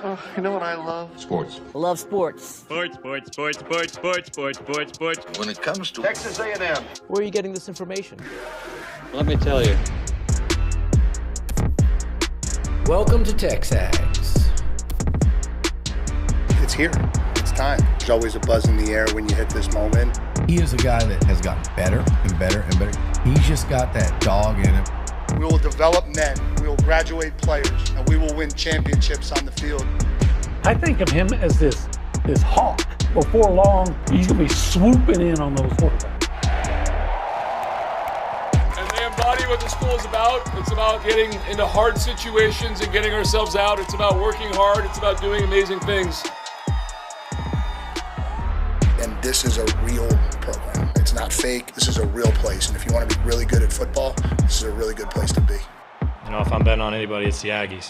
Oh, you know what I love? Sports. Love sports. Sports. When it comes to Texas A&M. Where are you getting this information? Let me tell you. Welcome to TexAgs. It's here. It's time. There's always a buzz in the air when you hit this moment. He is a guy that has gotten better and better and better. He's just got that dog in him. We will develop men. We will graduate players, and we will win championships on the field. I think of him as this hawk. Before long, he's going to be swooping in on those quarterbacks. And they embody what the school is about. It's about getting into hard situations and getting ourselves out. It's about working hard. It's about doing amazing things. And this is a real program. It's not fake. This is a real place. And if you want to be really good at football, this is a really good place to be. You know, if I'm betting on anybody, it's the Aggies.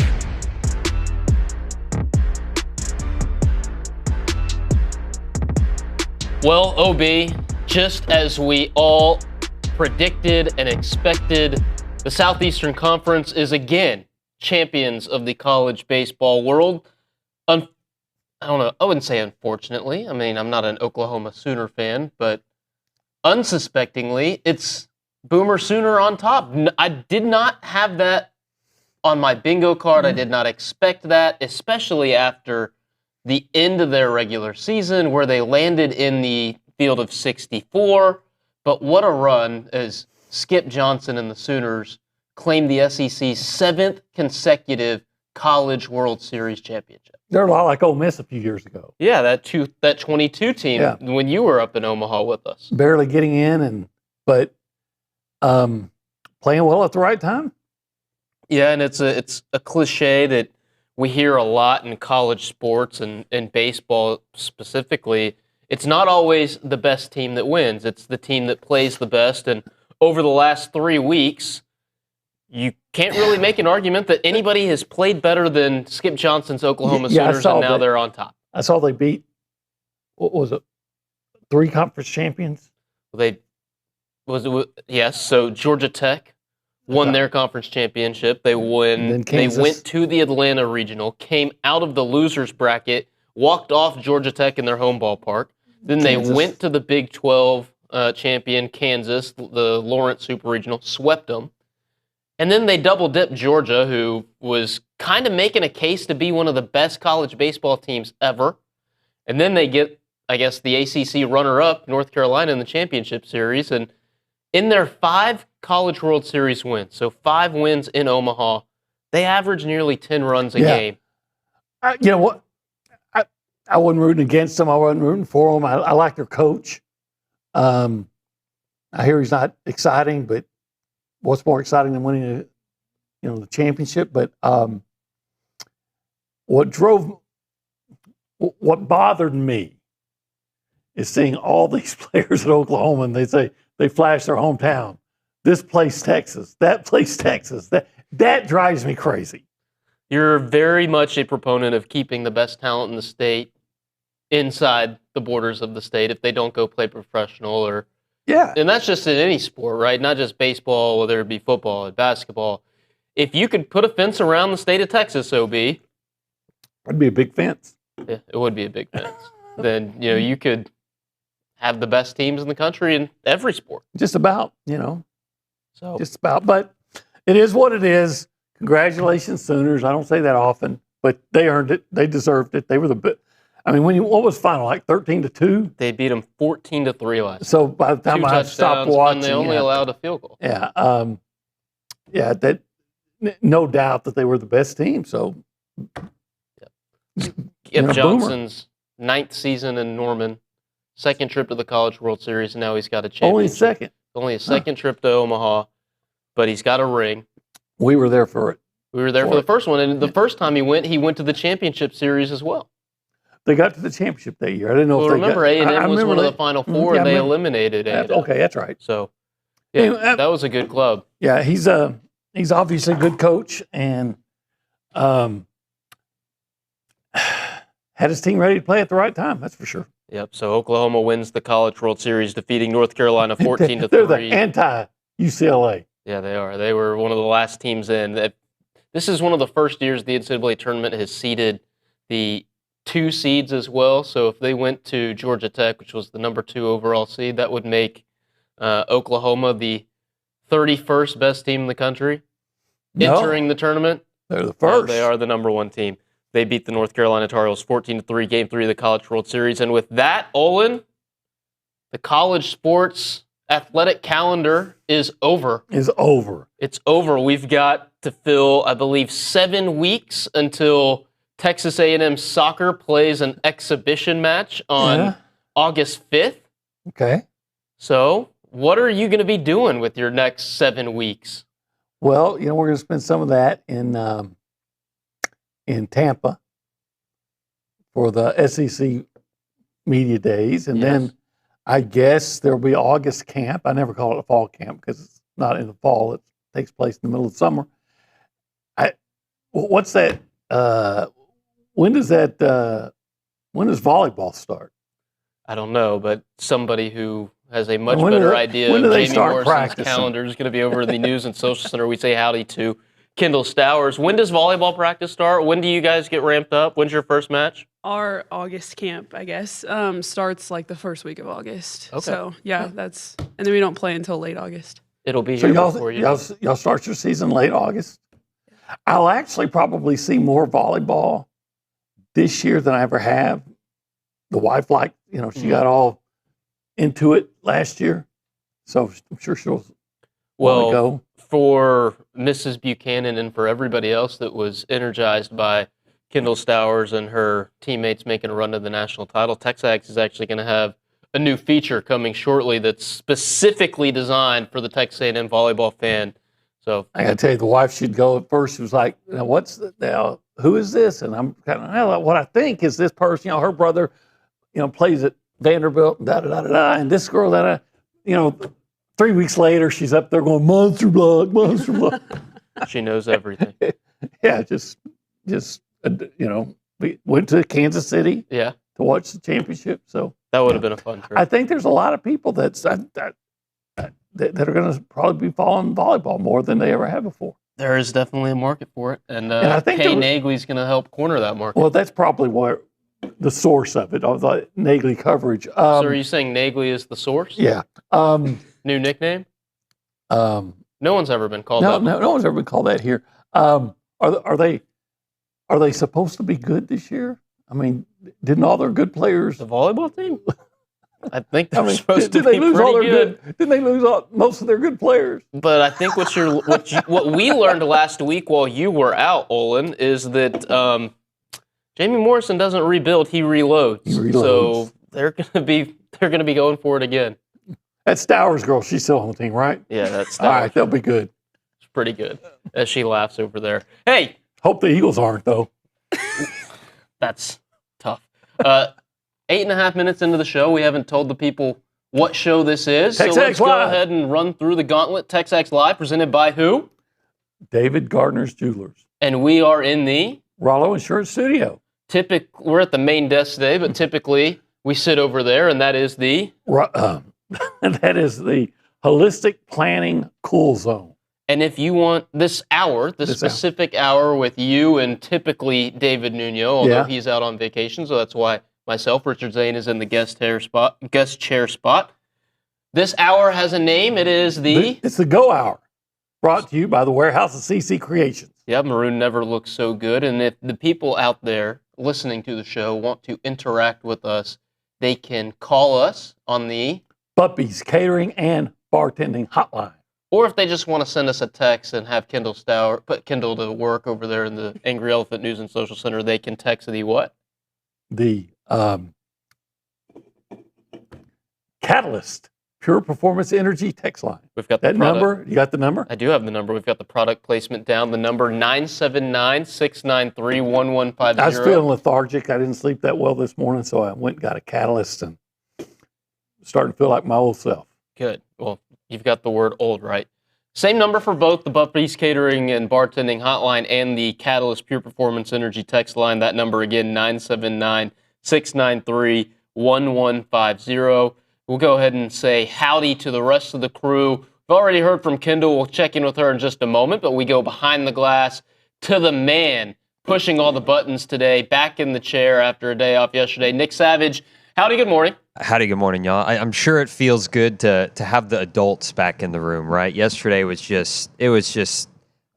Well, OB, just as we all predicted and expected, the Southeastern Conference is again champions of the college baseball world. I don't know, I wouldn't say unfortunately. I mean, I'm not an Oklahoma Sooner fan, but unsuspectingly, it's Boomer Sooner on top. I did not have that on my bingo card. I did not expect that, especially after the end of their regular season where they landed in the field of 64. But what a run as Skip Johnson and the Sooners claimed the SEC's 7th consecutive College World Series championship. They're a lot like Ole Miss a few years ago. Yeah, that 22 team when you were up in Omaha with us. Barely getting in, but playing well at the right time. Yeah, and it's a cliche that we hear a lot in college sports and baseball specifically. It's not always the best team that wins. It's the team that plays the best. And over the last 3 weeks, you can't really make an argument that anybody has played better than Skip Johnson's Oklahoma Sooners, and now they're on top. I saw they beat, what was it, 3 conference champions? Yes, so Georgia Tech won their conference championship. They went to the Atlanta Regional, came out of the losers bracket, walked off Georgia Tech in their home ballpark. Then they went to the Big 12 champion, Kansas, the Lawrence Super Regional, swept them. And then they double-dipped Georgia, who was kind of making a case to be one of the best college baseball teams ever. And then they get, I guess, the ACC runner-up, North Carolina, in the championship series. And in their 5 College World Series wins, so 5 wins in Omaha, they average nearly 10 runs a game. You know what? I wasn't rooting against them. I wasn't rooting for them. I like their coach. I hear he's not exciting, but what's more exciting than winning the championship? But what bothered me is seeing all these players at Oklahoma, and they flash their hometown. This place, Texas. That place, Texas. That drives me crazy. You're very much a proponent of keeping the best talent in the state inside the borders of the state if they don't go play professional and that's just in any sport, right? Not just baseball, whether it be football or basketball. If you could put a fence around the state of Texas, OB, it'd be a big fence. Yeah, it would be a big fence. Then you could have the best teams in the country in every sport. Just about, just about. But it is what it is. Congratulations, Sooners. I don't say that often, but they earned it. They deserved it. They were the best. I mean, what was final? Like 13-2? They beat them 14-3 last. So by the time I stopped watching, and they only allowed a field goal. Yeah, that no doubt that they were the best team. So, Skip Johnson's 9th season in Norman, 2nd trip to the College World Series, and now he's got a championship. Only a second trip to Omaha, but he's got a ring. We were there for it. We were there for the first one, and the first time he went to the championship series as well. They got to the championship that year. I didn't know if they remember A&M was one of the Final Four, and they eliminated A&M. Okay, that's right. So, that was a good club. Yeah, he's obviously a good coach, and had his team ready to play at the right time. That's for sure. Yep. So Oklahoma wins the College World Series, defeating North Carolina 14-3. They're the anti-UCLA. Yeah, they are. They were one of the last teams in. This is one of the first years the NCAA tournament has seeded the 2 seeds as well. So if they went to Georgia Tech, which was the number 2 overall seed, that would make Oklahoma the 31st best team in the country entering the tournament. They're the first. They are the number 1 team. They beat the North Carolina Tar Heels 14-3, Game 3 of the College World Series. And with that, Olin, the college sports athletic calendar is over. It's over. It's over. We've got to fill, I believe, 7 weeks until Texas A&M soccer plays an exhibition match on August 5th. Okay. So what are you going to be doing with your next 7 weeks? Well, we're going to spend some of that in Tampa for the SEC Media Days. And then I guess there'll be August camp. I never call it a fall camp because it's not in the fall. It takes place in the middle of the summer. What's that? When does volleyball start? I don't know, but somebody who has a much When better idea when do of they Jamie start Morrison's practicing? calendar is going to be over in the News and Social Center. We say howdy to Kendall Stowers. When does volleyball practice start? When do you guys get ramped up? When's your first match? Our August camp, I guess, starts like the first week of August. Okay. So, and then we don't play until late August. It'll be So here before you. y'all start your season late August? I'll actually probably see more volleyball this year than I ever have. The wife she got all into it last year. So I'm sure she'll want to go. For Mrs. Buchanan and for everybody else that was energized by Kendall Stowers and her teammates making a run to the national title, TexAgs is actually going to have a new feature coming shortly that's specifically designed for the Texas A&M volleyball fan. So I got to tell you, the wife should go at first. She was like, who is this? And I'm kind of, what I think is this person, her brother, plays at Vanderbilt, da-da-da-da-da, and this girl, 3 weeks later, she's up there going, Monster Block, Monster Block. she knows everything. Yeah, just we went to Kansas City Yeah, to watch the championship. So that would have been a fun trip. I think there's a lot of people that are going to probably be following volleyball more than they ever have before. There is definitely a market for it, and I think Kay Nagley's going to help corner that market. Well, that's probably where the source of the Nagley coverage. So are you saying Nagley is the source? Yeah. New nickname? No one's ever been called that. No one's ever been called that here. Are they supposed to be good this year? I mean, didn't all their good players? The volleyball team? I think they're supposed did to they be lose all pretty their good. Didn't they lose most of their good players? But I think what we learned last week while you were out, Olin, is that Jamie Morrison doesn't rebuild; he reloads. So they're gonna be going for it again. That Stowers girl, she's still on the team, right? Yeah, that's all right. They'll be good. It's pretty good as she laughs over there. Hey, hope the Eagles aren't though. That's tough. 8.5 minutes into the show, we haven't told the people what show this is. TexAgs so let's go Live. ahead and run through the gauntlet. TexAgs Live, presented by who? David Gardner's Jewelers. And we are in the Rollo Insurance Studio. We're at the main desk today, but typically we sit over there, and that is the Holistic Planning Cool Zone. And if you want this hour, specific hour with you and typically David Nuno, although he's out on vacation, so that's why myself, Richard Zane, is in the guest chair spot. This hour has a name. It is It's the Go Hour, brought to you by the Warehouse of CC Creations. Yeah, Maroon never looks so good. And if the people out there listening to the show want to interact with us, they can call us on the Buppy's Catering and Bartending Hotline. Or if they just want to send us a text and have put Kendall to work over there in the Angry Elephant News and Social Center, they can text the what? The Catalyst Pure Performance Energy text line. We've got that number. You got the number? I do have the number. We've got the product placement down. The number 979-693-1150. I was feeling lethargic. I didn't sleep that well this morning, so I went and got a Catalyst and starting to feel like my old self. Good. Well, you've got the word old right. Same number for both the Buffy's Catering and Bartending Hotline and the Catalyst Pure Performance Energy text line. That number again, 979-693-1150. We'll go ahead and say howdy to the rest of the crew. We've already heard from Kendall. We'll check in with her in just a moment, but we go behind the glass to the man pushing all the buttons today, back in the chair after a day off yesterday. Nick Savage, howdy, good morning. Howdy, good morning, y'all. I'm sure it feels good to have the adults back in the room, right? Yesterday was just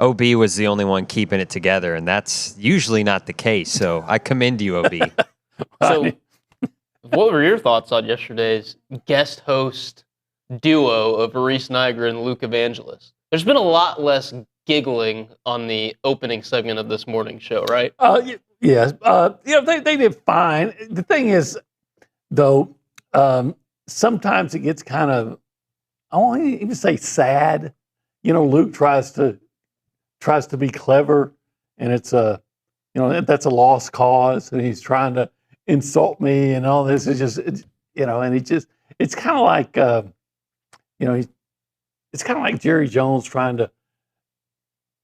OB was the only one keeping it together, and that's usually not the case. So I commend you, OB. So what were your thoughts on yesterday's guest host duo of Reese Niger and Luke Evangelist? There's been a lot less giggling on the opening segment of this morning show, right? Yes. They did fine. The thing is, though, sometimes it gets kind of, I won't even say sad. Luke tries to be clever, and it's that's a lost cause, and he's trying to insult me and all this. And it's kind of like, it's kind of like Jerry Jones trying to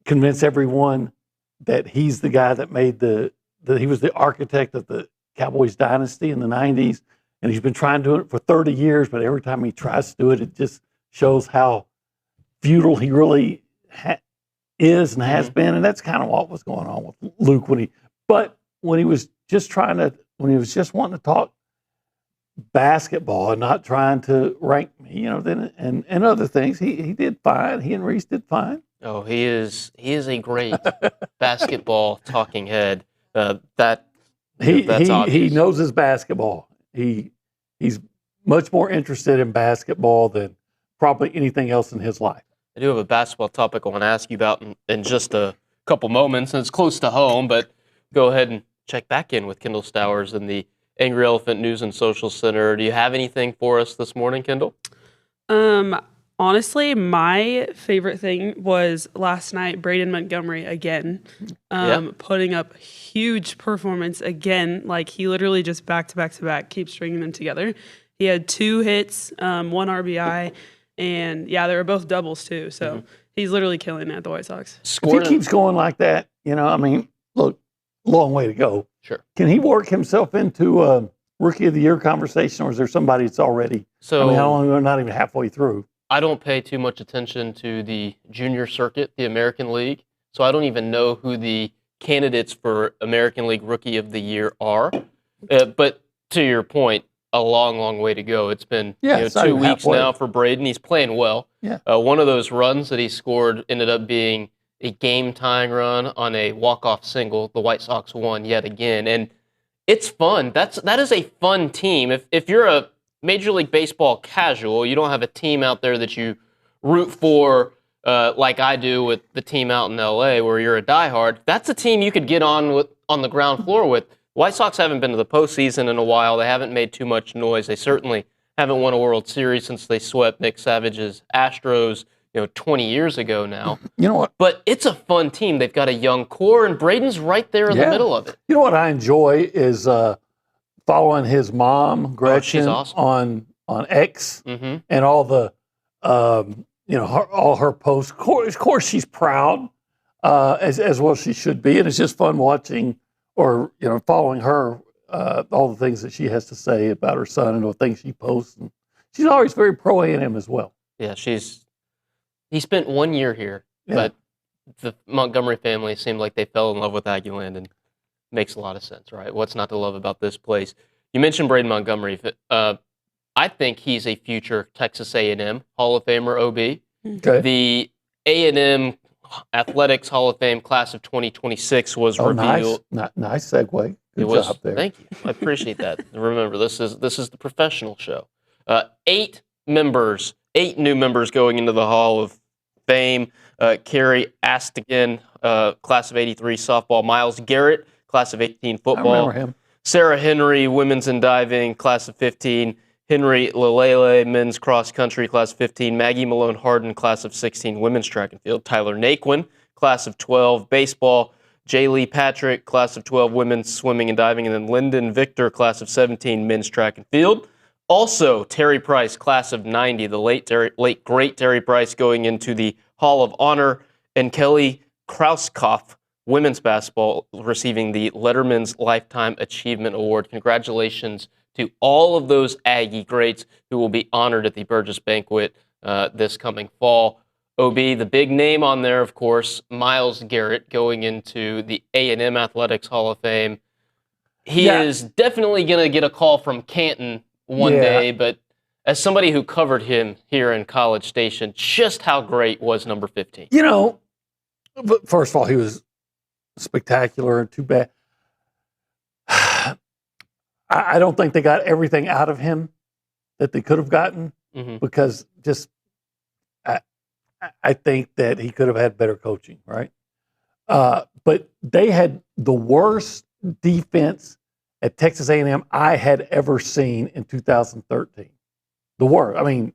convince everyone that he's the guy that made that he was the architect of the Cowboys dynasty in the 90s. And he's been trying to do it for 30 years, but every time he tries to do it, it just shows how futile he really is and has been. And that's kind of what was going on with Luke when he was just wanting to talk basketball and not trying to rank me, and other things, he did fine. He and Reese did fine. Oh, he is a great basketball talking head. That's obvious. He knows his basketball. He's much more interested in basketball than probably anything else in his life. I do have a basketball topic I want to ask you about in just a couple moments, and it's close to home, but go ahead and check back in with Kendall Stowers in the Angry Elephant News and Social Center. Do you have anything for us this morning, Kendall? Honestly, my favorite thing was last night, Braden Montgomery again, putting up huge performance again. Like, he literally just back-to-back-to-back keeps stringing them together. He had 2 hits, 1 RBI, and, they were both doubles, too. So he's literally killing it at the White Sox. If he keeps going like that, look, long way to go. Sure. Can he work himself into a Rookie of the Year conversation, or is there somebody that's already, how long, we're not even halfway through? I don't pay too much attention to the junior circuit, the American League, so I don't even know who the candidates for American League Rookie of the Year are. But to your point, a long, long way to go. It's been 2 weeks now for Braden. He's playing well. Yeah. One of those runs that he scored ended up being a game-tying run on a walk-off single. The White Sox won yet again, and it's fun. That is a fun team. If you're a Major League Baseball casual, you don't have a team out there that you root for like I do with the team out in L.A. where you're a diehard. That's a team you could get on the ground floor with. White Sox haven't been to the postseason in a while. They haven't made too much noise. They certainly haven't won a World Series since they swept Nick Savage's Astros 20 years ago now. You know what? But it's a fun team. They've got a young core, and Braden's right there in the middle of it. You know what I enjoy is following his mom, Gretchen, she's awesome. on X, and all the all her posts. Of course, she's proud, as well she should be, and it's just fun watching or following her, all the things that she has to say about her son and the things she posts. And she's always very pro A&M as well. Yeah, he spent 1 year here, but the Montgomery family seemed like they fell in love with Aggie Land, and makes a lot of sense, right? What's not to love about this place? You mentioned Braden Montgomery. I think he's a future Texas A&M Hall of Famer, OB. Okay. The A&M Athletics Hall of Fame class of 2026 was revealed. Nice segue. Good job there. Thank you. I appreciate that. Remember, this is the professional show. 8 new members going into the Hall of Fame. Carrie Astigan, class of 83 softball. Miles Garrett, class of 18 football. I remember him. Sarah Henry, women's in diving, class of 15. Henry Lalele, men's cross country, class of 15. Maggie Malone Harden, class of 16, women's track and field. Tyler Naquin, class of 12, baseball. Jay Lee Patrick, class of 12, women's swimming and diving. And then Lyndon Victor, class of 17, men's track and field. Also, Terry Price, class of 90, the late great Terry Price going into the Hall of Honor. And Kelly Krauskopf, women's basketball, receiving the Letterman's Lifetime Achievement Award. Congratulations to all of those Aggie greats who will be honored at the Burgess Banquet this coming fall. OB, the big name on there, of course, Myles Garrett going into the A&M Athletics Hall of Fame. He is definitely going to get a call from Canton one day, but as somebody who covered him here in College Station, just how great was number 15? You know, first of all, he was spectacular and too bad. I don't think they got everything out of him that they could have gotten because just I think that he could have had better coaching, right? But they had the worst defense at Texas A&M I had ever seen in 2013. The worst. I mean,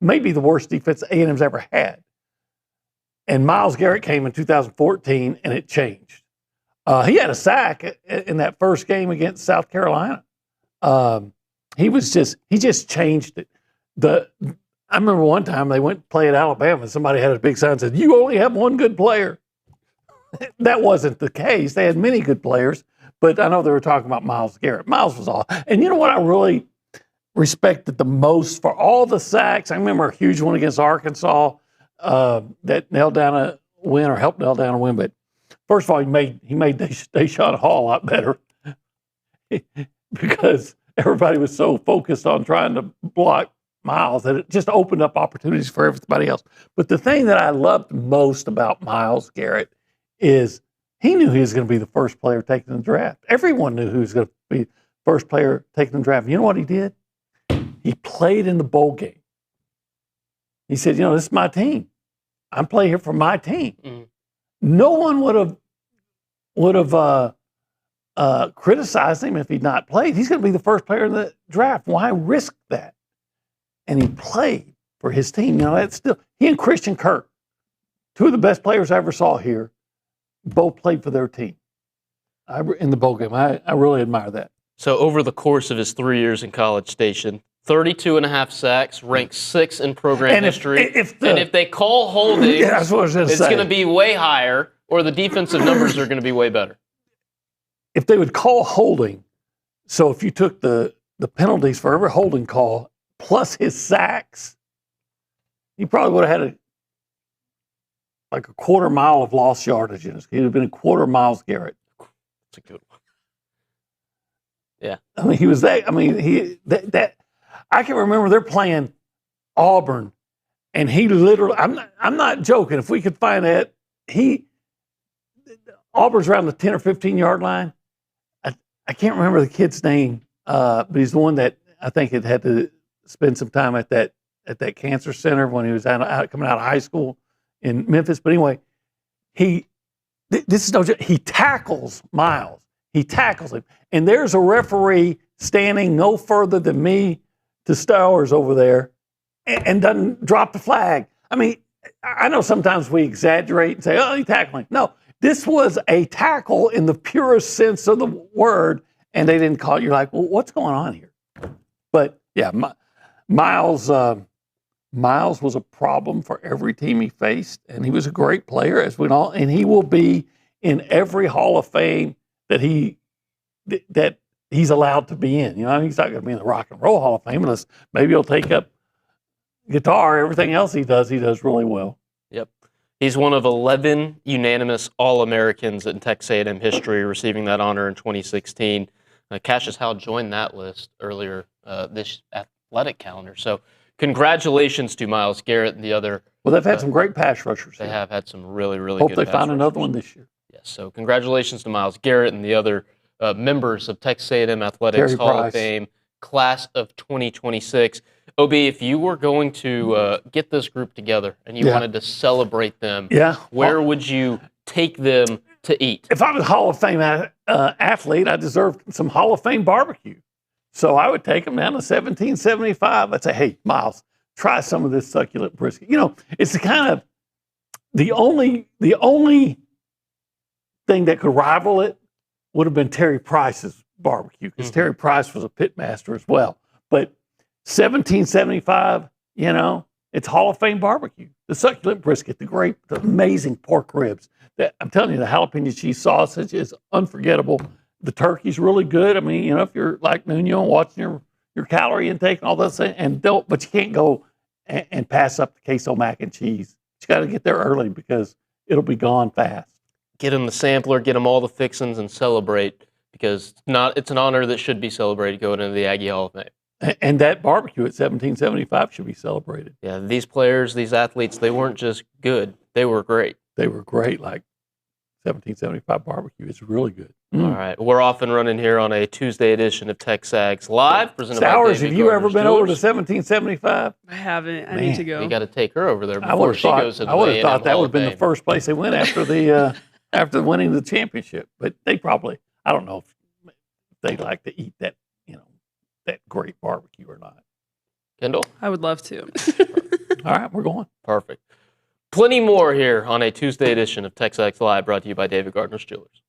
maybe the worst defense A&M's ever had. And Myles Garrett came in 2014, and it changed. He had a sack in that first game against South Carolina. He just changed it. I remember one time they went to play at Alabama, and somebody had a big sign that said, "You only have one good player." That wasn't the case. They had many good players, but I know they were talking about Myles Garrett. Myles was all. And you know what I really respected the most for all the sacks? I remember a huge one against Arkansas that nailed down a win or helped nail down a win. But first of all, he made Deshaun Hall a lot better because everybody was so focused on trying to block Myles that it just opened up opportunities for everybody else. But the thing that I loved most about Myles Garrett is he knew he was going to be the first player taken in the draft. Everyone knew who was going to be the first player taken in the draft. You know what he did? He played in the bowl game. He said, "You know, this is my team. I'm playing here for my team." Mm-hmm. No one would have criticized him if he'd not played. He's going to be the first player in the draft. Why risk that? And he played for his team. You know, it's still he and Christian Kirk, two of the best players I ever saw here, both played for their team in the bowl game. I really admire that. So over the course of his 3 years in College Station, 32.5 sacks, ranked 6th in program history. And if they call holding, that's what I was it's going to be way higher, or the defensive numbers are going to be way better. If they would call holding, so if you took the penalties for every holding call plus his sacks, he probably would have had a quarter mile of lost yardage in his. He'd have been a quarter Myles Garrett. That's a good one. Yeah. I mean, he was that. I mean, I can remember they're playing Auburn, and he literally. I'm not joking. If we could find that, Auburn's around the 10 or 15 yard line. I can't remember the kid's name, but he's the one that I think had to spend some time at that cancer center when he was coming out of high school in Memphis. But anyway, this is no joke. He tackles Myles. He tackles him. And there's a referee standing no further than me to Stowers over there and doesn't drop the flag. I mean, I know sometimes we exaggerate and say, "Oh, he tackled him." No, this was a tackle in the purest sense of the word, and they didn't call it. You're like, well, what's going on here? But, yeah, Myles was a problem for every team he faced, and he was a great player, as we know, and he will be in every Hall of Fame that he's allowed to be in. You know, he's not going to be in the Rock and Roll Hall of Fame unless maybe he'll take up guitar. Everything else he does really well. Yep. He's one of 11 unanimous All-Americans in Texas A&M history, receiving that honor in 2016. Cassius Howe joined that list earlier this athletic calendar. So congratulations to Myles Garrett and the other. Well, they've had some great pass rushers. They have had some really, really good pass rushers. Hope they find another one this year. Yes, so congratulations to Myles Garrett and the other members of Texas A&M Athletics Hall of Fame, class of 2026. OB, if you were going to get this group together and you wanted to celebrate them, where would you take them to eat? If I was a Hall of Fame athlete, I deserved some Hall of Fame barbecue. So I would take them down to 1775. I'd say, "Hey, Myles, try some of this succulent brisket." You know, it's the only thing that could rival it would have been Terry Price's barbecue, because Terry Price was a pit master as well. But 1775, you know, it's Hall of Fame barbecue. The succulent brisket, the amazing pork ribs. I'm telling you, the jalapeno cheese sausage is unforgettable. The turkey's really good. I mean, you know, if you're like Nuno watching your calorie intake and all those things, but you can't go and pass up the queso mac and cheese. You got to get there early because it'll be gone fast. Get them the sampler, get them all the fixings, and celebrate because it's an honor that should be celebrated going into the Aggie Hall of Fame. And that barbecue at 1775 should be celebrated. Yeah, these players, these athletes, they weren't just good. They were great. They were great, like 1775 barbecue. It's really good. All right. We're off and running here on a Tuesday edition of TexAgs Live. Presented by Sowers, David have you ever Gardner's been over to Jewelers. 1775? I haven't. I Man, need to go. You got to take her over there I before would she goes into I would the have thought A&M that Hall would of have been the Fame. first place they went after the after winning the championship. But they probably, I don't know if they like to eat that, that great barbecue or not. Kendall? I would love to. All right, we're going. Perfect. Plenty more here on a Tuesday edition of TexAgs Live, brought to you by David Gardner's Jewelers.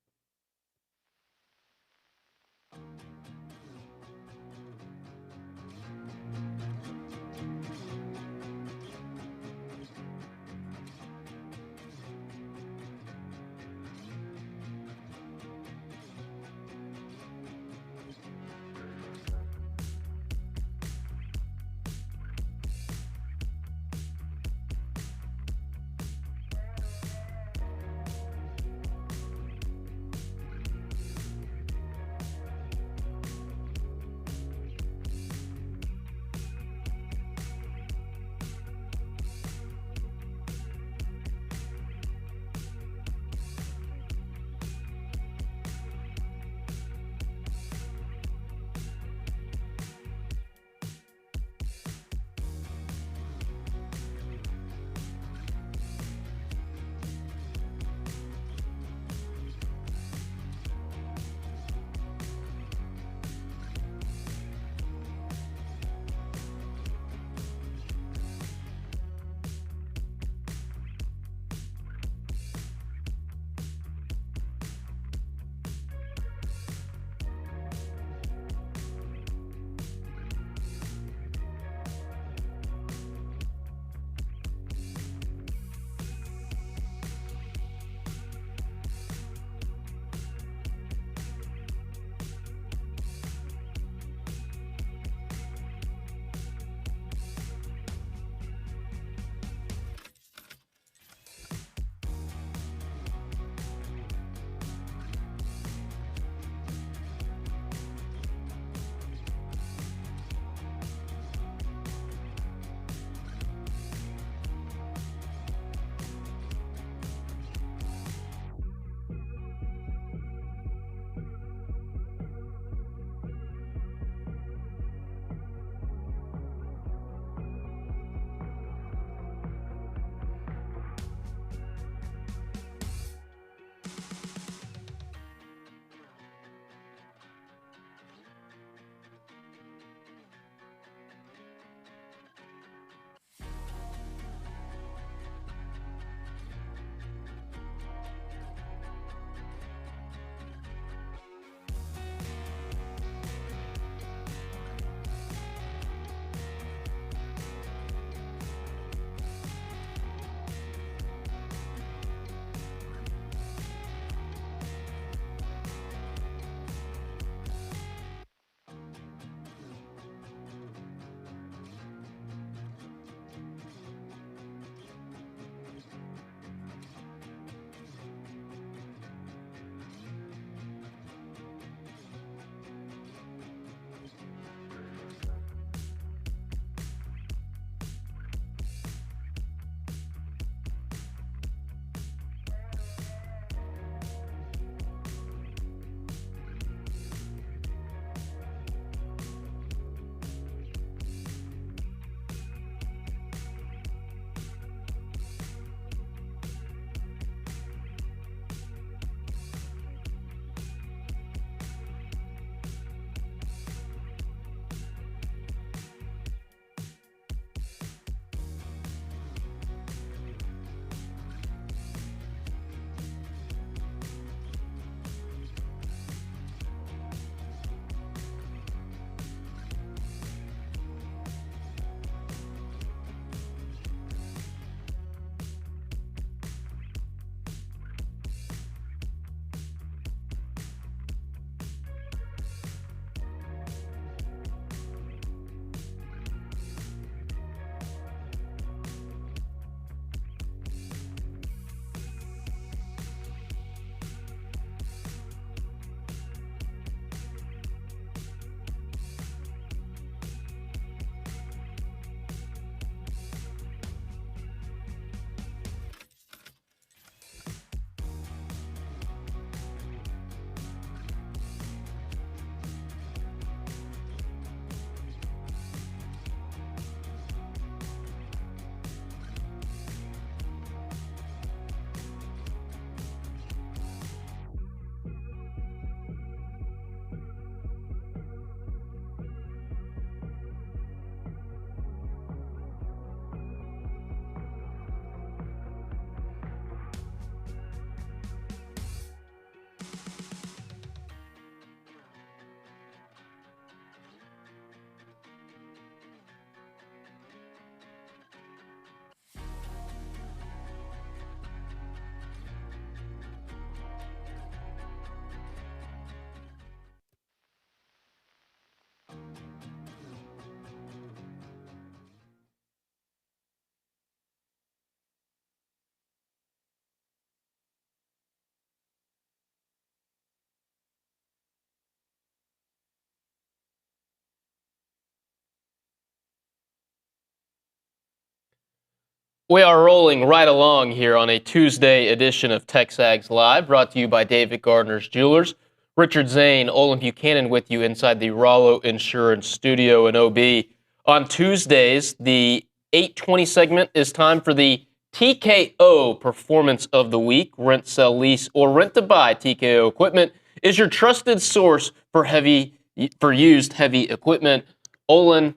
We are rolling right along here on a Tuesday edition of TexAgs Live, brought to you by David Gardner's Jewelers. Richard Zane, Olin Buchanan with you inside the Rollo Insurance Studio in OB. On Tuesdays, the 8:20 segment is time for the TKO Performance of the Week. Rent, sell, lease, or rent to buy TKO equipment is your trusted source for used heavy equipment. Olin,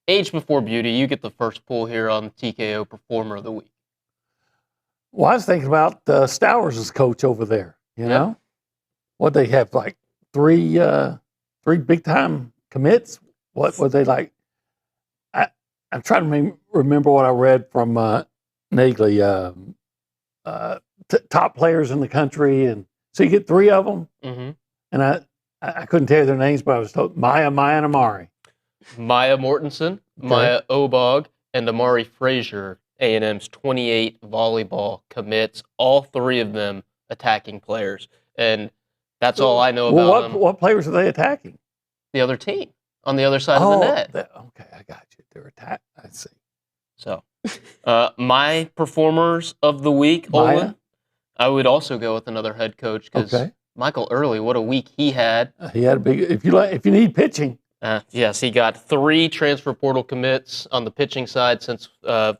age before beauty, you get the first pull here on the TKO Performer of the Week. Well, I was thinking about Stowers' coach over there, you know? What they have, like three big-time commits? What were they like? I'm trying to remember what I read from Nagley, top players in the country. And so you get three of them. Mm-hmm. And I couldn't tell you their names, but I was told Maya, and Amari. Maya Mortensen, okay. Maya Obog, and Amari Frazier, A&M's 28 volleyball commits, all three of them attacking players. And that's all I know about them. What players are they attacking? The other team, on the other side of the net. Okay, I got you. They're attacking. I see. So, my performers of the week, Olin, I would also go with another head coach because Michael Early, what a week he had. He had a big. If you need pitching. Yes, he got 3 transfer portal commits on the pitching side since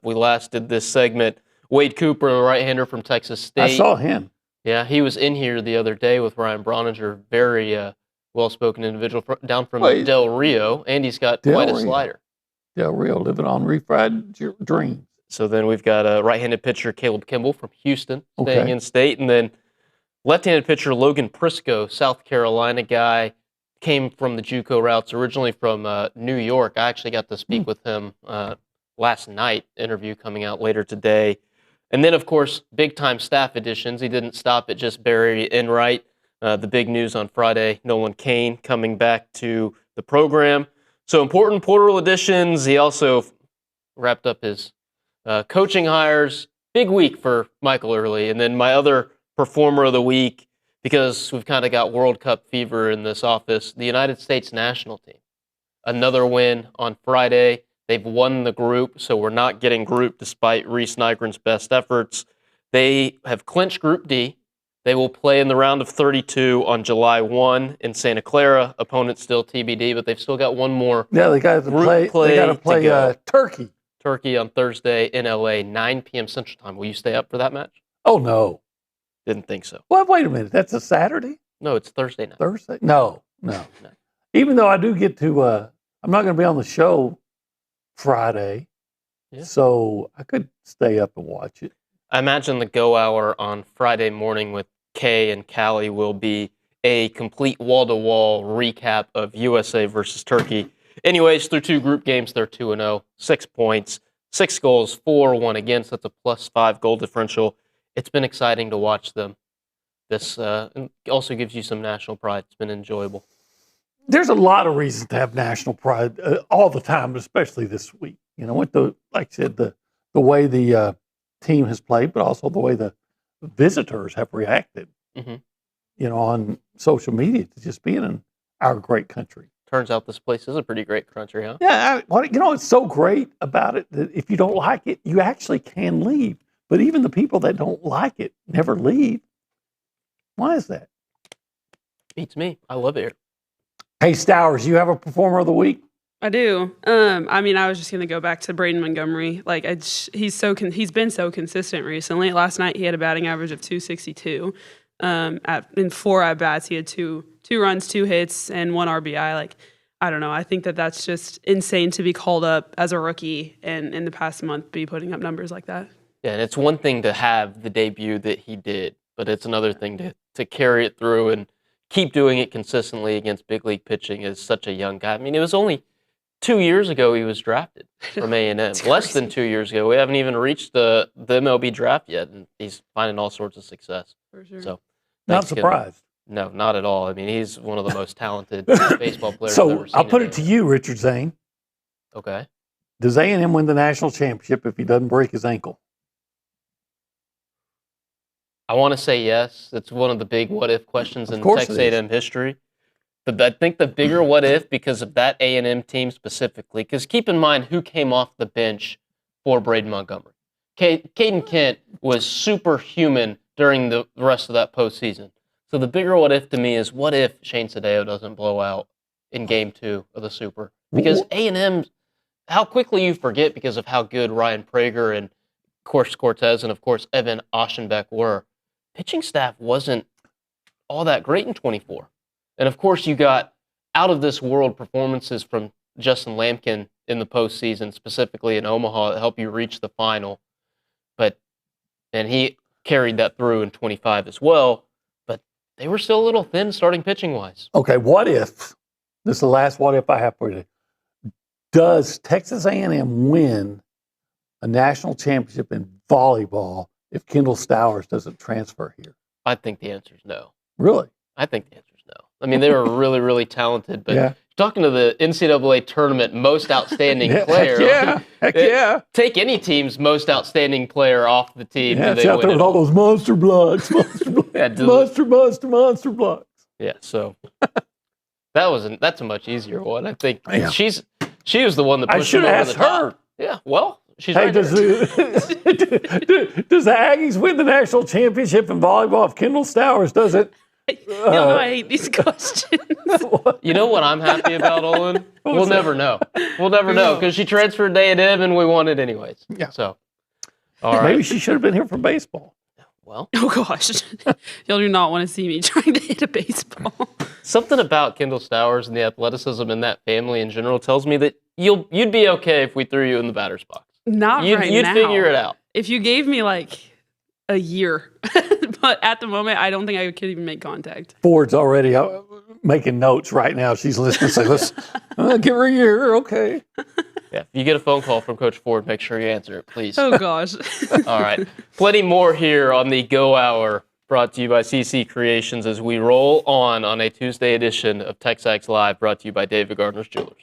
we last did this segment. Wade Cooper, the right-hander from Texas State. I saw him. Yeah, he was in here the other day with Ryan Broninger, very well-spoken individual down from Del Rio, and he's got quite a slider. Del Rio living on refried dreams. So then we've got right-handed pitcher Caleb Kimball from Houston staying in state, and then left-handed pitcher Logan Prisco, South Carolina guy, came from the JUCO routes, originally from New York. I actually got to speak with him last night, interview coming out later today. And then, of course, big-time staff additions. He didn't stop at just Barry Enright. The big news on Friday, Nolan Cain coming back to the program. So important portal additions. He also wrapped up his coaching hires. Big week for Michael Early. And then my other performer of the week, because we've kind of got World Cup fever in this office, the United States national team. Another win on Friday. They've won the group, so we're not getting group despite Reese Nygren's best efforts. They have clinched Group D. They will play in the round of 32 on July 1 in Santa Clara. Opponent still TBD, but they've still got one more. Yeah, they got to play. They got to play Turkey. Turkey on Thursday in LA, 9 p.m. Central Time. Will you stay up for that match? Oh no, didn't think so. Well, wait a minute. That's a Saturday. No, it's Thursday night. Thursday? No. Even though I do get to, I'm not going to be on the show Friday, so I could stay up and watch it. I imagine the go hour on Friday morning with Kay and Callie will be a complete wall-to-wall recap of USA versus Turkey. Anyways, through 2 group games, they're 2-0, 6 points, 6 goals, 4-1 against. That's a +5 goal differential. It's been exciting to watch them. This also gives you some national pride. It's been enjoyable. There's a lot of reasons to have national pride all the time, but especially this week. You know, with like I said, the way the team has played, but also the way the visitors have reacted. Mm-hmm. You know, on social media to just being in our great country. Turns out this place is a pretty great country, huh? Yeah, you know, it's so great about it that if you don't like it, you actually can leave. But even the people that don't like it never leave. Why is that? Beats me. I love it here. Hey, Stowers, you have a performer of the week? I do. I mean, I was just going to go back to Braden Montgomery. Like, he's been so consistent recently. Last night, he had a batting average of .262. In 4 at-bats, he had two runs, 2 hits, and 1 RBI. Like, I don't know. I think that's just insane to be called up as a rookie and in the past month be putting up numbers like that. Yeah, and it's one thing to have the debut that he did, but it's another thing to carry it through and keep doing it consistently against big league pitching as such a young guy. I mean, it was only 2 years ago he was drafted from A&M. Less than 2 years ago. We haven't even reached the MLB draft yet, and he's finding all sorts of success. For sure. So, not surprised. No, not at all. I mean, he's one of the most talented baseball players I've ever ever seen. I'll put it to you, Richard Zane. Okay. Does A&M win the national championship if he doesn't break his ankle? I want to say yes. It's one of the big what-if questions in Texas A&M history. But I think the bigger what-if, because of that A&M team specifically, because keep in mind who came off the bench for Braden Montgomery. Caden Kent was superhuman during the rest of that postseason. So the bigger what if to me is, what if Shane Sadeo doesn't blow out in Game 2 of the Super? Because A&M, how quickly you forget because of how good Ryan Prager and, of course, Cortez and, of course, Evan Oschenbeck were. Pitching staff wasn't all that great in 24. And, of course, you got out-of-this-world performances from Justin Lampkin in the postseason, specifically in Omaha, that helped you reach the final. And he carried that through in 25 as well. But they were still a little thin starting pitching-wise. Okay, what if, this is the last what if I have for you. Does Texas A&M win a national championship in volleyball if Kendall Stowers doesn't transfer here? I think the answer is no. Really? I think the answer is no. I mean, they were really, really talented, but talking to the NCAA tournament most outstanding player. Heck yeah. Take any team's most outstanding player off the team. Yeah, it's out there with all those monster blocks. Monster blocks. Yeah, so that's a much easier one. I think she was the one that pushed him over the top. I should ask her. Yeah, well, she's hey, right does the Aggies win the national championship in volleyball if Kendall Stowers doesn't? I hate these questions. You know what I'm happy about, Olin? We'll never know. We'll never know because she transferred to A&M and we won it anyways. Yeah. So, all right. Maybe she should have been here for baseball. Well. Oh, gosh. Y'all do not want to see me trying to hit a baseball. Something about Kendall Stowers and the athleticism in that family in general tells me that you'd be okay if we threw you in the batter's box. Right now. You'd figure it out. If you gave me like a year. But at the moment, I don't think I could even make contact. Ford's already making notes right now. She's listening. Say, let's give her a year. Okay. Yeah. If you get a phone call from Coach Ford, make sure you answer it, please. Oh, gosh. All right. Plenty more here on the Go Hour, brought to you by CC Creations as we roll on a Tuesday edition of TexAgs Live, brought to you by David Gardner's Jewelers.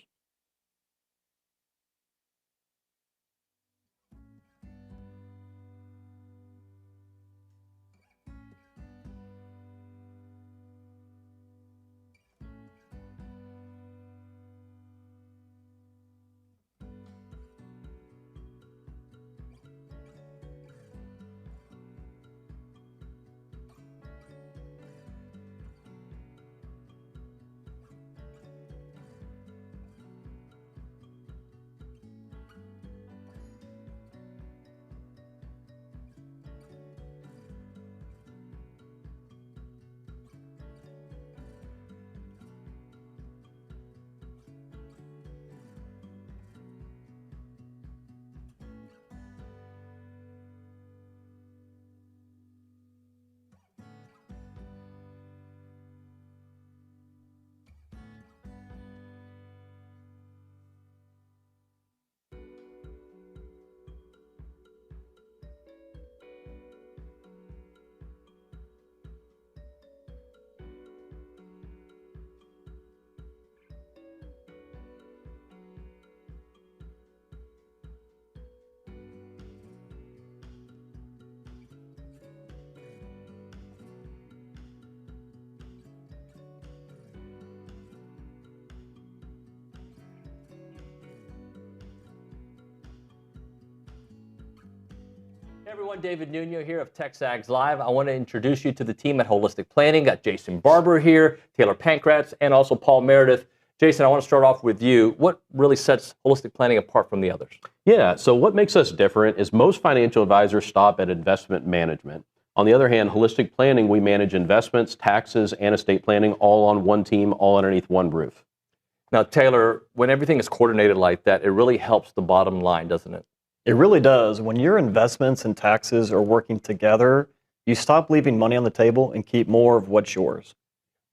Hey everyone, David Nuno here of TexAgs Live. I want to introduce you to the team at Holistic Planning. Got Jason Barber here, Taylor Pankratz, and also Paul Meredith. Jason, I want to start off with you. What really sets Holistic Planning apart from the others? Yeah, so what makes us different is most financial advisors stop at investment management. On the other hand, Holistic Planning, we manage investments, taxes, and estate planning all on one team, all underneath one roof. Now, Taylor, when everything is coordinated like that, it really helps the bottom line, doesn't it? It really does. When your investments and taxes are working together, you stop leaving money on the table and keep more of what's yours.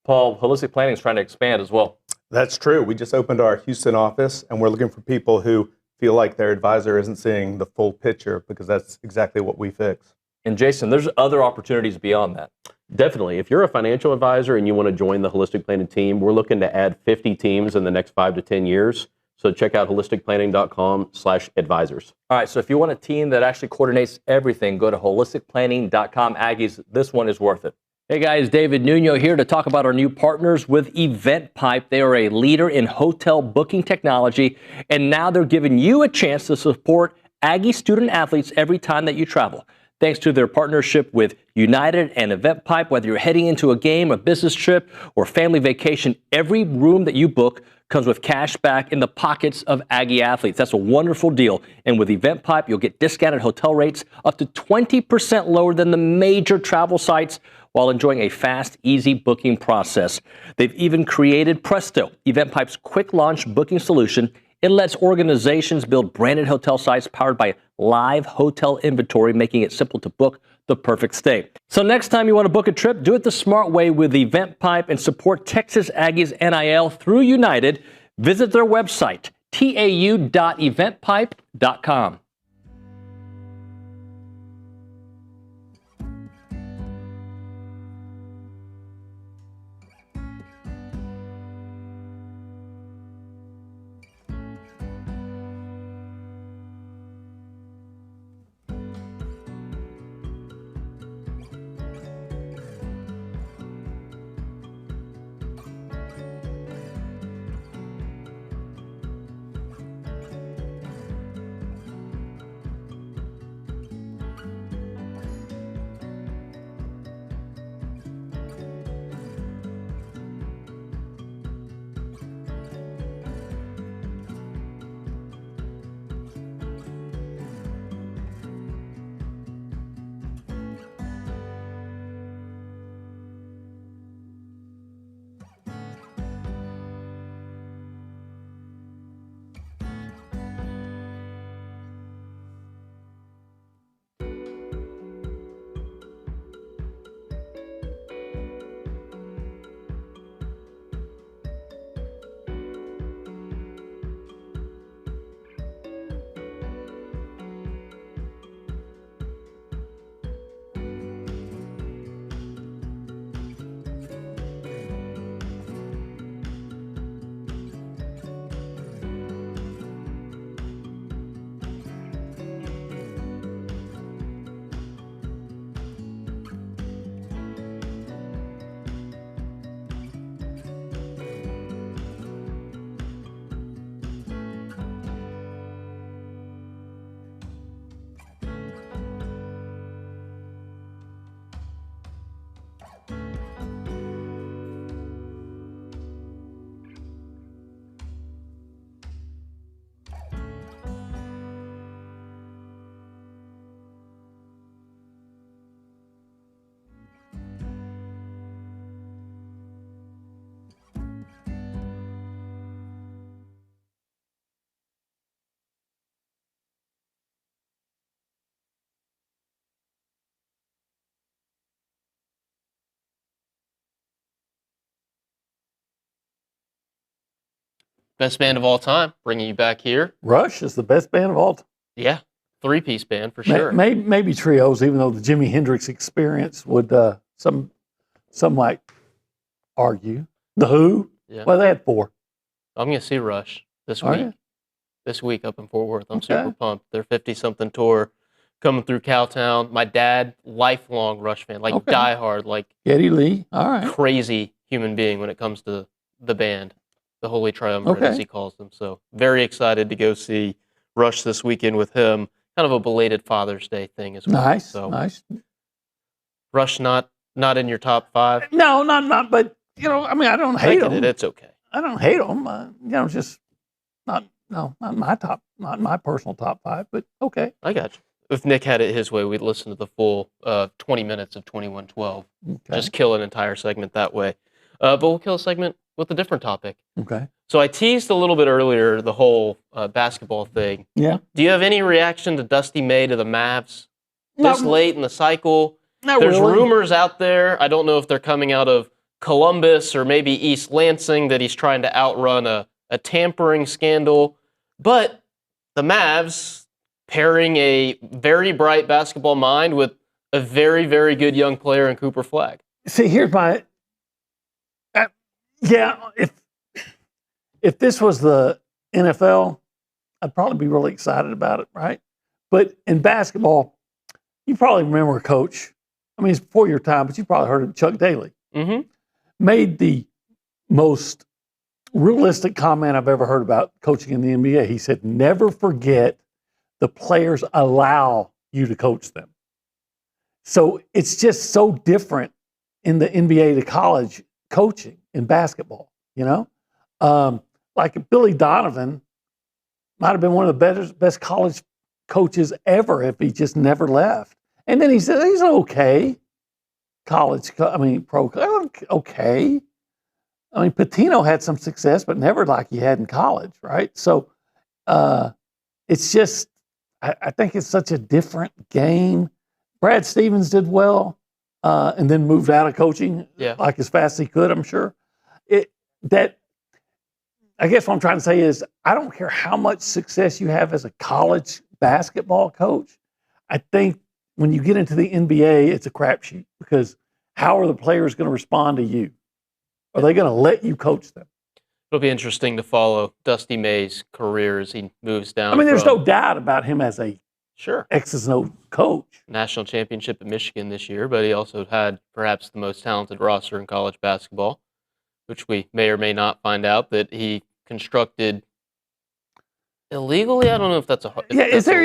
Paul, Holistic Planning is trying to expand as well. That's true. We just opened our Houston office, and we're looking for people who feel like their advisor isn't seeing the full picture, because that's exactly what we fix. And Jason, there's other opportunities beyond that. Definitely. If you're a financial advisor and you want to join the Holistic Planning team, we're looking to add 50 teams in the next 5 to 10 years. So check out holisticplanning.com/advisors. All right, so if you want a team that actually coordinates everything, go to holisticplanning.com. Aggies, this one is worth it. Hey guys, David Nuno here to talk about our new partners with EventPipe. They are a leader in hotel booking technology, and now they're giving you a chance to support Aggie student athletes every time that you travel. Thanks to their partnership with United and EventPipe, whether you're heading into a game, a business trip, or family vacation, every room that you book comes with cash back in the pockets of Aggie athletes. That's a wonderful deal. And with EventPipe, you'll get discounted hotel rates up to 20% lower than the major travel sites while enjoying a fast, easy booking process. They've even created Presto, EventPipe's quick launch booking solution. It lets organizations build branded hotel sites powered by live hotel inventory, making it simple to book the perfect stay. So next time you want to book a trip, do it the smart way with EventPipe and support Texas Aggies NIL through United. Visit their website, tau.eventpipe.com. Best band of all time, bringing you back here. Rush is the best band of all time. Yeah, three-piece band for sure. Maybe trios, even though the Jimi Hendrix Experience would, some might argue. The Who, Yeah. well, they had 4. I'm going to see Rush this Are week. you? This week up in Fort Worth. I'm Okay. super pumped. Their 50-something tour coming through Cowtown. My dad, lifelong Rush fan, like Okay. diehard, like Geddy Lee, all right. crazy human being when it comes to the band, the Holy Triumvirate, Okay. as he calls them. So very excited to go see Rush this weekend with him. Kind of a belated Father's Day thing as well. Nice, So nice. Rush not in your top 5. No, not, but, I mean, I don't I hate get them. it. It's okay. I don't hate them. Just not my personal top 5, but okay. I got you. If Nick had it his way, we'd listen to the full 20 minutes of 2112. Okay. Just kill an entire segment that way. But we'll kill a segment with a different topic. Okay. So I teased a little bit earlier the whole basketball thing. Yeah. Do you have any reaction to Dusty May to the Mavs Not- this late in the cycle? Not There's really. rumors out there. I don't know if they're coming out of Columbus or maybe East Lansing that he's trying to outrun a tampering scandal. But the Mavs pairing a very bright basketball mind with a very, very good young player in Cooper Flagg. See, here's my. If this was the NFL, I'd probably be really excited about it, right? But in basketball, you probably remember a coach. I mean, it's before your time, but you probably heard of Chuck Daly. Mm-hmm. Made the most realistic comment I've ever heard about coaching in the NBA. He said, "Never forget the players allow you to coach them. So it's just so different in the NBA to college coaching in basketball, you know? Like Billy Donovan might have been one of the best college coaches ever if he just never left. And then he's okay. Pro, okay. I mean, Pitino had some success, but never like he had in college, right? So it's just, I think it's such a different game. Brad Stevens did well and then moved out of coaching like as fast as he could, I'm sure. I guess what I'm trying to say is I don't care how much success you have as a college basketball coach. I think when you get into the NBA, it's a crapshoot because how are the players going to respond to you? Are they going to let you coach them? It'll be interesting to follow Dusty May's career as he moves down. I mean, there's no doubt about him as a X's and O's coach. National championship at Michigan this year, but he also had perhaps the most talented roster in college basketball, which we may or may not find out that he constructed illegally. I don't know if that's a is there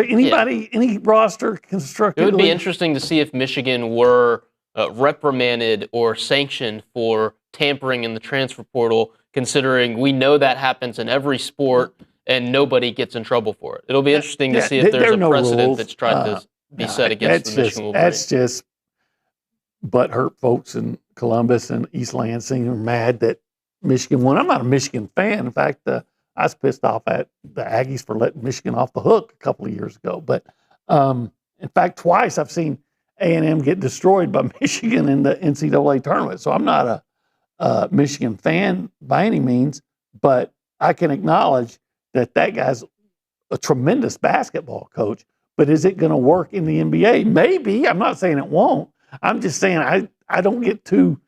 anybody any roster constructed? It would be interesting to see if Michigan were reprimanded or sanctioned for tampering in the transfer portal, considering we know that happens in every sport and nobody gets in trouble for it. It'll be interesting to see if there's a precedent that's tried to be set against the Michigan Wolverines. That's just butthurt folks in Columbus and East Lansing are mad that Michigan won. I'm not a Michigan fan. In fact, I was pissed off at the Aggies for letting Michigan off the hook a couple of years ago. But in fact, twice I've seen A&M get destroyed by Michigan in the NCAA tournament. So I'm not a Michigan fan by any means, but I can acknowledge that guy's a tremendous basketball coach. But is it going to work in the NBA? Maybe. I'm not saying it won't. I'm just saying I don't get too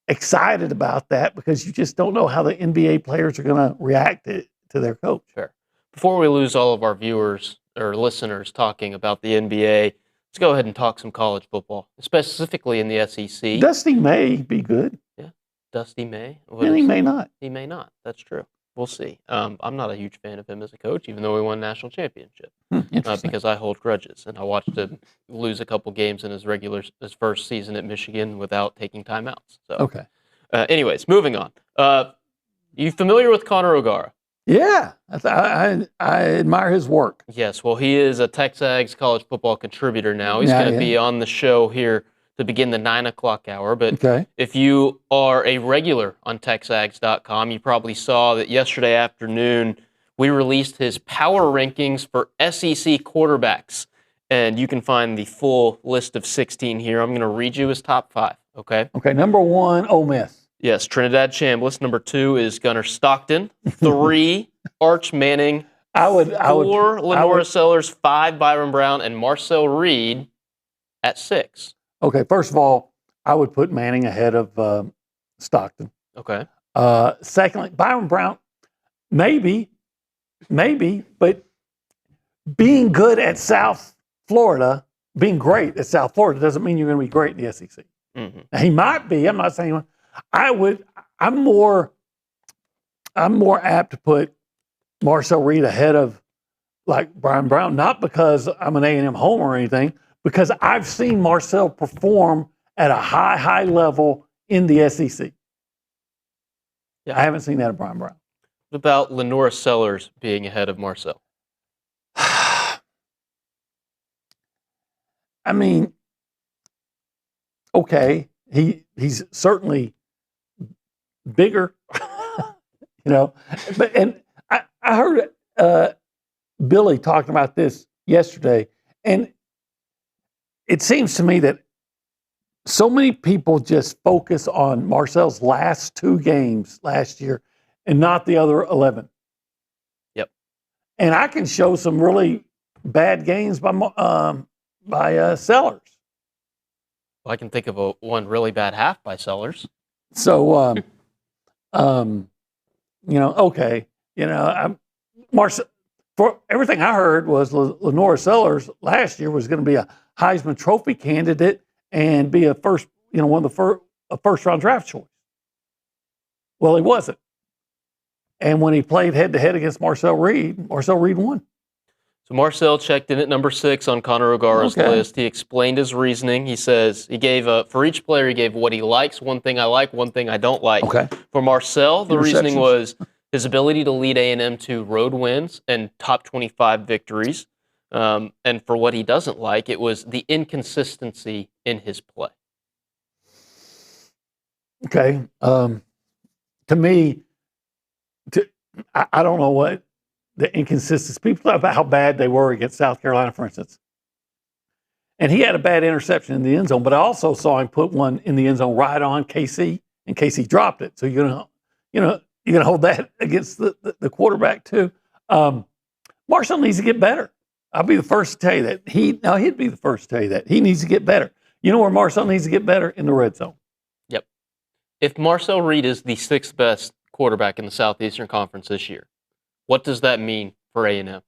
excited about that because you just don't know how the NBA players are going to react to their coach. Sure. Before we lose all of our viewers or listeners talking about the NBA, let's go ahead and talk some college football, specifically in the SEC. Dusty may be good. Yeah, Dusty May. And he may not. He may not. That's true. We'll see. I'm not a huge fan of him as a coach, even though he won a national championship. Because I hold grudges, and I watched him lose a couple games in his first season at Michigan without taking timeouts. So, okay. Anyways, moving on. You familiar with Connor O'Gara? Yeah, I admire his work. Yes, well, he is a TexAgs college football contributor now. He's going to be on the show here to begin the 9 o'clock hour. But if you are a regular on TexAgs.com, you probably saw that yesterday afternoon we released his power rankings for SEC quarterbacks. And you can find the full list of 16 here. I'm going to read you his top 5, okay? Okay, number 1, Ole Miss. Yes, Trinidad Chambliss. Number 2 is Gunnar Stockton. 3, Arch Manning. 4, Lenora Sellers. 5, Byron Brown. And Marcel Reed at 6. Okay, first of all, I would put Manning ahead of Stockton. Okay. Secondly, Byron Brown, maybe, but being good at South Florida, being great at South Florida doesn't mean you're going to be great in the SEC. Mm-hmm. Now, he might be. I'm not saying I'm more apt to put Marcel Reed ahead of like Byron Brown, not because I'm an A&M homer or anything, because I've seen Marcel perform at a high level in the SEC. Yeah. I haven't seen that at Byron Brown. What about Lenora Sellers being ahead of Marcel? I mean, okay, he's certainly bigger, but I heard Billy talking about this yesterday, and it seems to me that so many people just focus on Marcel's last 2 games last year and not the other 11. Yep. And I can show some really bad games by Sellers. Well, I can think of one really bad half by Sellers. So, okay. Marcel, for everything I heard was Lenora Sellers last year was going to be a Heisman Trophy candidate and be a first round draft choice. Well, he wasn't. And when he played head to head against Marcel Reed won. So Marcel checked in at number 6 on Connor O'Gara's list. He explained his reasoning. He says he gave for each player, he gave what he likes, one thing I like, one thing I don't like. Okay. For Marcel, the reasoning was his ability to lead A&M to road wins and top 25 victories. And for what he doesn't like, it was the inconsistency in his play. Okay. To me, I don't know what the inconsistency. People talk about how bad they were against South Carolina, for instance. And he had a bad interception in the end zone, but I also saw him put one in the end zone right on KC, and KC dropped it. So you're gonna hold that against the quarterback too. Marshall needs to get better. I'll be the first to tell you that. He'd be the first to tell you that. He needs to get better. You know where Marcel needs to get better? In the red zone. Yep. If Marcel Reed is the 6th best quarterback in the Southeastern Conference this year, what does that mean for A&M?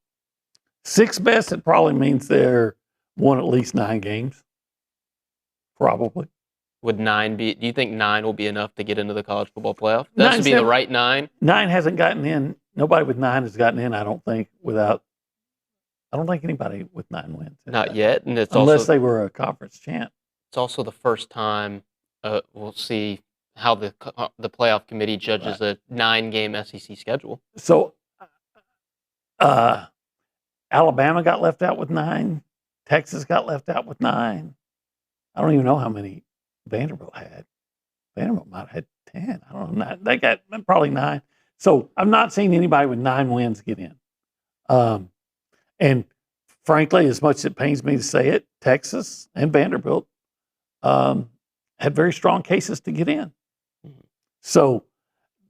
6th best, it probably means they're won at least 9 games. Probably. Would 9 be? Do you think 9 will be enough to get into the college football playoff? That should be the right 9. 9 hasn't gotten in. Nobody with 9 has gotten in, I don't think, I don't think anybody with 9 wins. Not yet, and it's unless also, they were a conference champ. It's also the first time we'll see how the playoff committee judges a 9-game SEC schedule. So, Alabama got left out with 9. Texas got left out with 9. I don't even know how many Vanderbilt had. Vanderbilt might have had 10. I don't know. They got probably 9. So I've not seen anybody with 9 wins get in. And frankly, as much as it pains me to say it, Texas and Vanderbilt had very strong cases to get in. So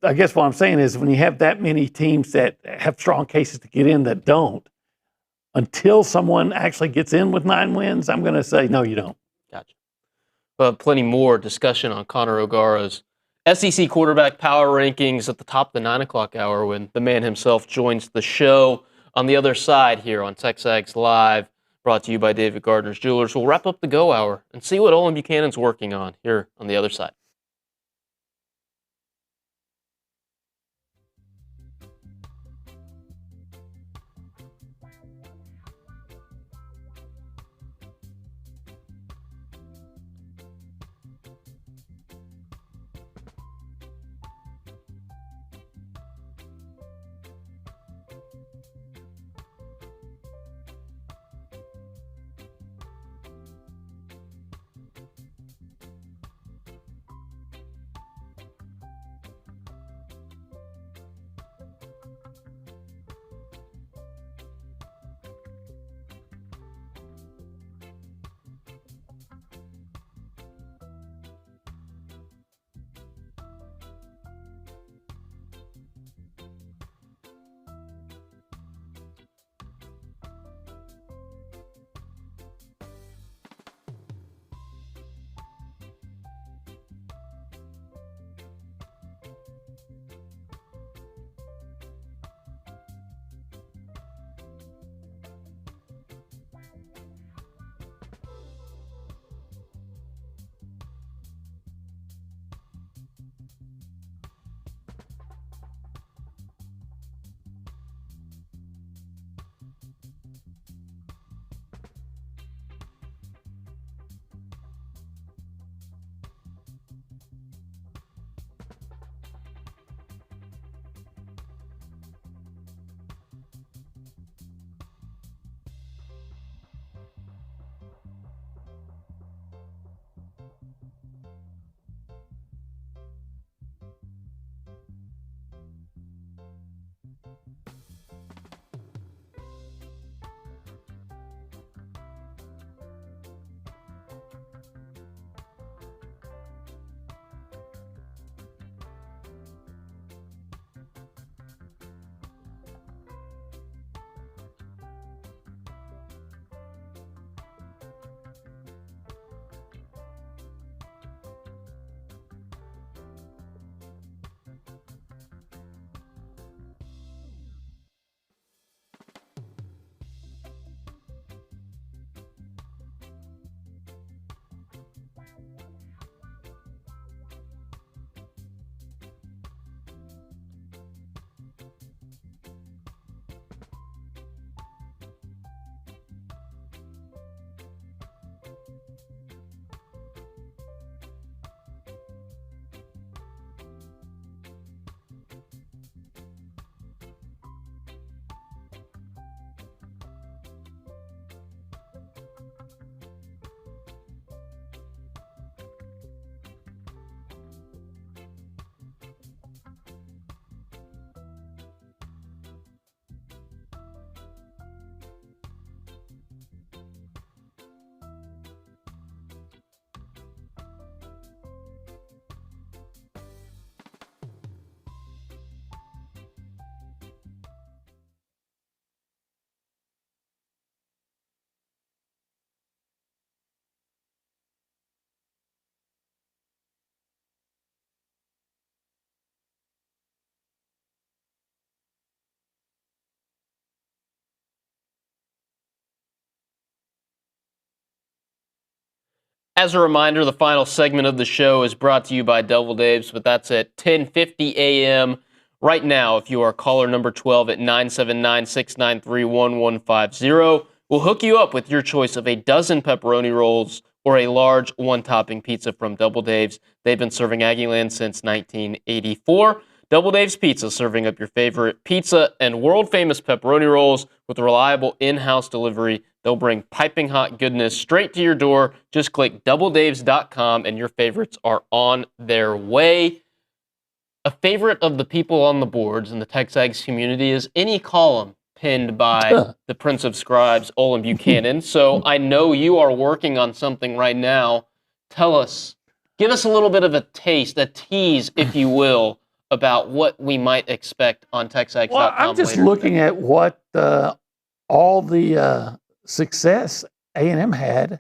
I guess what I'm saying is when you have that many teams that have strong cases to get in that don't, until someone actually gets in with 9 wins, I'm going to say, no, you don't. Gotcha. Well, plenty more discussion on Connor O'Gara's SEC quarterback power rankings at the top of the 9 o'clock hour when the man himself joins the show. On the other side here on TexAgs Live, brought to you by David Gardner's Jewelers, we'll wrap up the Go Hour and see what Olin Buchanan's working on here on the other side. As a reminder, the final segment of the show is brought to you by Double Dave's, but that's at 10:50 a.m. right now. If you are caller number 12 at 979-693-1150, we'll hook you up with your choice of a dozen pepperoni rolls or a large one-topping pizza from Double Dave's. They've been serving Aggie Land since 1984. Double Dave's Pizza, serving up your favorite pizza and world-famous pepperoni rolls with reliable in-house delivery. They'll bring piping hot goodness straight to your door. Just click doubledaves.com and your favorites are on their way. A favorite of the people on the boards in the TexAgs community is any column penned by the Prince of Scribes, Olin Buchanan. So I know you are working on something right now. Tell us, give us a little bit of a taste, a tease, if you will, about what we might expect on TexAgs.com. Well, I'm just looking at what all the success A&M had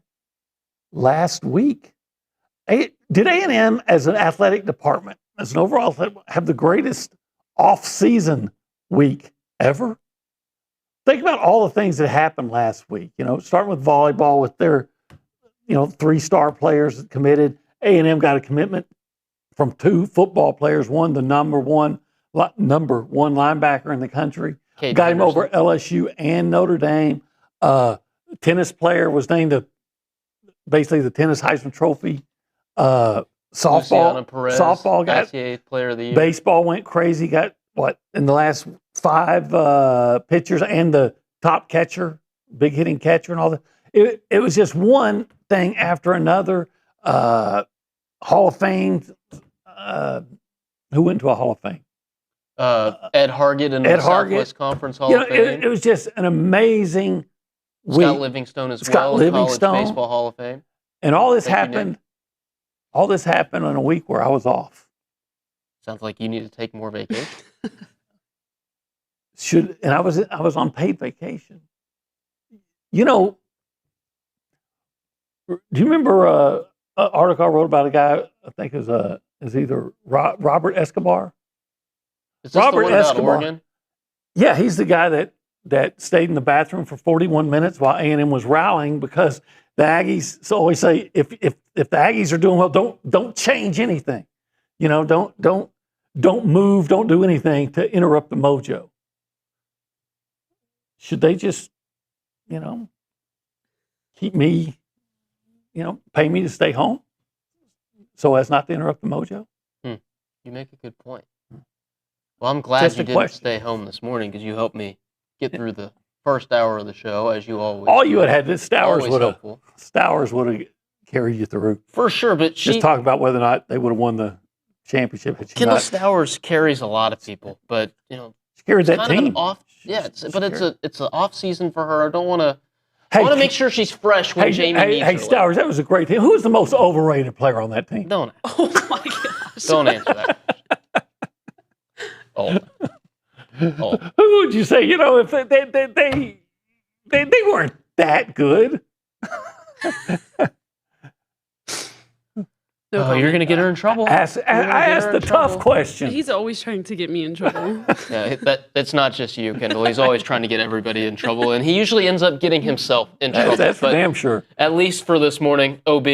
last week. Did A&M as an athletic department, as an overall, have the greatest off-season week ever? Think about all the things that happened last week. Starting with volleyball with their, 3-star players that committed. A&M got a commitment from 2 football players. One, the number one linebacker in the country, got him over LSU and Notre Dame. Tennis player was named basically the tennis Heisman Trophy. Softball got ICA Player of the Year. Baseball went crazy. Got in the last 5 pitchers and the top catcher, big hitting catcher, and all that. It was just one thing after another. Hall of Fame. Who went to a Hall of Fame? Ed Hargett in the Southwest Conference Hall of Fame. It was just an amazing week. Scott Livingstone as well, College Baseball Hall of Fame. And all this happened. All this happened on a week where I was off. Sounds like you need to take more vacation. I was on paid vacation. Do you remember an article I wrote about a guy? I think is either Robert Escobar. Is this Robert the one Escobar. About Oregon? Yeah, he's the guy that stayed in the bathroom for 41 minutes while A&M was rallying because the Aggies always say if the Aggies are doing well, don't change anything. Don't move, don't do anything to interrupt the mojo. Should they just, keep me, pay me to stay home so as not to interrupt the mojo? You make a good point. Well, I'm glad you didn't stay home this morning because you helped me get through the first hour of the show, as you always All do. you had this Stowers would have carried you through. For sure, but just talk about whether or not they would have won the championship. Kendall Stowers carries a lot of people, but she carried that team. It's an off season for her. I don't want to. I want to make sure she's fresh when Jamie needs her. Hey, Stowers, that was a great team. Who was the most overrated player on that team? Don't. Oh my gosh! Don't answer that. Who would you say? If they weren't that good. You're going to get her in trouble. I asked the tough question. He's always trying to get me in trouble. Yeah, that's not just you, Kendall. He's always trying to get everybody in trouble, and he usually ends up getting himself in trouble. That's for damn sure. At least for this morning, OB,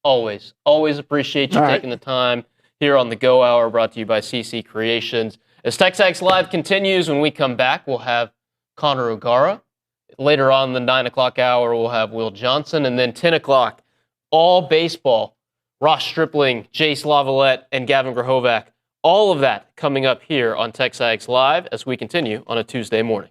always appreciate you taking the time here on the Go Hour, brought to you by CC Creations. As TexAgs Live continues, when we come back, we'll have Connor O'Gara. Later on, the 9 o'clock hour, we'll have Will Johnson, and then 10 o'clock, all baseball. Ross Stripling, Jace, LaViolette, and Gavin Grahovac. All of that coming up here on TexAgs Live as we continue on a Tuesday morning.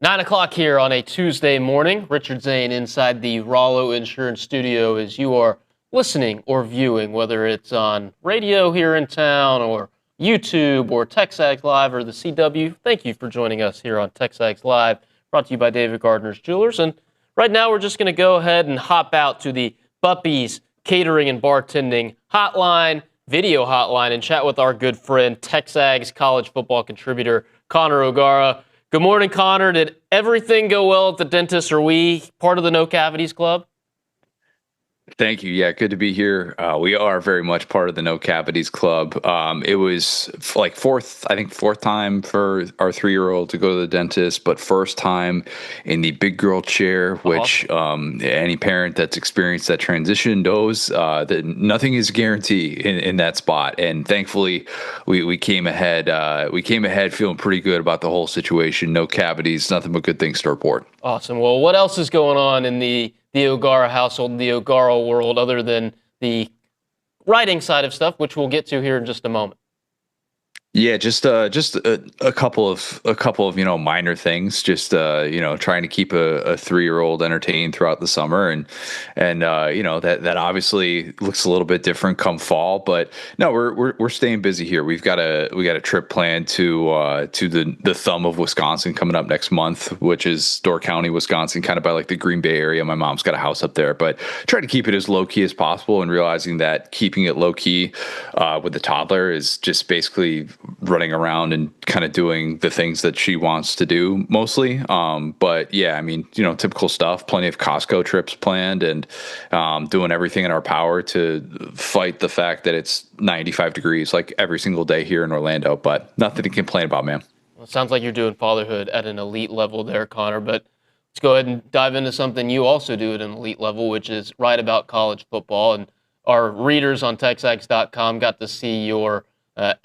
9 o'clock here on a Tuesday morning. Richard Zane inside the Rollo Insurance Studio as you are listening or viewing, whether it's on radio here in town or YouTube or TexAgs Live or the CW. Thank you for joining us here on TexAgs Live, brought to you by David Gardner's Jewelers. And right now we're just going to go ahead and hop out to the Buppies Catering and Bartending hotline, video hotline, and chat with our good friend, TexAgs college football contributor, Connor O'Gara. Good morning, Connor. Did everything go well at the dentist? Are we part of the No Cavities Club? Thank you. Yeah, good to be here. We are very much part of the No Cavities Club. It was like fourth time for our 3-year-old to go to the dentist, but first time in the big girl chair, which any parent that's experienced that transition knows that nothing is guaranteed in that spot. And thankfully, we came ahead. We came ahead feeling pretty good about the whole situation. No cavities, nothing but good things to report. Awesome. Well, what else is going on in the O'Gara household, the O'Gara world, other than the writing side of stuff, which we'll get to here in just a moment? Yeah, just a couple of minor things. Just trying to keep a 3-year-old entertained throughout the summer, and that obviously looks a little bit different come fall. But no, we're staying busy here. We got a trip planned to the thumb of Wisconsin coming up next month, which is Door County, Wisconsin, kind of by like the Green Bay area. My mom's got a house up there, but try to keep it as low key as possible, and realizing that keeping it low key with the toddler is just basically running around and kind of doing the things that she wants to do mostly. But yeah, I mean, typical stuff, plenty of Costco trips planned, and doing everything in our power to fight the fact that it's 95 degrees like every single day here in Orlando, but nothing to complain about, man. Well, it sounds like you're doing fatherhood at an elite level there, Connor, but let's go ahead and dive into something you also do at an elite level, which is write about college football. And our readers on TexAgs.com got to see your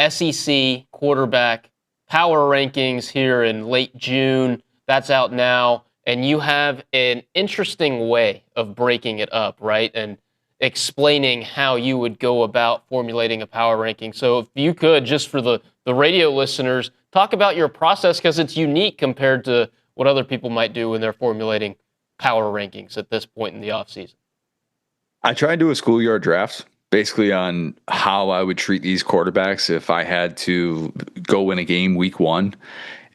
SEC quarterback power rankings here in late June. That's out now. And you have an interesting way of breaking it up, right? And explaining how you would go about formulating a power ranking. So if you could, just for the radio listeners, talk about your process, because it's unique compared to what other people might do when they're formulating power rankings at this point in the offseason. I try and do a schoolyard draft, basically on how I would treat these quarterbacks if I had to go win a game week 1.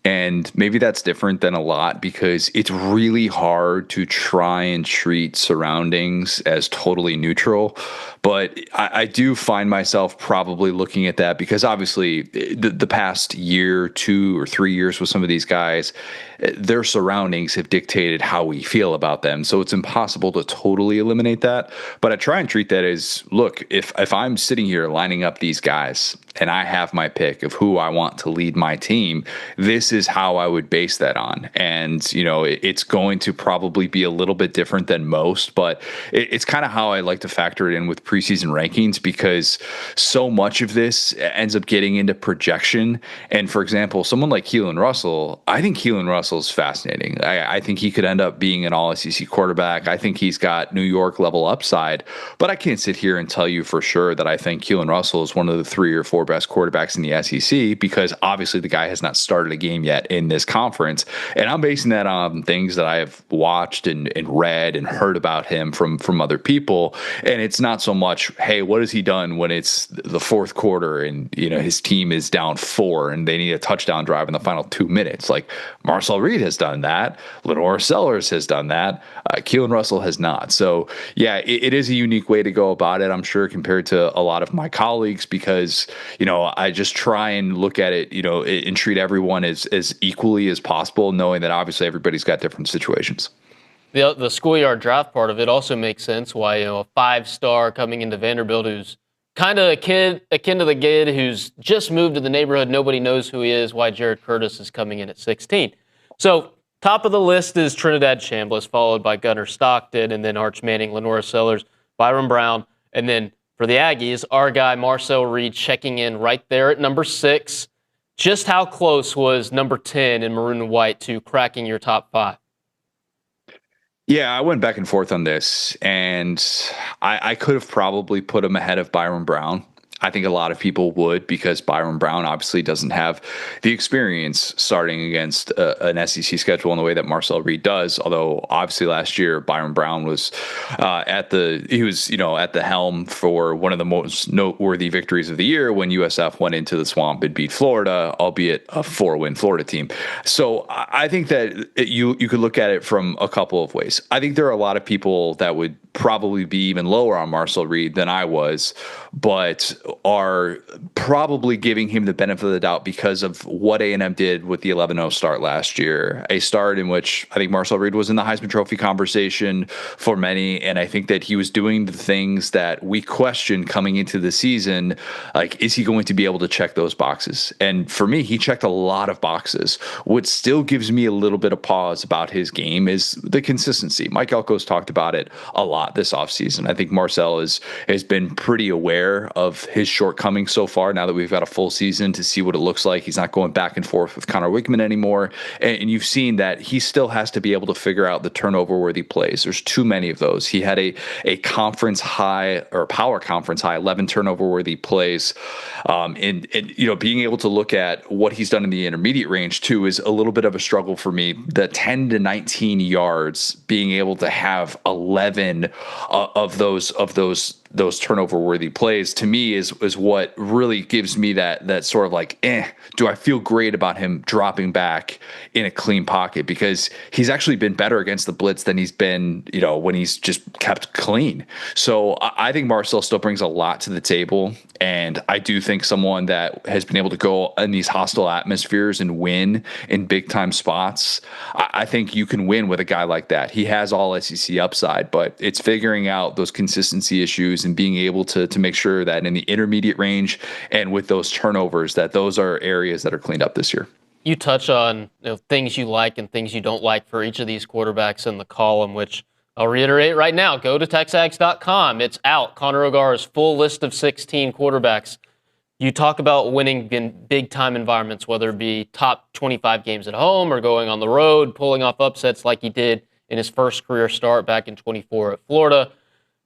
And maybe that's different than a lot, because it's really hard to try and treat surroundings as totally neutral. But I do find myself probably looking at that because obviously the past year, 2 or 3 years with some of these guys, their surroundings have dictated how we feel about them. So it's impossible to totally eliminate that. But I try and treat that as, look, if I'm sitting here lining up these guys and I have my pick of who I want to lead my team, this is how I would base that on. And, it's going to probably be a little bit different than most, but it's kind of how I like to factor it in with preseason rankings, because so much of this ends up getting into projection. And for example, someone like Keelan Russell, I think Keelan Russell is fascinating. I think he could end up being an all-SEC quarterback. I think he's got New York level upside, but I can't sit here and tell you for sure that I think Keelan Russell is one of the 3 or 4 best quarterbacks in the SEC, because obviously the guy has not started a game yet in this conference. And I'm basing that on things that I have watched and read and heard about him from other people. And it's not so much, hey, what has he done when it's the fourth quarter and his team is down 4 and they need a touchdown drive in the final 2 minutes. Like Marcel Reed has done that. Lenore Sellers has done that. Keelan Russell has not. So yeah, it is a unique way to go about it, I'm sure, compared to a lot of my colleagues, because, I just try and look at it, and treat everyone as equally as possible, knowing that obviously everybody's got different situations. The schoolyard draft part of it also makes sense. Why, a 5-star coming into Vanderbilt who's kind of akin to the kid who's just moved to the neighborhood, nobody knows who he is, why Jared Curtis is coming in at 16. So top of the list is Trinidad Chambliss, followed by Gunnar Stockton, and then Arch Manning, Lenora Sellers, Byron Brown, and then for the Aggies, our guy Marcel Reed checking in right there at number 6. Just how close was number 10 in maroon and white to cracking your top 5? Yeah, I went back and forth on this, and I could have probably put him ahead of Byron Brown. I think a lot of people would, because Byron Brown obviously doesn't have the experience starting against an SEC schedule in the way that Marcel Reed does. Although obviously last year Byron Brown was at the helm for one of the most noteworthy victories of the year when USF went into the swamp and beat Florida, albeit a 4-win Florida team. So I think that you could look at it from a couple of ways. I think there are a lot of people that would probably be even lower on Marcel Reed than I was, but are probably giving him the benefit of the doubt because of what A&M did with the 11-0 start last year. A start in which I think Marcel Reed was in the Heisman Trophy conversation for many, and I think that he was doing the things that we questioned coming into the season, like, is he going to be able to check those boxes? And for me, he checked a lot of boxes. What still gives me a little bit of pause about his game is the consistency. Mike Elko's talked about it a lot this offseason. I think Marcel has been pretty aware of his shortcomings so far now that we've got a full season to see what it looks like. He's not going back and forth with Connor Wickman anymore. And you've seen that he still has to be able to figure out the turnover-worthy plays. There's too many of those. He had a conference high, or power conference high, 11 turnover-worthy plays. And being able to look at what he's done in the intermediate range too is a little bit of a struggle for me. The 10 to 19 yards, being able to have 11 of those turnover-worthy plays, to me is what really gives me that sort of like, do I feel great about him dropping back in a clean pocket? Because he's actually been better against the blitz than he's been, when he's just kept clean. So I think Marcel still brings a lot to the table, and I do think someone that has been able to go in these hostile atmospheres and win in big-time spots, I think you can win with a guy like that. He has all SEC upside, but it's figuring out those consistency issues and being able to make sure that in the intermediate range and with those turnovers, that those are areas that are cleaned up this year. You touch on things you like and things you don't like for each of these quarterbacks in the column, which I'll reiterate right now. Go to TexAgs.com. It's out. Connor O'Gara's full list of 16 quarterbacks. You talk about winning in big-time environments, whether it be top 25 games at home or going on the road, pulling off upsets like he did in his first career start back in 24 at Florida.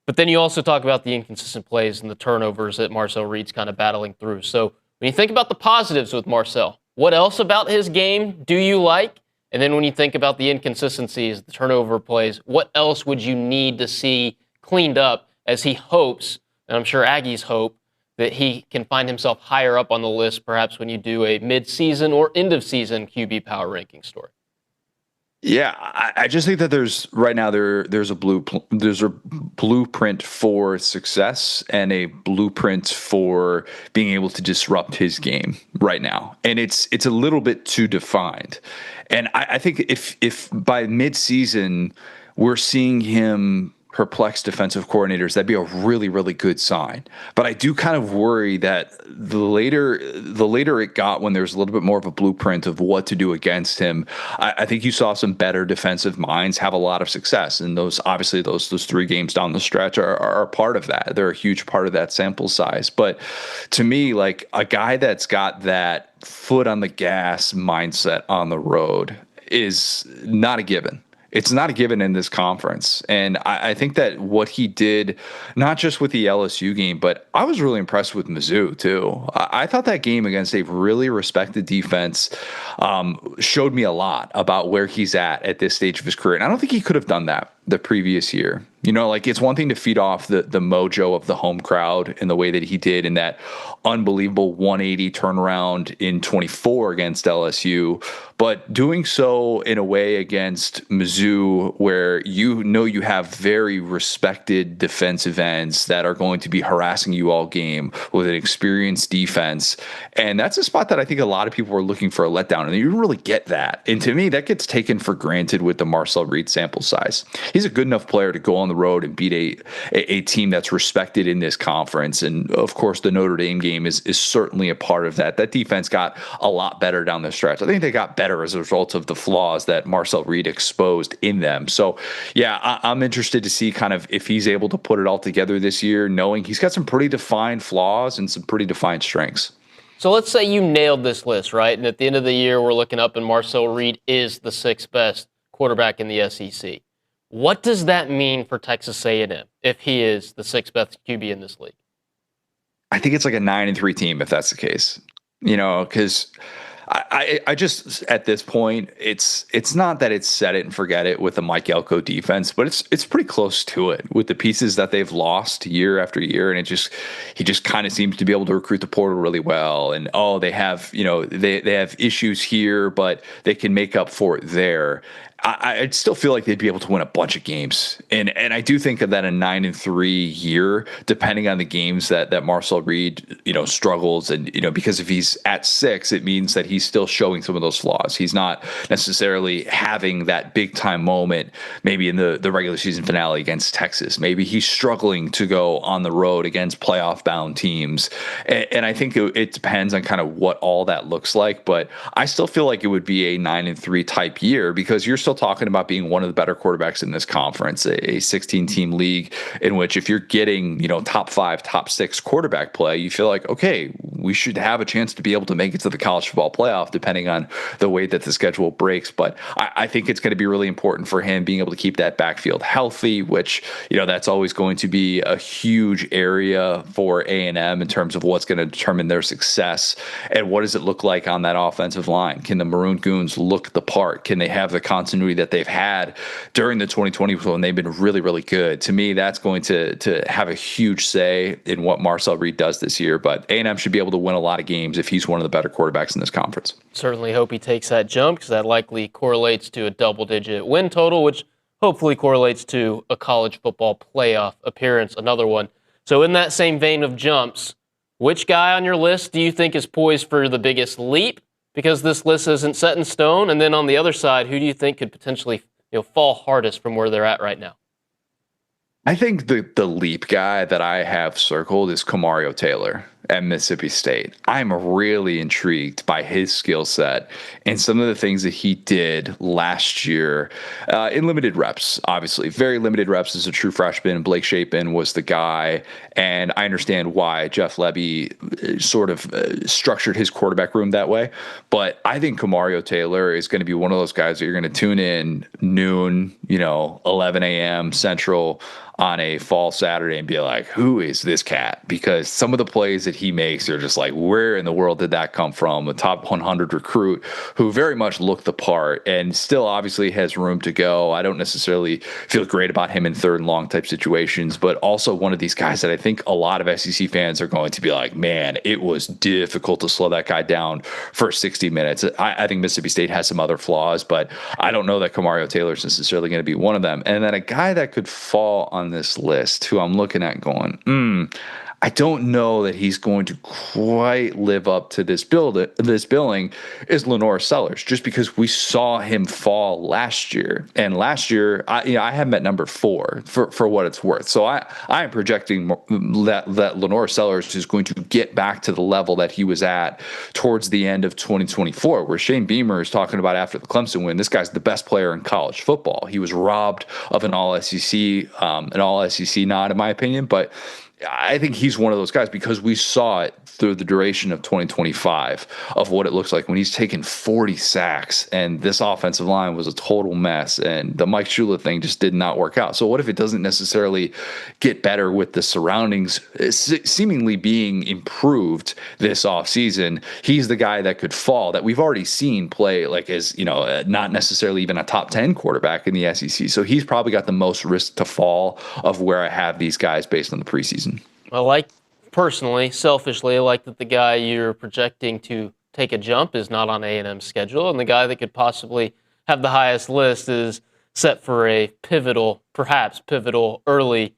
But then you also talk about the inconsistent plays and the turnovers that Marcel Reed's kind of battling through. So when you think about the positives with Marcel, what else about his game do you like? And then when you think about the inconsistencies, the turnover plays, what else would you need to see cleaned up as he hopes, and I'm sure Aggies hope, that he can find himself higher up on the list perhaps when you do a mid-season or end-of-season QB power ranking story? Yeah, I just think that there's a blueprint for success and a blueprint for being able to disrupt his game right now, and it's a little bit too defined. And I think if by mid-season we're seeing him perplex defensive coordinators, that'd be a really, really good sign. But I do kind of worry that the later it got, when there's a little bit more of a blueprint of what to do against him, I think you saw some better defensive minds have a lot of success. And those 3 games down the stretch are part of that. They're a huge part of that sample size. But to me, like, a guy that's got that foot on the gas mindset on the road is not a given. It's not a given in this conference. And I think that what he did, not just with the LSU game, but I was really impressed with Mizzou too. I thought that game against a really respected defense showed me a lot about where he's at this stage of his career. And I don't think he could have done that the previous year. It's one thing to feed off the mojo of the home crowd in the way that he did in that unbelievable 180 turnaround in 24 against LSU, but doing so in a way against Mizzou where you have very respected defensive ends that are going to be harassing you all game with an experienced defense. And that's a spot that I think a lot of people were looking for a letdown, and you didn't really get that. And to me, that gets taken for granted with the Marcel Reed sample size. He's a good enough player to go on the road and beat a team that's respected in this conference. And of course, the Notre Dame game is certainly a part of that. That defense got a lot better down the stretch. I think they got better as a result of the flaws that Marcel Reed exposed in them. So yeah, I'm interested to see kind of if he's able to put it all together this year, knowing he's got some pretty defined flaws and some pretty defined strengths. So let's say you nailed this list, right? And at the end of the year, we're looking up and Marcel Reed is the 6th best quarterback in the SEC. What does that mean for Texas A&M if he is the 6th best QB in this league? I think it's like a 9-3 team if that's the case. Because I just at this point it's not that it's set it and forget it with the Mike Elko defense, but it's pretty close to it with the pieces that they've lost year after year, and he just kind of seems to be able to recruit the portal really well. And they have they have issues here, but they can make up for it there. I'd still feel like they'd be able to win a bunch of games, and I do think that a 9-3 year, depending on the games that Marcel Reed struggles, and because if he's at 6, it means that he's still showing some of those flaws. He's not necessarily having that big time moment, maybe in the regular season finale against Texas. Maybe he's struggling to go on the road against playoff bound teams, and I think it depends on kind of what all that looks like. But I still feel like it would be a 9-3 type year, because you're still talking about being one of the better quarterbacks in this conference, a 16-team league in which if you're getting, top 5, top 6 quarterback play, you feel like, okay, we should have a chance to be able to make it to the college football playoff, depending on the way that the schedule breaks. But I think it's going to be really important for him being able to keep that backfield healthy, which, that's always going to be a huge area for A&M in terms of what's going to determine their success. And what does it look like on that offensive line? Can the Maroon Goons look the part? Can they have the continuity that they've had during the 2020 when they've been really, really good? To me, that's going to have a huge say in what Marcel Reed does this year. But A&M should be able to win a lot of games if he's one of the better quarterbacks in this conference. Certainly hope he takes that jump, because that likely correlates to a double-digit win total, which hopefully correlates to a college football playoff appearance, another one. So in that same vein of jumps, which guy on your list do you think is poised for the biggest leap? Because this list isn't set in stone. And then on the other side, who do you think could potentially fall hardest from where they're at right now? I think the leap guy that I have circled is Kamario Taylor at Mississippi State. I'm really intrigued by his skill set and some of the things that he did last year in limited reps, obviously. Very limited reps as a true freshman. Blake Shapen was the guy, and I understand why Jeff Lebby sort of structured his quarterback room that way. But I think Kamario Taylor is going to be one of those guys that you're going to tune in noon, 11 a.m. Central on a fall Saturday and be like, who is this cat? Because some of the plays that he makes are just like, where in the world did that come from? A top 100 recruit who very much looked the part and still obviously has room to go. I don't necessarily feel great about him in third and long type situations, but also one of these guys that I think a lot of SEC fans are going to be like, man, it was difficult to slow that guy down for 60 minutes. I think Mississippi State has some other flaws, but I don't know that Kamario Taylor is necessarily going to be one of them. And then a guy that could fall on this list who I'm looking at going, I don't know that he's going to quite live up to this billing is Lenore Sellers, just because we saw him fall last year. And last year, I have him at number 4 for what it's worth. So I am projecting that Lenore Sellers is going to get back to the level that he was at towards the end of 2024, where Shane Beamer is talking about after the Clemson win, this guy's the best player in college football. He was robbed of an all-SEC nod, in my opinion, but I think he's one of those guys because we saw it through the duration of 2025 of what it looks like when he's taken 40 sacks and this offensive line was a total mess and the Mike Shula thing just did not work out. So what if it doesn't necessarily get better with the surroundings seemingly being improved this offseason? He's the guy that could fall that we've already seen play like as, not necessarily even a top 10 quarterback in the SEC. So he's probably got the most risk to fall of where I have these guys based on the preseason. Personally, selfishly, I like that the guy you're projecting to take a jump is not on A&M's schedule, and the guy that could possibly have the highest list is set for a perhaps pivotal early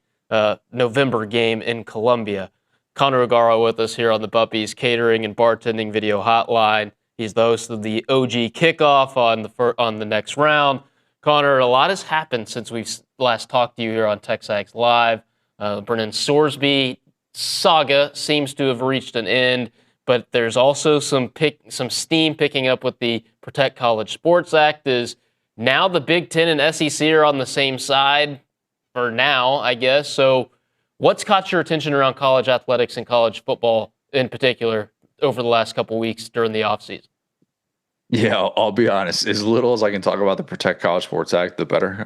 November game in Columbia. Connor O'Gara with us here on the Buppies Catering and Bartending Video Hotline. He's the host of the OG Kickoff on the next round. Connor, a lot has happened since we've last talked to you here on TexAgs Live. Brennan Sorsby saga seems to have reached an end, but there's also some steam picking up with the Protect College Sports Act. Is now the Big Ten and SEC are on the same side for now, I guess. So what's caught your attention around college athletics and college football in particular over the last couple of weeks during the offseason? Yeah, I'll be honest. As little as I can talk about the Protect College Sports Act, the better.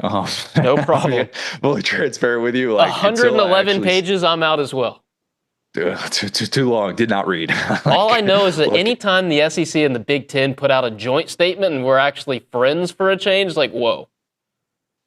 No problem. Fully transparent with you. 111 pages, I'm out as well. Too long. Did not read. All I know is that anytime the SEC and the Big Ten put out a joint statement and we're actually friends for a change, like, whoa.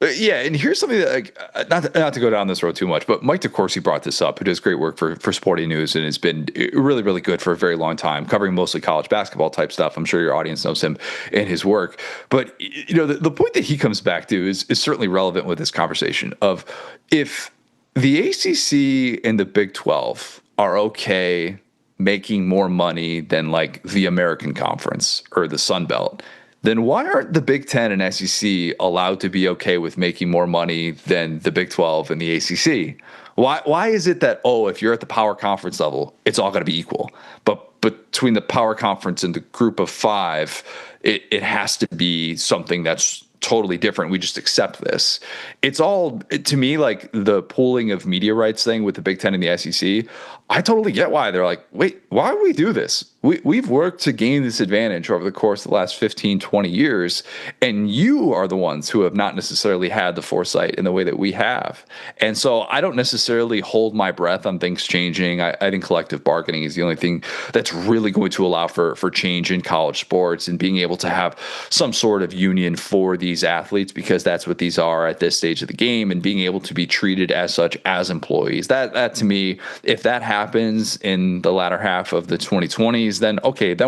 Yeah, and here's something that, not to go down this road too much, but Mike DeCourcy brought this up, who does great work for Sporting News and has been really, really good for a very long time, covering mostly college basketball type stuff. I'm sure your audience knows him and his work. But, the point that he comes back to is certainly relevant with this conversation of if the ACC and the Big 12 are okay making more money than like the American Conference or the Sun Belt, then why aren't the Big 10 and SEC allowed to be okay with making more money than the Big 12 and the ACC? Why is it that, if you're at the power conference level, it's all going to be equal? But between the power conference and the group of five, it has to be something that's totally different. We just accept this. It's all, to me, like the pooling of media rights thing with the Big 10 and the SEC. I totally get why they're like, wait, why would we do this? We've worked to gain this advantage over the course of the last 15, 20 years, and you are the ones who have not necessarily had the foresight in the way that we have. And so I don't necessarily hold my breath on things changing. I think collective bargaining is the only thing that's really going to allow for change in college sports and being able to have some sort of union for these athletes, because that's what these are at this stage of the game, and being able to be treated as such as employees. That to me, if that happens in the latter half of the 2020s, then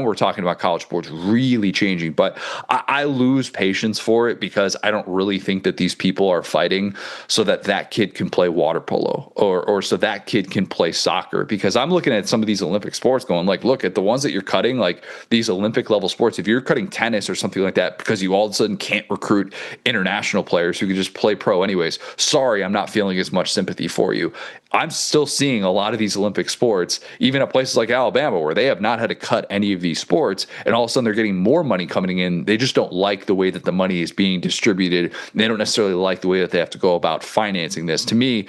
we're talking about college sports really changing. But I lose patience for it, because I don't really think that these people are fighting so that kid can play water polo or so that kid can play soccer. Because I'm looking at some of these Olympic sports going like, look at the ones that you're cutting, like these Olympic level sports. If you're cutting tennis or something like that because you all of a sudden can't recruit international players who can just play pro anyways, sorry, I'm not feeling as much sympathy for you. I'm still seeing a lot of these Olympic sports, even at places like Alabama, where they have not had to cut any of these sports, and all of a sudden they're getting more money coming in. They just don't like the way that the money is being distributed. They don't necessarily like the way that they have to go about financing this. To me,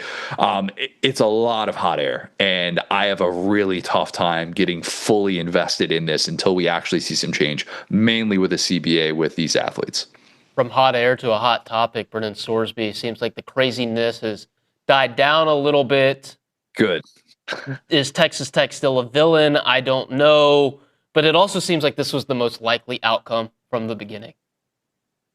it's a lot of hot air, and I have a really tough time getting fully invested in this until we actually see some change, mainly with the CBA with these athletes. From hot air to a hot topic, Brennan Sorsby, seems like the craziness has died down a little bit. Good. Is Texas Tech still a villain? I don't know. But it also seems like this was the most likely outcome from the beginning.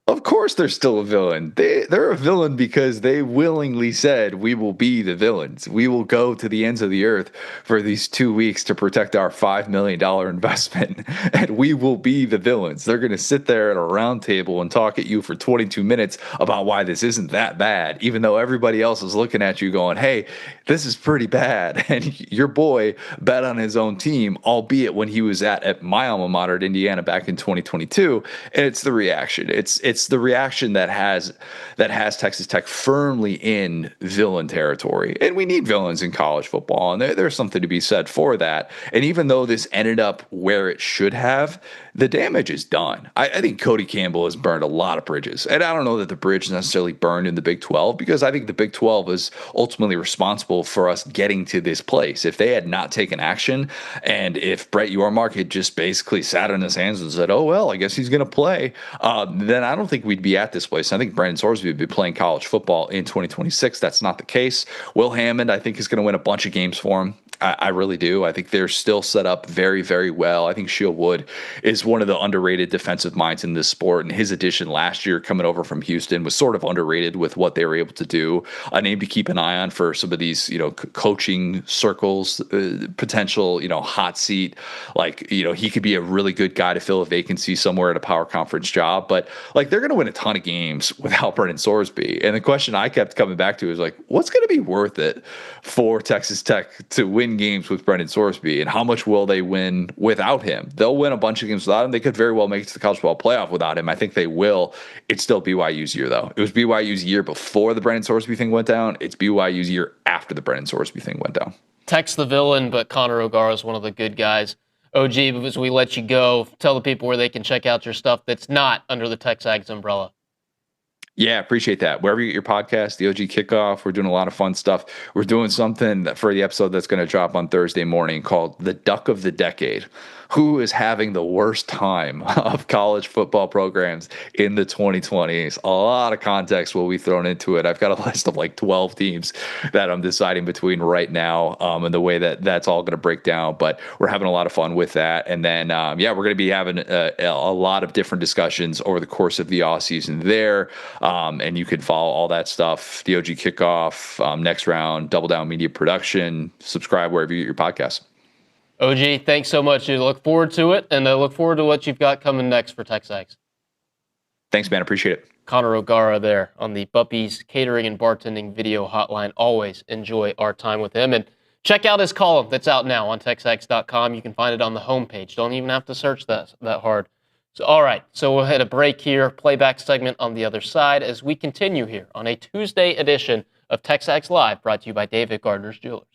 Of course they're still a villain. They're a villain because they willingly said, we will be the villains. We will go to the ends of the earth for these 2 weeks to protect our $5 million investment, and we will be the villains. They're going to sit there at a round table and talk at you for 22 minutes about why this isn't that bad, even though everybody else is looking at you going, hey, this is pretty bad. And your boy bet on his own team, albeit when he was at my alma mater at Indiana back in 2022. And it's the reaction. It's the reaction that has Texas Tech firmly in villain territory. And we need villains in college football, and there's something to be said for that. And even though this ended up where it should have, the damage is done. I think Cody Campbell has burned a lot of bridges. And I don't know that the bridge is necessarily burned in the Big 12, because I think the Big 12 is ultimately responsible for us getting to this place. If they had not taken action, and if Brett Yormark had just basically sat on his hands and said, oh, well, I guess he's going to play, then I don't think we'd be at this place. I think Brennan Sorsby would be playing college football in 2026. That's not the case. Will Hammond, I think, is going to win a bunch of games for him. I really do. I think they're still set up very, very well. I think Shield Wood is one of the underrated defensive minds in this sport, and his addition last year coming over from Houston was sort of underrated with what they were able to do. A name to keep an eye on for some of these, coaching circles, potential, hot seat. Like, he could be a really good guy to fill a vacancy somewhere at a power conference job. But like, they're going to win a ton of games without Brennan Sorsby. And the question I kept coming back to is like, what's going to be worth it for Texas Tech to win games with Brennan Sorsby, and how much will they win without him? They'll win a bunch of games without him. They could very well make it to the college football playoff without him. I think they will. It's still BYU's year, though. It was BYU's year before the Brennan Sorsby thing went down. It's BYU's year after the Brennan Sorsby thing went down. Tech's the villain, but Connor O'Gara is one of the good guys. OG, as we let you go, tell the people where they can check out your stuff that's not under the TexAgs umbrella. Yeah, appreciate that. Wherever you get your podcast, the OG Kickoff, we're doing a lot of fun stuff. We're doing something for the episode that's going to drop on Thursday morning called The Duck of the Decade. Who is having the worst time of college football programs in the 2020s? A lot of context will be thrown into it. I've got a list of like 12 teams that I'm deciding between right now, and the way that that's all going to break down. But we're having a lot of fun with that. And then, we're going to be having a lot of different discussions over the course of the off season there. And you can follow all that stuff, the OG Kickoff, Next Round, Double Down Media Production. Subscribe wherever you get your podcasts. OG, thanks so much. I look forward to it, and I look forward to what you've got coming next for TexAgs. Thanks, man. Appreciate it. Connor O'Gara there on the Buppies Catering and Bartending video hotline. Always enjoy our time with him. And check out his column that's out now on TexAgs.com. You can find it on the homepage. Don't even have to search that hard. So, all right, so we'll hit a break here, playback segment on the other side as we continue here on a Tuesday edition of TexAgs Live, brought to you by David Gardner's Jewelers.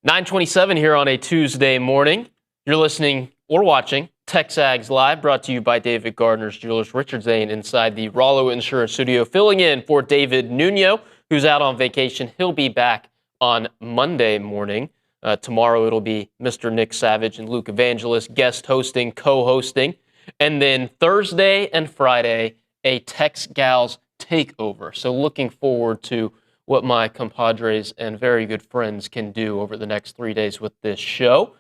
9:27 here on a Tuesday morning. You're listening or watching TexAgs Live, brought to you by David Gardner's Jewelers. Richard Zane inside the Rollo Insurance Studio, filling in for David Nuno, who's out on vacation. He'll be back on Monday morning. Tomorrow it'll be Mr. Nick Savage and Luke Evangelist guest hosting, co-hosting. And then Thursday and Friday, a Tex Gals takeover. So looking forward to what my compadres and very good friends can do over the next 3 days with this show.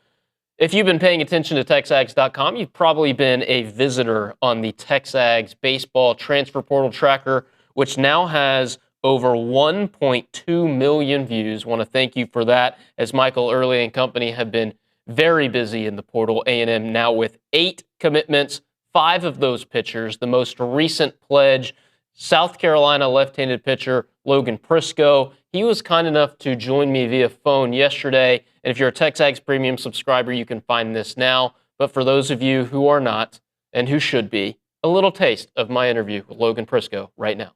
If you've been paying attention to TexAgs.com, you've probably been a visitor on the TexAgs baseball transfer portal tracker, which now has over 1.2 million views. Want to thank you for that, as Michael Early and company have been very busy in the portal. A&M now with 8 commitments, 5 of those pitchers. The most recent pledge, South Carolina left-handed pitcher Logan Prisco. He was kind enough to join me via phone yesterday. And if you're a TexAgs Premium subscriber, you can find this now. But for those of you who are not, and who should be, a little taste of my interview with Logan Prisco right now.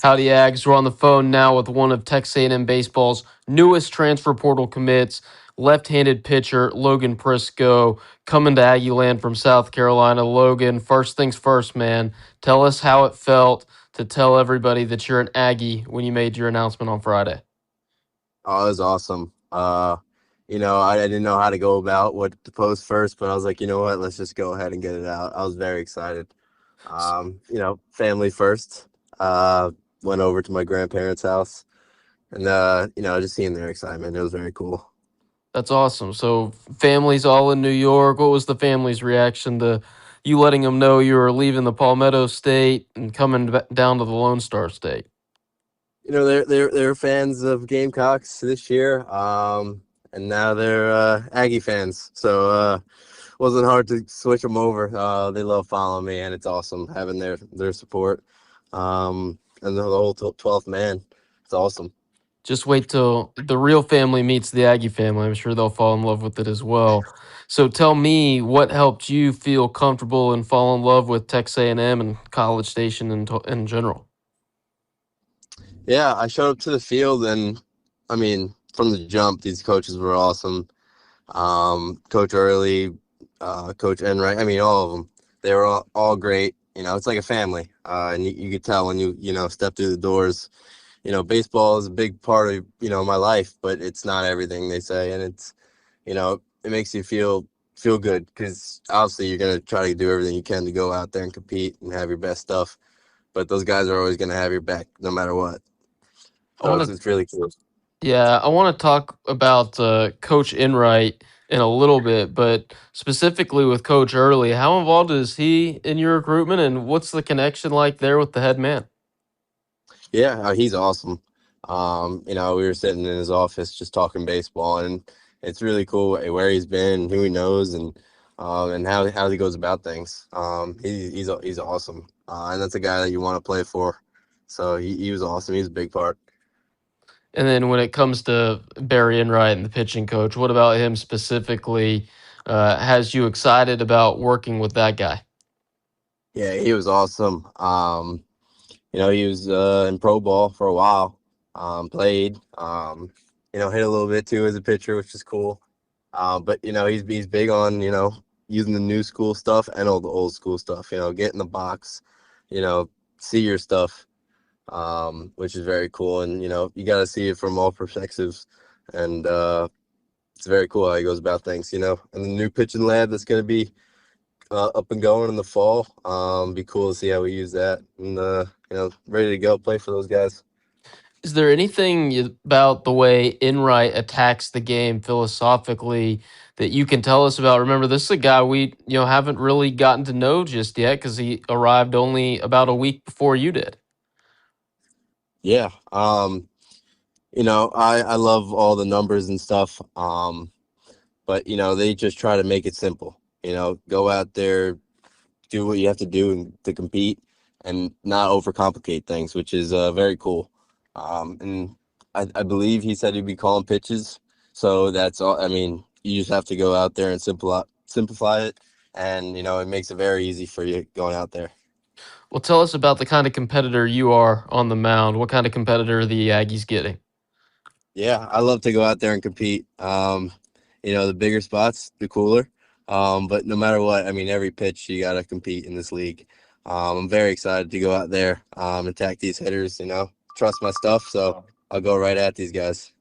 Howdy, Ags. We're on the phone now with one of Texas A&M baseball's newest transfer portal commits, left-handed pitcher Logan Prisco, coming to Aggie land from South Carolina. Logan, first things first, man. Tell us how it felt to tell everybody that you're an Aggie when you made your announcement on Friday. Oh, it was awesome. I didn't know how to go about what to post first, but I was like, you know what, let's just go ahead and get it out. I was very excited. Family first. Went over to my grandparents' house and, just seeing their excitement. It was very cool. That's awesome. So family's all in New York. What was the family's reaction to you letting them know you were leaving the Palmetto State and coming down to the Lone Star State? They're fans of Gamecocks this year, and now they're Aggie fans. So it wasn't hard to switch them over. They love following me, and it's awesome having their support. And the whole 12th man. It's awesome. Just wait till the real family meets the Aggie family. I'm sure they'll fall in love with it as well. So tell me, what helped you feel comfortable and fall in love with Texas A&M and College Station in general? Yeah, I showed up to the field, and, from the jump, these coaches were awesome. Coach Early, Coach Enright, all of them. They were all great. It's like a family. And you could tell when you step through the doors. Baseball is a big part of, my life, but it's not everything, they say. And it's, it makes you feel good because obviously you're going to try to do everything you can to go out there and compete and have your best stuff. But those guys are always going to have your back no matter what. So it's really cool. Yeah, I want to talk about Coach Enright in a little bit, but specifically with Coach Early, how involved is he in your recruitment, and what's the connection like there with the head man? Yeah, he's awesome. We were sitting in his office just talking baseball, and it's really cool where he's been, who he knows, and how he goes about things. He's awesome, and that's a guy that you want to play for. So he was awesome. He's a big part. And then when it comes to Barry Enright and the pitching coach, what about him specifically has you excited about working with that guy? Yeah, he was awesome. He was in pro ball for a while, played, hit a little bit too as a pitcher, which is cool. But, he's big on, using the new school stuff and all the old school stuff, get in the box, see your stuff. Which is very cool. And, you got to see it from all perspectives. And it's very cool how he goes about things, And the new pitching lab that's going to be up and going in the fall, be cool to see how we use that. And, ready to go play for those guys. Is there anything about the way Enright attacks the game philosophically that you can tell us about? Remember, this is a guy we haven't really gotten to know just yet because he arrived only about a week before you did. Yeah. I love all the numbers and stuff. But, they just try to make it simple. Go out there, do what you have to do to compete and not overcomplicate things, which is very cool. And I believe he said he'd be calling pitches. So that's all. You just have to go out there and simplify it. And, it makes it very easy for you going out there. Well, tell us about the kind of competitor you are on the mound. What kind of competitor are the Aggies getting? Yeah, I love to go out there and compete. The bigger spots, the cooler. But no matter what, I mean, every pitch you got to compete in this league. I'm very excited to go out there, attack these hitters, trust my stuff. So I'll go right at these guys.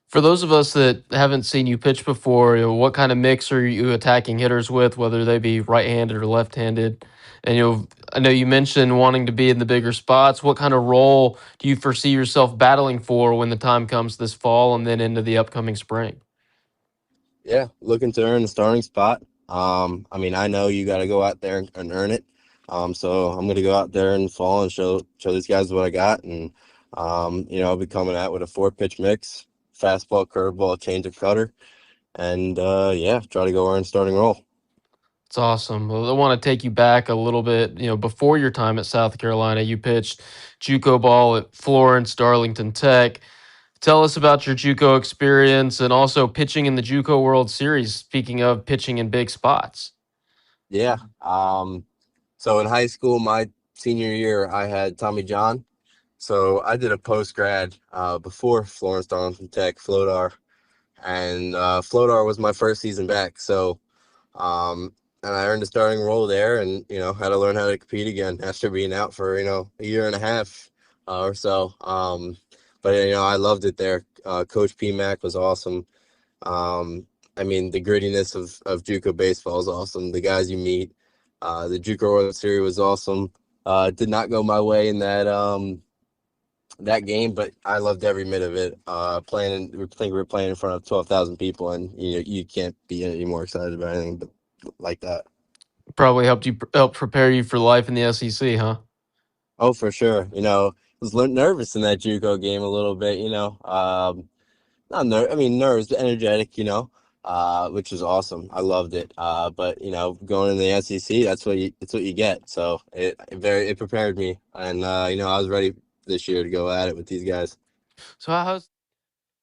For those of us that haven't seen you pitch before, what kind of mix are you attacking hitters with, whether they be right-handed or left-handed? And I know you mentioned wanting to be in the bigger spots. What kind of role do you foresee yourself battling for when the time comes this fall and then into the upcoming spring? Yeah, looking to earn the starting spot. I know you got to go out there and earn it. So I'm going to go out there in the fall and show these guys what I got. And, I'll be coming out with a 4-pitch mix, fastball, curveball, change cutter. And, try to go earn starting role. It's awesome. Well, I want to take you back a little bit. Before your time at South Carolina, you pitched JUCO ball at Florence, Darlington Tech. Tell us about your JUCO experience and also pitching in the JUCO World Series. Speaking of pitching in big spots. Yeah. So in high school, my senior year, I had Tommy John. So I did a post-grad before Florence, Darlington Tech, Flodar. And Flodar was my first season back. So, and I earned a starting role there and, had to learn how to compete again after being out for, a year and a half or so. But I loved it there. Coach PMAC was awesome. The grittiness of JUCO baseball is awesome. The guys you meet, the JUCO World Series was awesome. Did not go my way in that game, but I loved every minute of it. We were playing in front of 12,000 people, and you can't be any more excited about anything but like that. Probably helped prepare you for life in the SEC, huh? Oh, for sure. I was nervous in that JUCO game a little bit. Nervous, but energetic. Which was awesome. I loved it. But going in the SEC, that's what you get. So it prepared me, and I was ready this year to go at it with these guys. So how's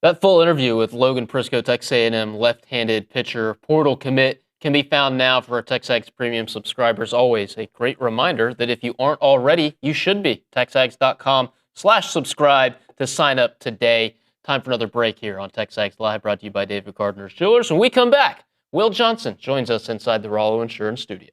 that full interview with Logan Prisco, Texas A&M left-handed pitcher, portal commit, can be found now for our TexAgs Premium subscribers. Always a great reminder that if you aren't already, you should be. TexAgs.com/subscribe to sign up today. Time for another break here on TexAgs Live, brought to you by David Gardner's Jewelers. When we come back, Will Johnson joins us inside the Rollo Insurance Studio.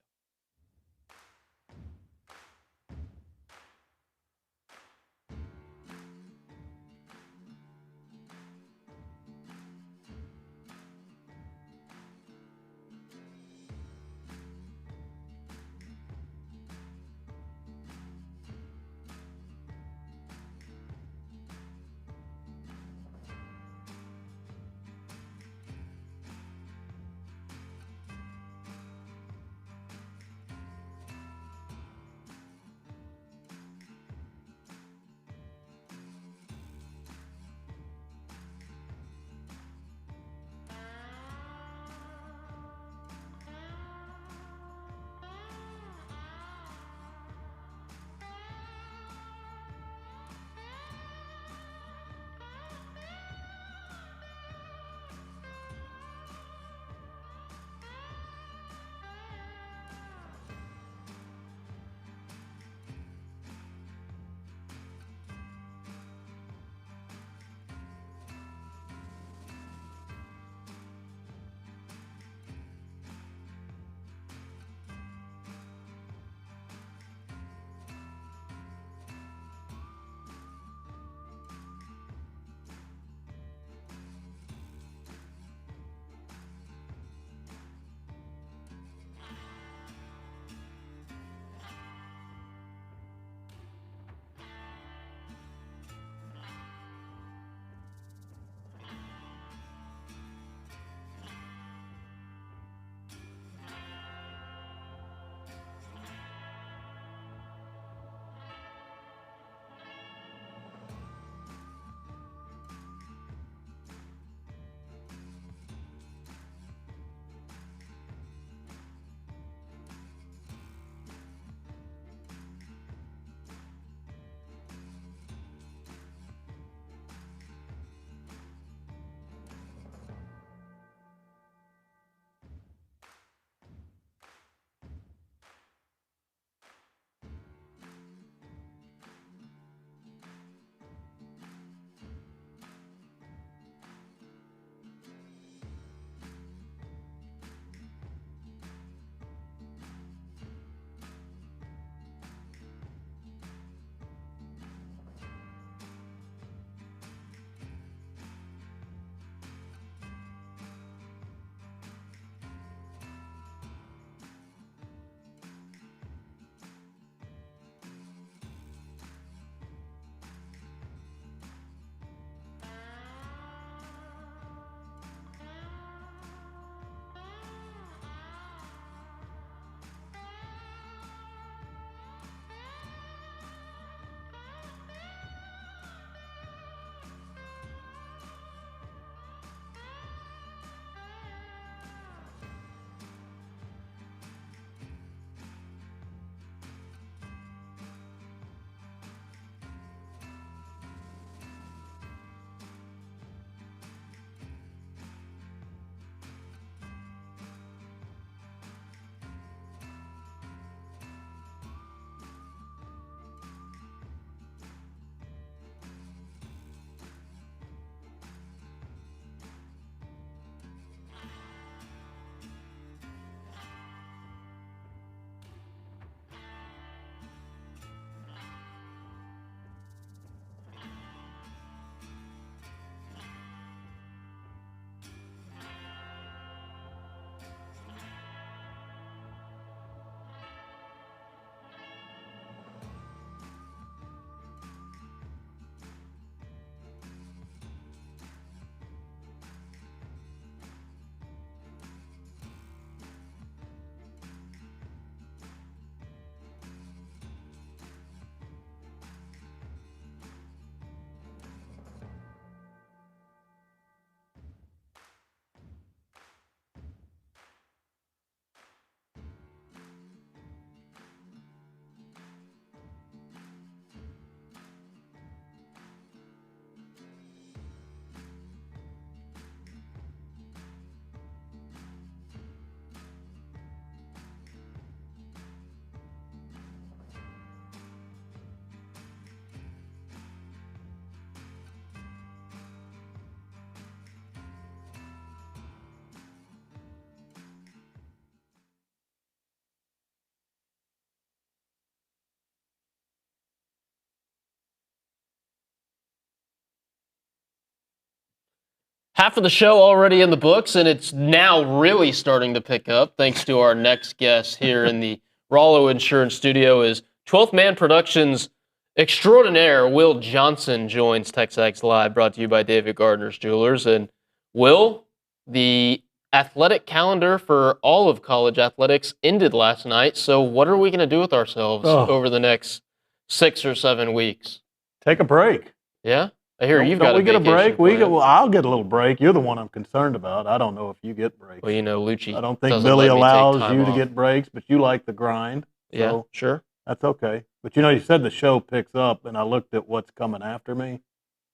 Half of the show already in the books, and it's now really starting to pick up thanks to our next guest here in the Rollo Insurance Studio is 12th Man Productions extraordinaire Will Johnson joins TexAgs Live, brought to you by David Gardner's Jewelers. And Will, the athletic calendar for all of college athletics ended last night, so what are we going to do with ourselves over the next 6 or 7 weeks? Take a break. Yeah? I hear you've got we a get a vacation break? planned. Well, I'll get a little break. You're the one I'm concerned about. I don't know if you get breaks. Well, Lucci. I don't think doesn't Billy let me take allows time you to off. get breaks, but you like the grind. Yeah, So sure. that's okay. But you said the show picks up, and I looked at what's coming after me.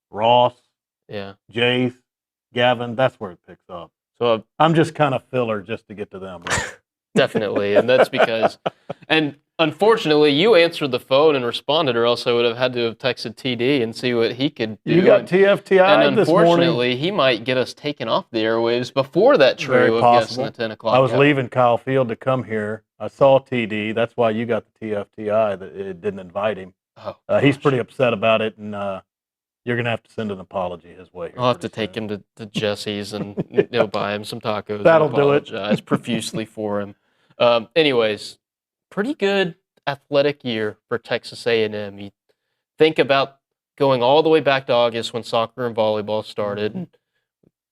Ross, Yeah. Jace, Gavin, that's where it picks up. So I'm just kind of filler just to get to them. Right? definitely, and that's because, and unfortunately, you answered the phone and responded, or else I would have had to have texted TD and see what he could do. You got TFTI and this morning. unfortunately, he might get us taken off the airwaves before that Very trio of guests in possible. the 10 o'clock I was hour. leaving Kyle Field to come here. I saw TD. That's why you got the TFTI. That it didn't invite him. Oh, He's pretty upset about it, and you're going to have to send an apology his way. Here I'll have to take him to Jesse's and buy him some tacos. That'll and do it. apologize profusely for him. Anyways, pretty good athletic year for Texas A&M. You think about going all the way back to August when soccer and volleyball started.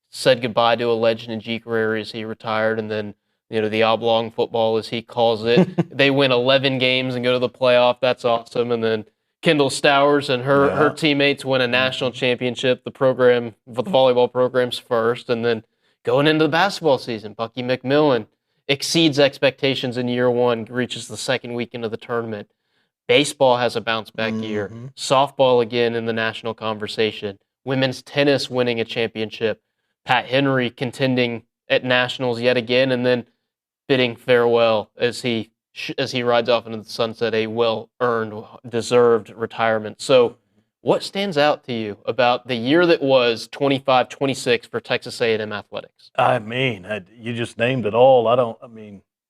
Said goodbye to a legend in G. Carreri as he retired, and then the oblong football, as he calls it. They win 11 games and go to the playoff. That's awesome. And then Kendall Stowers and her teammates win a national championship. The volleyball program's first. And then going into the basketball season, Bucky McMillan exceeds expectations in year one, reaches the second weekend of the tournament. Baseball has a bounce back year. Softball again in the national conversation. Women's tennis winning a championship. Pat Henry contending at nationals yet again, and then bidding farewell as he rides off into the sunset, a well-earned, deserved retirement. So what stands out to you about the year that was 25-26 for Texas A&M athletics? I mean, you just named it all.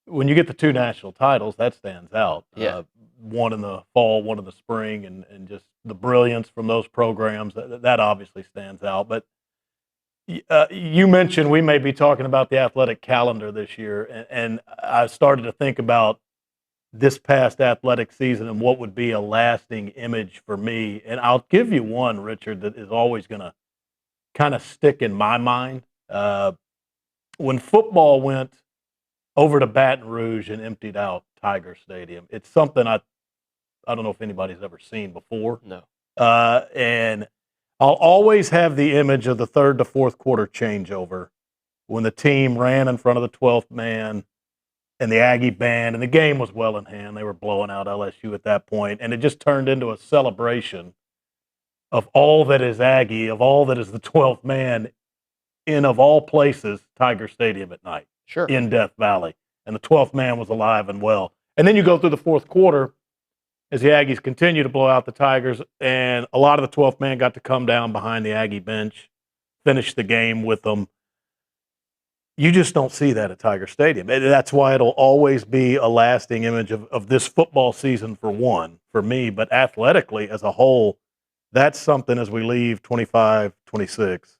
When you get the 2 national titles, that stands out. Yeah. One in the fall, one in the spring, and just the brilliance from those programs, that obviously stands out. But you mentioned we may be talking about the athletic calendar this year, and I started to think about this past athletic season and what would be a lasting image for me. And I'll give you one, Richard, that is always going to kind of stick in my mind. When football went over to Baton Rouge and emptied out Tiger Stadium, it's something I don't know if anybody's ever seen before. No. And I'll always have the image of the third to fourth quarter changeover when the team ran in front of the 12th man and the Aggie band, and the game was well in hand. They were blowing out LSU at that point, and it just turned into a celebration of all that is Aggie, of all that is the 12th man in, of all places, Tiger Stadium at night. Sure. In Death Valley. And the 12th man was alive and well. And then you go through the fourth quarter as the Aggies continue to blow out the Tigers, and a lot of the 12th man got to come down behind the Aggie bench, finish the game with them. You just don't see that at Tiger Stadium. And that's why it'll always be a lasting image of this football season for me, but athletically as a whole, that's something as we leave 25, 26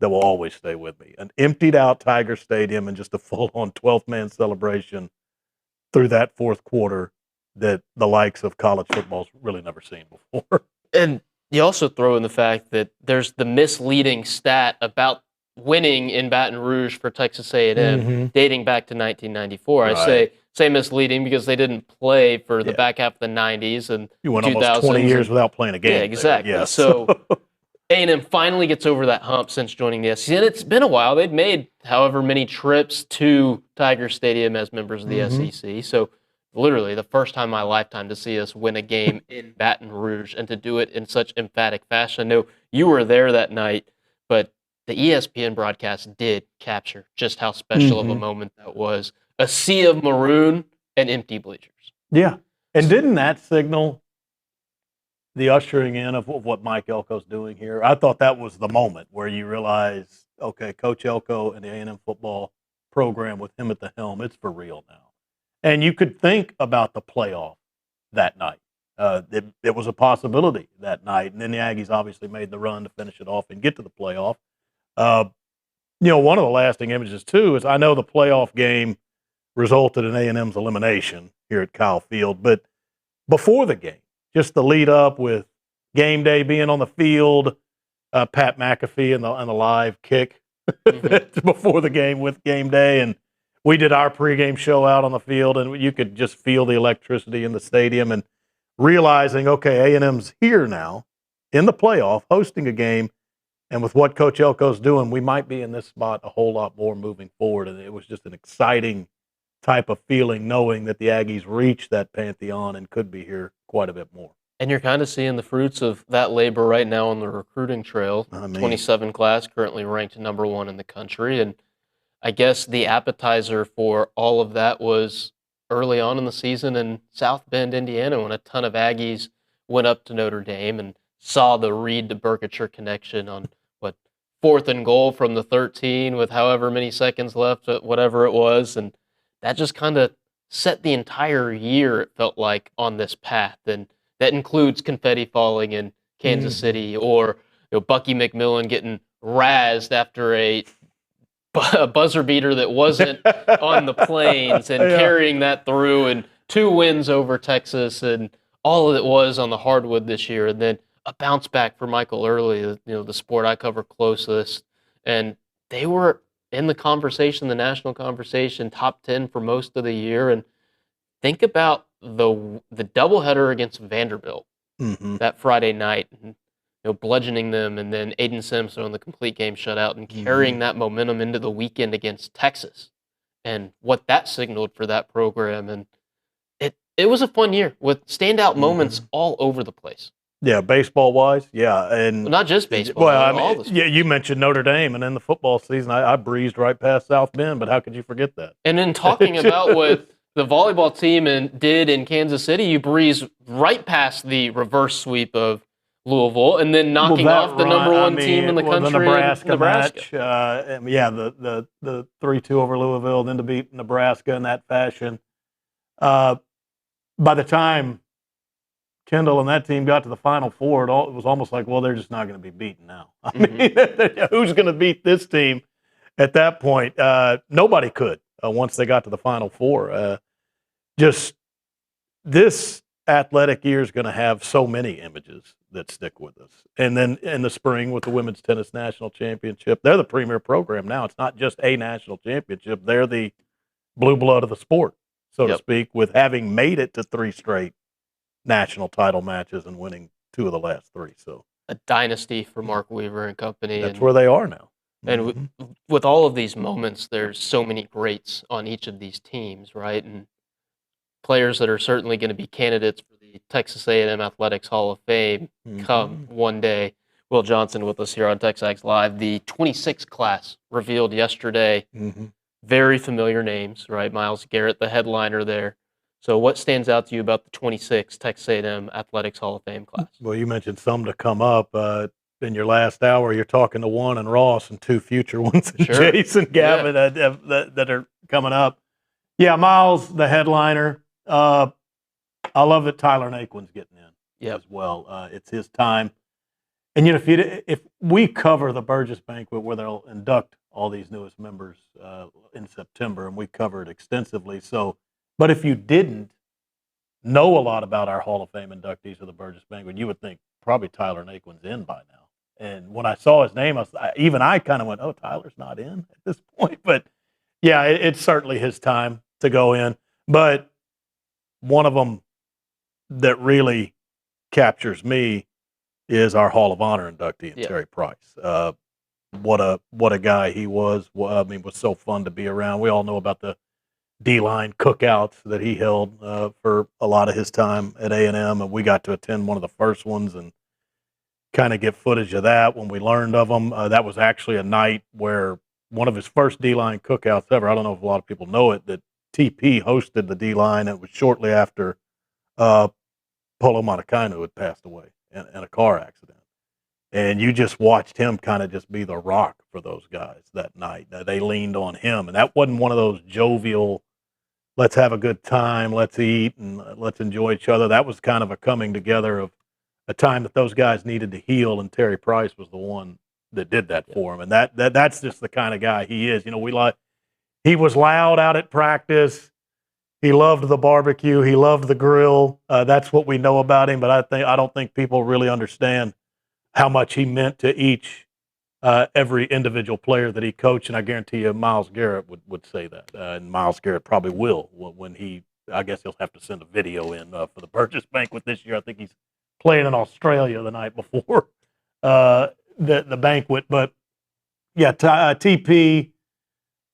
that will always stay with me. An emptied out Tiger Stadium and just a full-on 12th man celebration through that fourth quarter that the likes of college football's really never seen before. And you also throw in the fact that there's the misleading stat about winning in Baton Rouge for Texas A&M dating back to 1994. Right. I say misleading because they didn't play for the back half of the 90s and You went 2000s. almost 20 years without playing a game. Yeah, there. exactly. Yes. So A&M finally gets over that hump since joining the SEC, and it's been a while. They've made however many trips to Tiger Stadium as members of the SEC. So literally the first time in my lifetime to see us win a game in Baton Rouge and to do it in such emphatic fashion. I know you were there that night, but the ESPN broadcast did capture just how special of a moment that was. A sea of maroon and empty bleachers. Yeah. And didn't that signal the ushering in of what Mike Elko's doing here? I thought that was the moment where you realize, okay, Coach Elko and the A&M football program with him at the helm, it's for real now. And you could think about the playoff that night. It was a possibility that night. And then the Aggies obviously made the run to finish it off and get to the playoff. one of the lasting images too is I know the playoff game resulted in A&M's elimination here at Kyle Field, but before the game, just the lead up with game day being on the field, Pat McAfee and the live kick before the game with game day, and we did our pregame show out on the field, and you could just feel the electricity in the stadium and realizing, okay, A&M's here now in the playoff, hosting a game, and with what Coach Elko's doing, we might be in this spot a whole lot more moving forward, and it was just an exciting type of feeling knowing that the Aggies reached that pantheon and could be here quite a bit more. And you're kind of seeing the fruits of that labor right now on the recruiting trail. 27 class currently ranked number 1 in the country. And I guess the appetizer for all of that was early on in the season in South Bend, Indiana, when a ton of Aggies went up to Notre Dame and saw the Reed to Berkshire connection on 4th and goal from the 13 with however many seconds left, whatever it was. And that just kind of set the entire year, it felt like, on this path. And that includes confetti falling in Kansas City, or Bucky McMillan getting razzed after a buzzer beater that wasn't on the Plains, and carrying that through, and 2 wins over Texas, and all of it was on the hardwood this year. And then a bounce back for Michael Early, the sport I cover closest, and they were in the conversation, the national conversation, top 10 for most of the year. And think about the doubleheader against Vanderbilt that Friday night, and, bludgeoning them, and then Aiden Simpson on the complete game shutout, and carrying that momentum into the weekend against Texas, and what that signaled for that program. And it was a fun year with standout moments all over the place. Yeah, baseball-wise, yeah. And not just baseball. Well, all the yeah, you mentioned Notre Dame, and in the football season, I breezed right past South Bend, but how could you forget that? And then talking about what the volleyball team did in Kansas City, you breeze right past the reverse sweep of Louisville, and then knocking off the number 1 team in the country, the Nebraska Nebraska. match. The 3-2 over Louisville, then to beat Nebraska in that fashion. By the time Kendall and that team got to the Final Four, it was almost like, well, they're just not going to be beaten now. I mean, who's going to beat this team at that point? Nobody could once they got to the Final Four. Just this athletic year is going to have so many images that stick with us. And then in the spring with the Women's Tennis National Championship, they're the premier program now. It's not just a national championship. They're the blue blood of the sport, so to speak, with having made it to 3 straight national title matches and winning 2 of the last 3. So a dynasty for Mark Weaver and company. That's where they are now. And with all of these moments, there's so many greats on each of these teams, right? And players that are certainly going to be candidates for the Texas A&M Athletics Hall of Fame come one day. Will Johnson with us here on TexAgs Live. The 26 class revealed yesterday. Very familiar names, right? Myles Garrett, the headliner there. So what stands out to you about the 26 Texas A&M Athletics Hall of Fame class? Well, you mentioned some to come up. In your last hour, you're talking to one and Ross and 2 future ones, Jace and Gavin that are coming up. Yeah, Myles, the headliner. I love that Tyler Naquin's getting in as well. It's his time. And, if we cover the Burgess Banquet where they'll induct all these newest members in September, and we cover it extensively. But if you didn't know a lot about our Hall of Fame inductees of the Burgess Banquet, you would think probably Tyler Naquin's in by now. And when I saw his name, I kind of went, oh, Tyler's not in at this point. But, yeah, it's certainly his time to go in. But one of them that really captures me is our Hall of Honor inductee, Terry Price. What a guy he was. Was so fun to be around. We all know about the D-line cookouts that he held for a lot of his time at A&M, and we got to attend one of the first ones and kind of get footage of that when we learned of him. That was actually a night where one of his first D-line cookouts ever. I don't know if a lot of people know it, that TP hosted the D-line. It was shortly after Polo Matakainu had passed away in a car accident. And you just watched him kind of just be the rock for those guys that night. They leaned on him. And that wasn't one of those jovial, let's have a good time, let's eat, and let's enjoy each other. That was kind of a coming together of a time that those guys needed to heal, and Terry Price was the one that did that for him, and that's just the kind of guy he is. You know, he was loud out at practice. He loved the barbecue. He loved the grill. That's what we know about him. But I don't think people really understand how much he meant to every individual player that he coached. And I guarantee you, Myles Garrett would say that, and Myles Garrett probably will when I guess he'll have to send a video in for the Burgess banquet this year. I think he's playing in Australia the night before the banquet. But yeah, TP.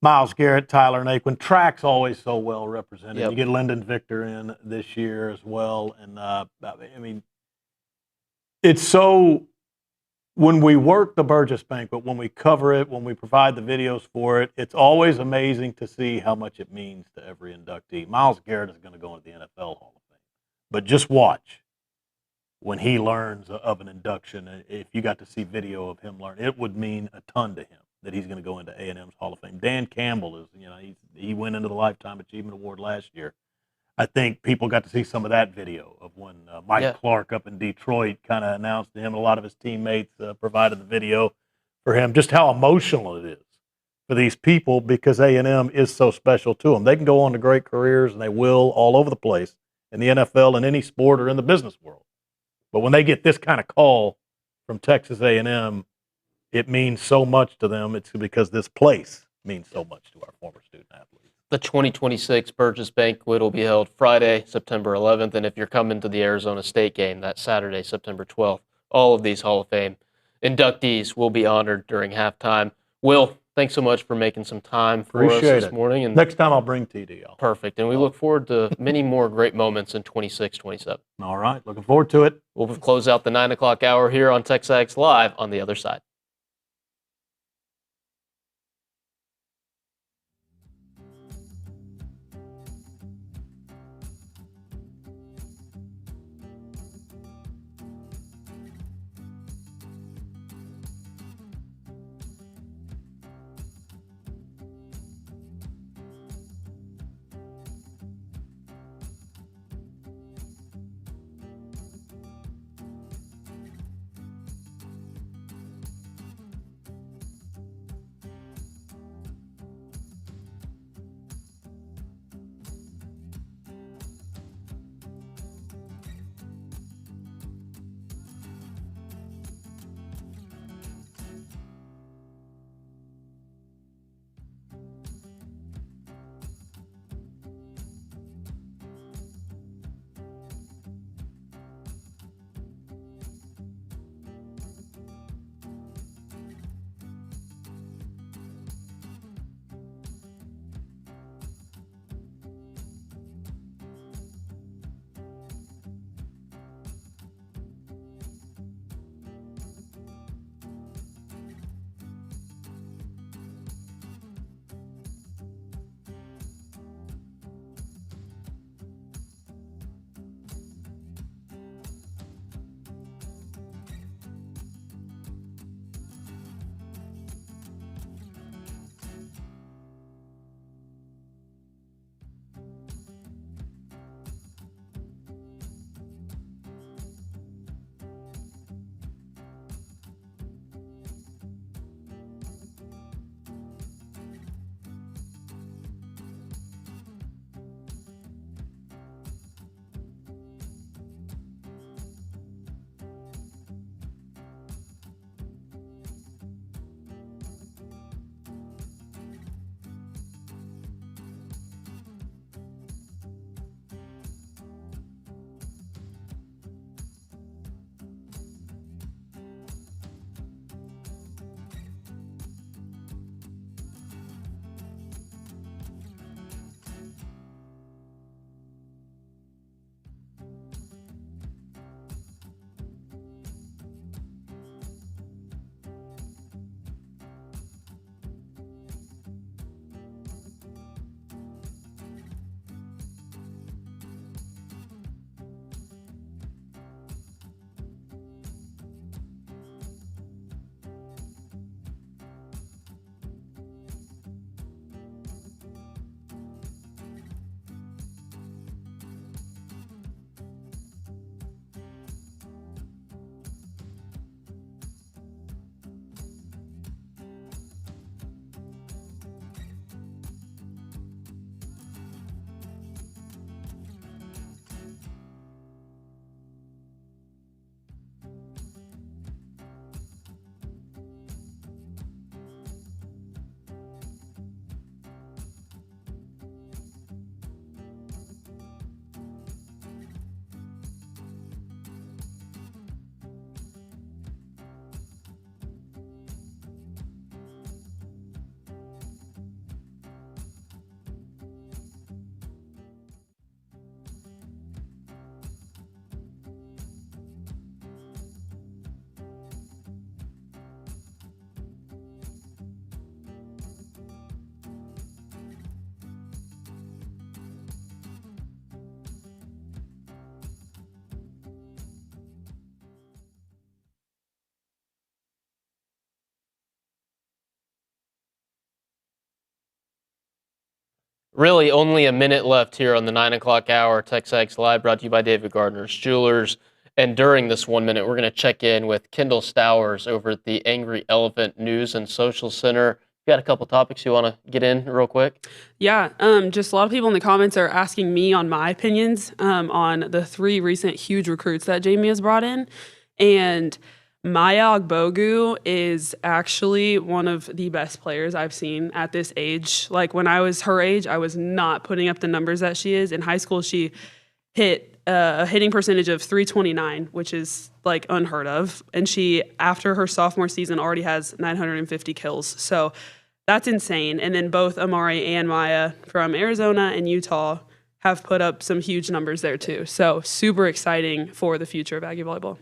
Myles Garrett, Tyler Naquin. Track's always so well represented. Yep. You get Lyndon Victor in this year as well. And, I mean, it's so – when we work the Burgess Banquet, when we cover it, when we provide the videos for it, it's always amazing to see how much it means to every inductee. Myles Garrett is going to go into the NFL Hall of Fame. But just watch when he learns of an induction. If you got to see video of him learn, it would mean a ton to him that he's going to go into A&M's Hall of Fame. Dan Campbell is, he went into the Lifetime Achievement Award last year. I think people got to see some of that video of when Mike Clark up in Detroit kind of announced to him, and a lot of his teammates provided the video for him, just how emotional it is for these people because A&M is so special to them. They can go on to great careers, and they will all over the place in the NFL, in any sport, or in the business world. But when they get this kind of call from Texas A&M, it means so much to them. It's because this place means so much to our former student athletes. The 2026 Burgess Banquet will be held Friday, September 11th, and if you're coming to the Arizona State game, that's Saturday, September 12th. All of these Hall of Fame inductees will be honored during halftime. Will, thanks so much for making some time for us this morning. And next time I'll bring TD. Perfect. And we look forward to many more great moments in 26, 27. All right. Looking forward to it. We'll close out the 9 o'clock hour here on TexAgs Live on the other side. Really only a minute left here on the 9 o'clock hour. TexAgs Live brought to you by David Gardner's Jewelers. And during this 1 minute, we're going to check in with Kendall Stowers over at the Angry Elephant News and Social Center. You got a couple topics you want to get in real quick? Yeah, just a lot of people in the comments are asking me on my opinions on the 3 recent huge recruits that Jamie has brought in. And Maya Ogbogu is actually one of the best players I've seen at this age. Like when I was her age, I was not putting up the numbers that she is. In high school, she hit a hitting percentage of .329, which is like unheard of. And she, after her sophomore season, already has 950 kills. So that's insane. And then both Amari and Maya from Arizona and Utah have put up some huge numbers there too. So super exciting for the future of Aggie volleyball.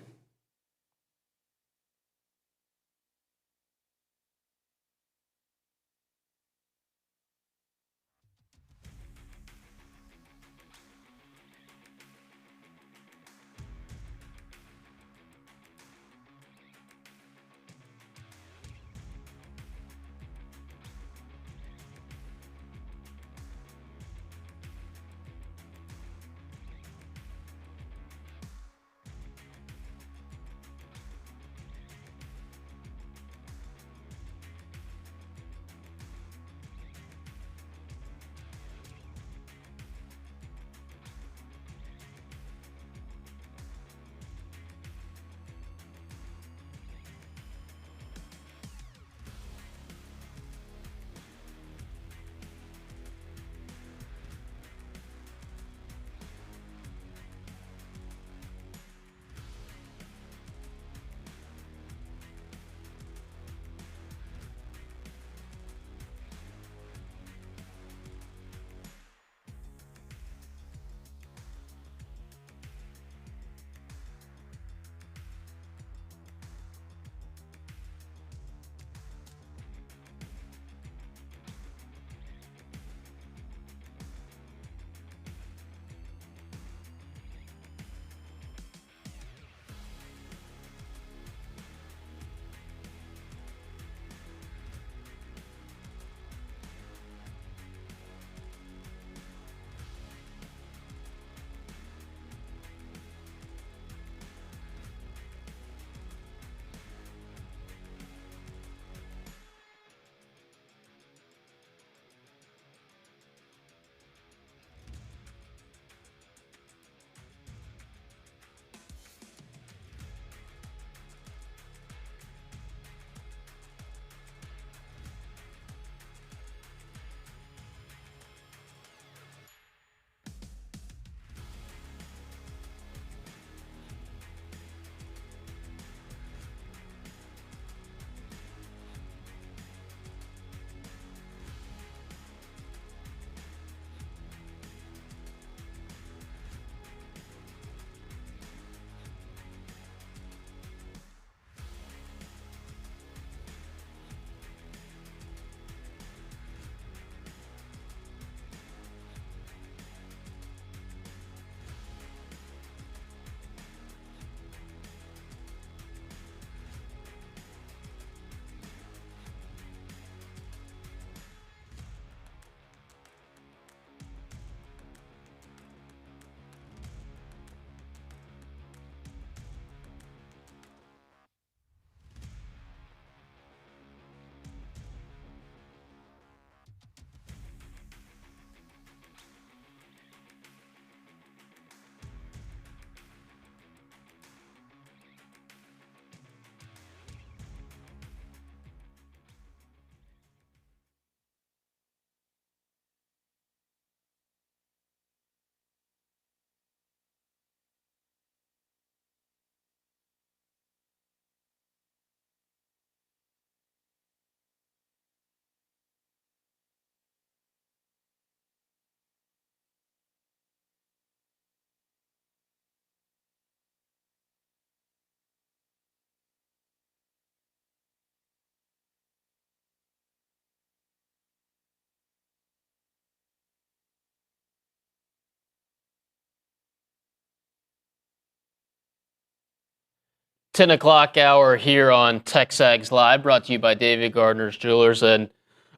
$10 o'clock hour here on TexAgs Live, brought to you by David Gardner's Jewelers. And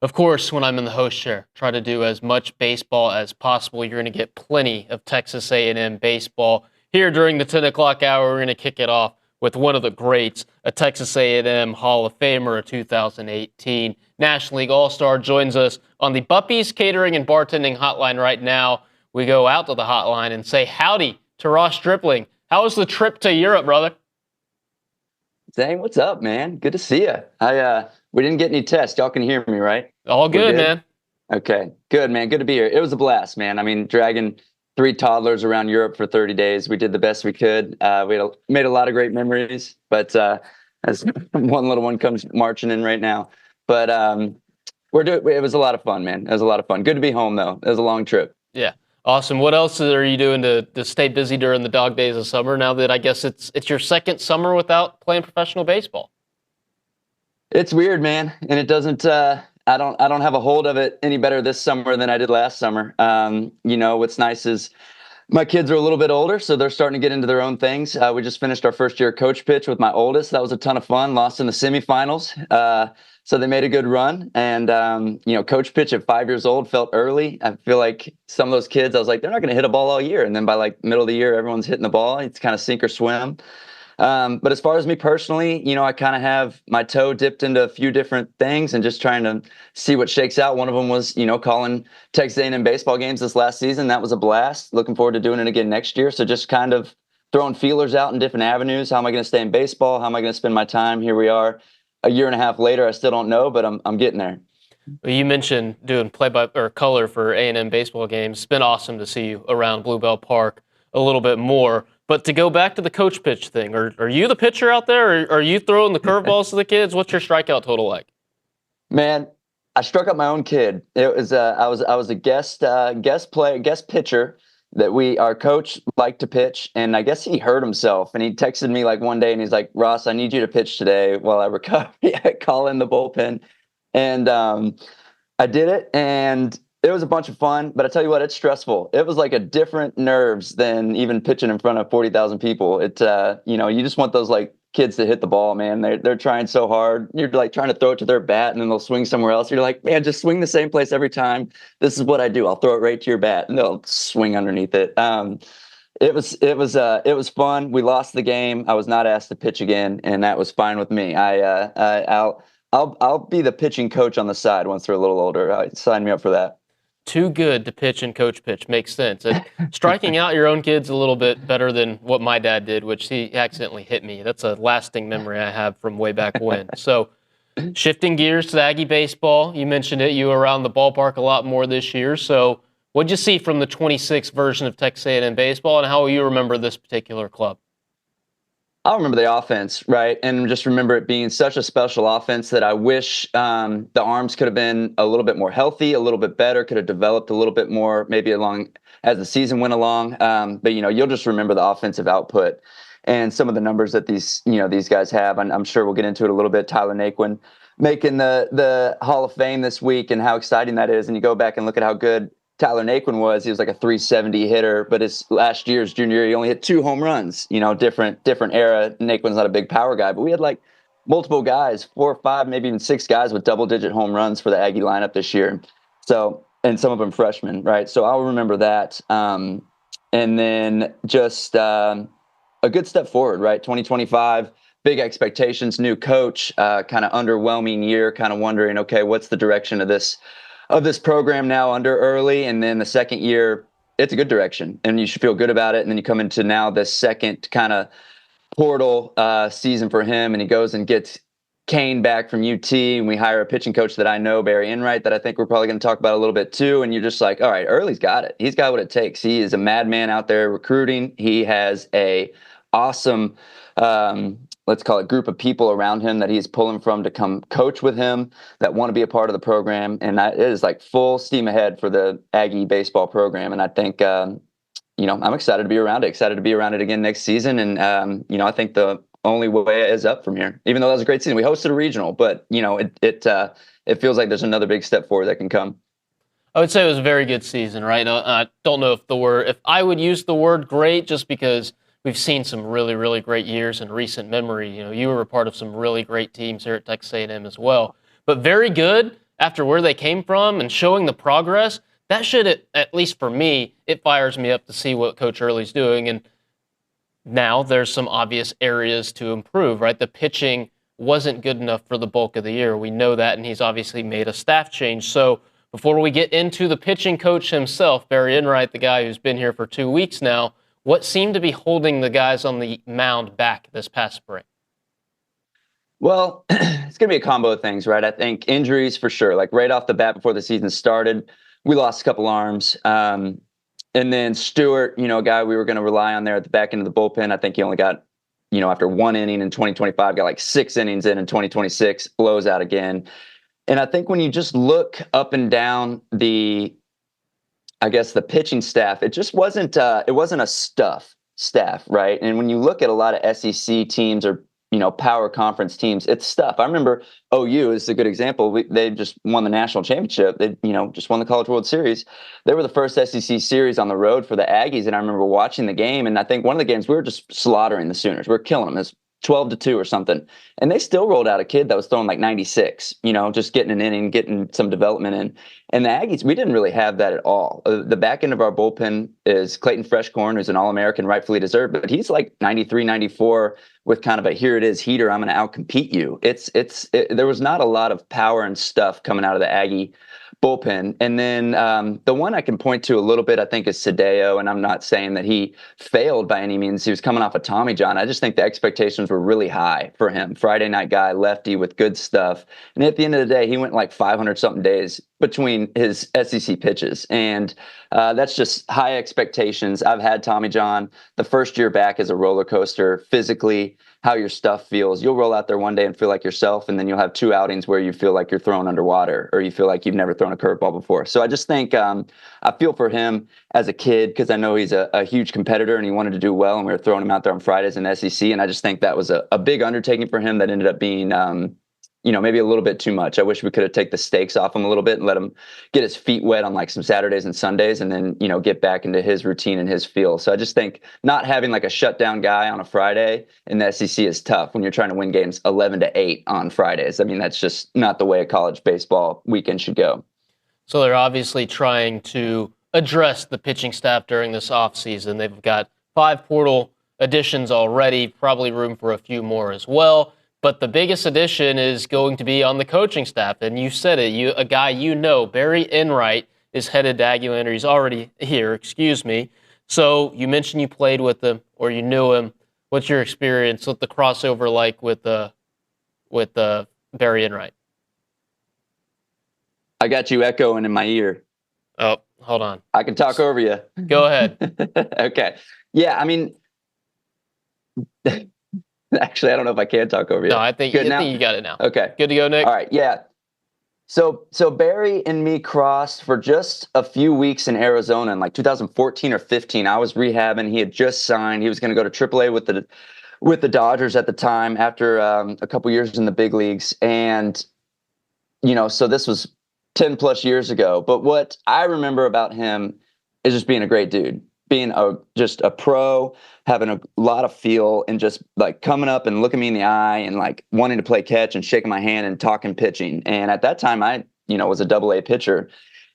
Of course, when I'm in the host chair, try to do as much baseball as possible. You're going to get plenty of Texas A&M baseball. Here during the 10 o'clock hour, we're going to kick it off with one of the greats, a Texas A&M Hall of Famer, a 2018 National League All-Star, joins us on the Buppies Catering and Bartending Hotline right now. We go out to the hotline and say howdy to Ross Stripling. How was the trip to Europe, brother? Zane, what's up, man? Good to see you. We didn't get any tests. Y'all can hear me, right? All good, man. Okay, good, man. Good to be here. It was a blast, man. I mean, dragging 3 toddlers around Europe for 30 days. We did the best we could. Made a lot of great memories, but as one little one comes marching in right now. But it was a lot of fun, man. It was a lot of fun. Good to be home, though. It was a long trip. Yeah. Awesome. What else are you doing to stay busy during the dog days of summer now that I guess it's your second summer without playing professional baseball? It's weird, man. And it doesn't, I don't have a hold of it any better this summer than I did last summer. What's nice is my kids are a little bit older, so they're starting to get into their own things. We just finished our first year coach pitch with my oldest. That was a ton of fun. Lost in the semifinals. So they made a good run. And, coach pitch at 5 years old felt early. I feel like some of those kids, I was like, they're not going to hit a ball all year. And then by middle of the year, everyone's hitting the ball. It's kind of sink or swim. But as far as me personally, I kind of have my toe dipped into a few different things and just trying to see what shakes out. One of them was, calling Texas A&M baseball games this last season. That was a blast. Looking forward to doing it again next year. So just kind of throwing feelers out in different avenues. How am I going to stay in baseball? How am I going to spend my time? Here we are a year and a half later. I still don't know, but I'm getting there. Well, you mentioned doing color for A&M baseball games. It's been awesome to see you around Bluebell Park a little bit more. But to go back to the coach pitch thing, are you the pitcher out there? Or are you throwing the curveballs to the kids? What's your strikeout total like? Man, I struck out my own kid. It was I was a guest pitcher that our coach liked to pitch, and I guess he hurt himself. And he texted me one day, and he's like, "Ross, I need you to pitch today while I recover." I call in the bullpen, and I did it, and it was a bunch of fun, but I tell you what, it's stressful. It was like a different nerves than even pitching in front of 40,000 people. You just want those kids to hit the ball, man. They're trying so hard. You're trying to throw it to their bat and then they'll swing somewhere else. You're like, man, just swing the same place every time. This is what I do. I'll throw it right to your bat and they'll swing underneath it. It was fun. We lost the game. I was not asked to pitch again, and that was fine with me. I'll be the pitching coach on the side once they're a little older. Sign me up for that. Too good to pitch and coach pitch. Makes sense. And striking out your own kids a little bit better than what my dad did, which he accidentally hit me. That's a lasting memory I have from way back when. So shifting gears to Aggie baseball, you mentioned it. You were around the ballpark a lot more this year. So what'd you see from the 26th version of Texas A&M baseball, and how will you remember this particular club? I'll remember the offense, right? And just remember it being such a special offense that I wish the arms could have been a little bit more healthy, a little bit better, could have developed a little bit more maybe along as the season went along. But you'll just remember the offensive output and some of the numbers that these guys have. And I'm sure we'll get into it a little bit. Tyler Naquin making the Hall of Fame this week and how exciting that is. And you go back and look at how good Tyler Naquin was. He was like a 370 hitter, but his last year's junior year, he only hit 2 home runs. Different era. Naquin's not a big power guy, but we had multiple guys, 4 or 5, maybe even 6 guys with double-digit home runs for the Aggie lineup this year. So, and some of them freshmen, right? So I'll remember that. And then just a good step forward, right? 2025, big expectations, new coach, kind of underwhelming year, kind of wondering, okay, what's the direction of this program now under Early? And then the second year, it's a good direction and you should feel good about it. And then you come into now the second kind of portal season for him, and he goes and gets Cain back from UT, and we hire a pitching coach that I know, Barry Enright, that I think we're probably going to talk about a little bit too. And you're just like, all right, Early's got it. He's got what it takes. He is a madman out there recruiting. He has a awesome let's call it group of people around him that he's pulling from to come coach with him that want to be a part of the program. And it is full steam ahead for the Aggie baseball program. And I think, I'm excited to be around it again next season. And, I think the only way is up from here, even though that was a great season. We hosted a regional, but it feels like there's another big step forward that can come. I would say it was a very good season, right? I don't know if I would use the word great, just because we've seen some really, really great years in recent memory. You were a part of some really great teams here at Texas A&M as well. But very good, after where they came from and showing the progress, that should, at least for me, it fires me up to see what Coach Early's doing. And now there's some obvious areas to improve, right? The pitching wasn't good enough for the bulk of the year. We know that, and he's obviously made a staff change. So before we get into the pitching coach himself, Barry Enright, the guy who's been here for 2 weeks now, what seemed to be holding the guys on the mound back this past spring? Well, it's going to be a combo of things, right? I think injuries for sure. Like right off the bat before the season started, we lost a couple arms. And then Stewart, a guy we were going to rely on there at the back end of the bullpen. I think he only got, after 1 inning in 2025, got like 6 innings in 2026, blows out again. And I think when you just look up and down the pitching staff, it just wasn't a staff, right? And when you look at a lot of SEC teams or power conference teams, it's stuff. I remember OU is a good example. They just won the national championship. They, just won the College World Series. They were the first SEC series on the road for the Aggies, and I remember watching the game. And I think one of the games we were just slaughtering the Sooners. We were killing them. It's 12-2 or something, and they still rolled out a kid that was throwing like 96. Just getting an inning, getting some development in. And the Aggies, we didn't really have that at all. The back end of our bullpen is Clayton Freshcorn, who's an All-American, rightfully deserved, but he's like 93, 94 with kind of a here it is heater. I'm going to outcompete you. There was not a lot of power and stuff coming out of the Aggie bullpen. And then the one I can point to a little bit, I think, is Sadeo. And I'm not saying that he failed by any means. He was coming off of Tommy John. I just think the expectations were really high for him. Friday night guy, lefty with good stuff. And at the end of the day, he went like 500-something days between his SEC pitches. And that's just high expectations. I've had Tommy John. The first year back is a roller coaster physically, how your stuff feels. You'll roll out there one day and feel like yourself, and then you'll have 2 outings where you feel like you're thrown underwater or you feel like you've never thrown a curveball before. So I just think I feel for him as a kid because I know he's a huge competitor and he wanted to do well, and we were throwing him out there on Fridays in the SEC, and I just think that was a big undertaking for him that ended up being maybe a little bit too much. I wish we could have taken the stakes off him a little bit and let him get his feet wet on like some Saturdays and Sundays and then, get back into his routine and his feel. So I just think not having like a shutdown guy on a Friday in the SEC is tough when you're trying to win games 11-8 on Fridays. I mean, that's just not the way a college baseball weekend should go. So they're obviously trying to address the pitching staff during this offseason. They've got 5 portal additions already, probably room for a few more as well. But the biggest addition is going to be on the coaching staff. And you said it, a guy Barry Enright, is headed to Aggieland, or he's already here, So you mentioned you played with him or you knew him. What's your experience with the crossover like with Barry Enright? I got you echoing in my ear. Oh, hold on. I can talk over you. Go ahead. Okay. Yeah, I mean... Actually, I don't know if I can talk over you. No, I think you got it now. Okay. Good to go, Nick? All right, yeah. So Barry and me crossed for just a few weeks in Arizona in like 2014 or 15. I was rehabbing. He had just signed. He was going to go to AAA with the Dodgers at the time after a couple years in the big leagues. And, so this was 10 plus years ago. But what I remember about him is just being a great dude. Being just a pro, having a lot of feel, and just like coming up and looking me in the eye and like wanting to play catch and shaking my hand and talking pitching. And at that time, I was a AA pitcher,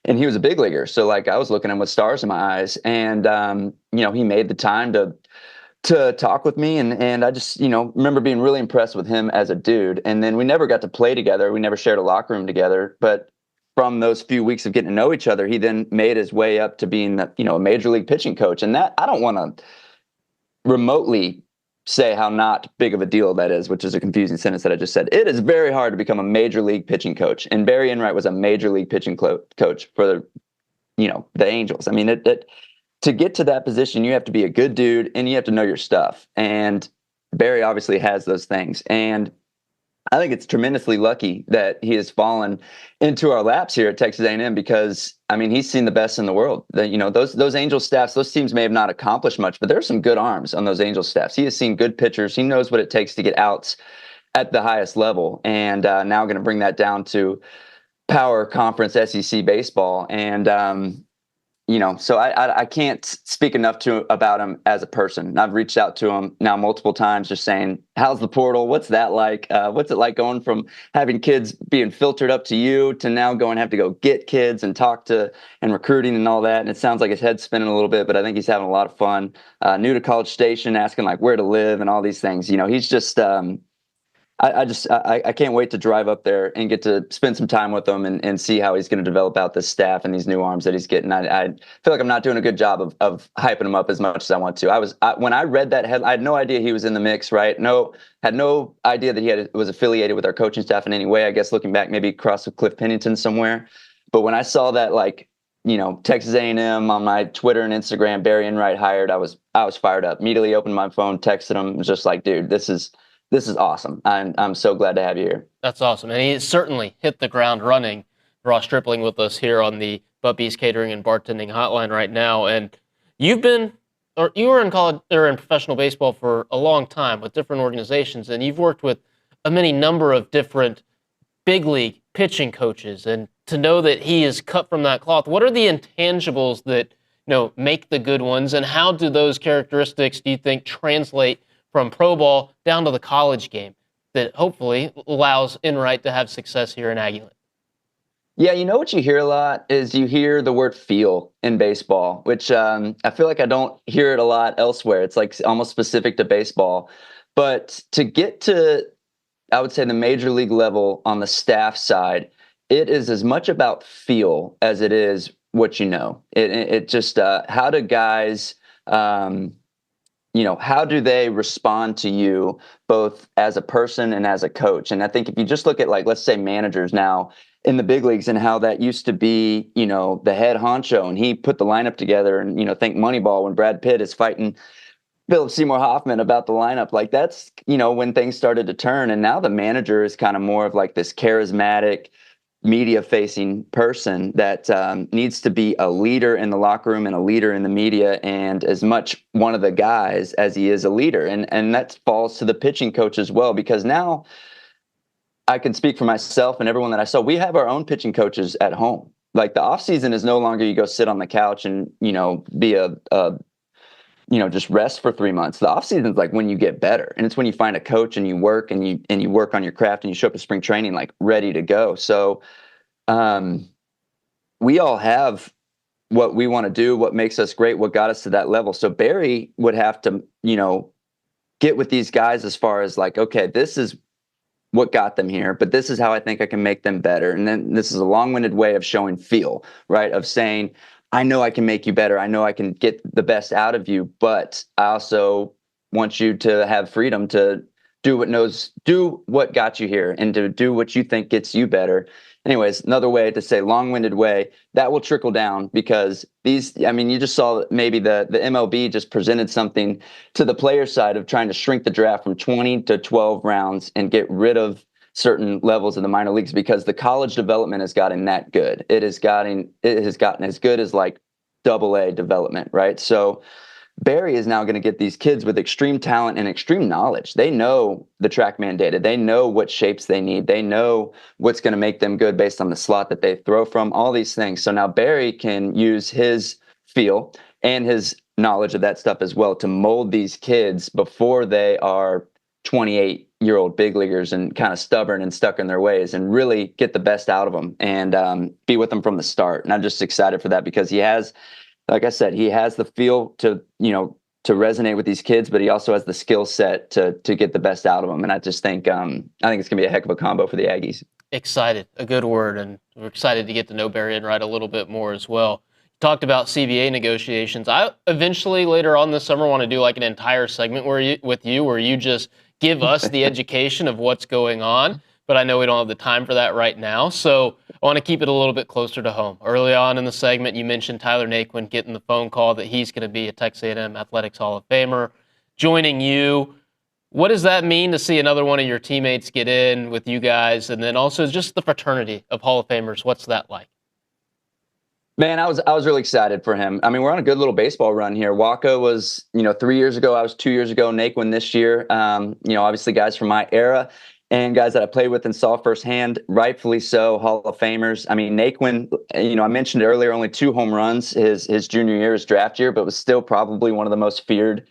and he was a big leaguer. So like I was looking at him with stars in my eyes, and he made the time to talk with me, and I just remember being really impressed with him as a dude. And then we never got to play together. We never shared a locker room together, but from those few weeks of getting to know each other, he then made his way up to being, a major league pitching coach. And that, I don't want to remotely say how not big of a deal that is, which is a confusing sentence that I just said. It is very hard to become a major league pitching coach. And Barry Enright was a major league pitching coach for the Angels. I mean, to get to that position, you have to be a good dude and you have to know your stuff. And Barry obviously has those things. And I think it's tremendously lucky that he has fallen into our laps here at Texas A&M because, I mean, he's seen the best in the world. Those Angel staffs, those teams may have not accomplished much, but there's some good arms on those Angel staffs. He has seen good pitchers. He knows what it takes to get outs at the highest level. And now going to bring that down to power conference SEC baseball. And So I can't speak enough about him as a person. I've reached out to him now multiple times, just saying, how's the portal? What's that like? What's it like going from having kids being filtered up to you to now going have to go get kids and talk to and recruiting and all that? And it sounds like his head's spinning a little bit, but I think he's having a lot of fun. New to College Station, asking like where to live and all these things. He's just I can't wait to drive up there and get to spend some time with him and see how he's going to develop out this staff and these new arms that he's getting. I feel like I'm not doing a good job of hyping him up as much as I want to. When I read that headline, I had no idea he was in the mix, right? Had no idea that he was affiliated with our coaching staff in any way. I guess looking back, maybe across with Cliff Pennington somewhere. But when I saw that, Texas A&M on my Twitter and Instagram, Barry Enright hired, I was fired up. Immediately opened my phone, texted him, was just like, dude, this is awesome. I'm so glad to have you here. That's awesome. And he certainly hit the ground running. Ross Stripling with us here on the Bubby's Catering and Bartending Hotline right now. And you were in college or in professional baseball for a long time with different organizations, and you've worked with a many number of different big league pitching coaches. And to know that he is cut from that cloth, what are the intangibles that make the good ones, and how do those characteristics, do you think, translate from pro ball down to the college game that hopefully allows Enright to have success here in Aggie Land? Yeah, what you hear a lot is you hear the word feel in baseball, which I feel like I don't hear it a lot elsewhere. It's like almost specific to baseball. But to get to, I would say, the major league level on the staff side, it is as much about feel as it is what you know. It just, how do guys... how do they respond to you both as a person and as a coach? And I think if you just look at, let's say managers now in the big leagues and how that used to be, the head honcho, and he put the lineup together and, think Moneyball when Brad Pitt is fighting Philip Seymour Hoffman about the lineup. That's, when things started to turn. And now the manager is kind of more of this charismatic, media-facing person that needs to be a leader in the locker room and a leader in the media, and as much one of the guys as he is a leader. And that falls to the pitching coach as well, because now I can speak for myself and everyone that I saw. We have our own pitching coaches at home. The off season is no longer you go sit on the couch and be just rest for 3 months. The off season is when you get better, and it's when you find a coach and you work and you work on your craft and you show up to spring training ready to go. So we all have what we want to do, what makes us great, what got us to that level. So Barry would have to get with these guys as far as okay, this is what got them here, but this is how I think I can make them better. And then this is a long-winded way of showing feel, right? Of saying, I know I can make you better. I know I can get the best out of you, but I also want you to have freedom to do what got you here and to do what you think gets you better. Anyways, another way to say, long-winded way, that will trickle down, because you just saw maybe the MLB just presented something to the player side of trying to shrink the draft from 20 to 12 rounds and get rid of certain levels of the minor leagues, because the college development has gotten that good. It has gotten as good as AA development, right? So Barry is now going to get these kids with extreme talent and extreme knowledge. They know the TrackMan data. They know what shapes they need. They know what's going to make them good based on the slot that they throw from, all these things. So now Barry can use his feel and his knowledge of that stuff as well to mold these kids before they are 28-year-old big leaguers and kind of stubborn and stuck in their ways, and really get the best out of them and be with them from the start. And I'm just excited for that, because he has, like I said, he has the feel to resonate with these kids, but he also has the skill set to get the best out of them. And I just think I think it's going to be a heck of a combo for the Aggies. Excited, a good word, and we're excited to get to know Barry Enright a little bit more as well. Talked about CBA negotiations. I eventually later on this summer want to do an entire segment where you just give us the education of what's going on, but I know we don't have the time for that right now. So I want to keep it a little bit closer to home. Early on in the segment, you mentioned Tyler Naquin getting the phone call that he's going to be a Texas A&M Athletics Hall of Famer, joining you. What does that mean to see another one of your teammates get in with you guys? And then also just the fraternity of Hall of Famers. What's that like? Man, I was really excited for him. We're on a good little baseball run here. Waka was, 3 years ago. I was 2 years ago. Naquin this year. Obviously guys from my era. and guys that I played with and saw firsthand, rightfully so, Hall of Famers. I mean, Naquin, I mentioned earlier, only 2 home runs his junior year, his draft year, but was still probably one of the most feared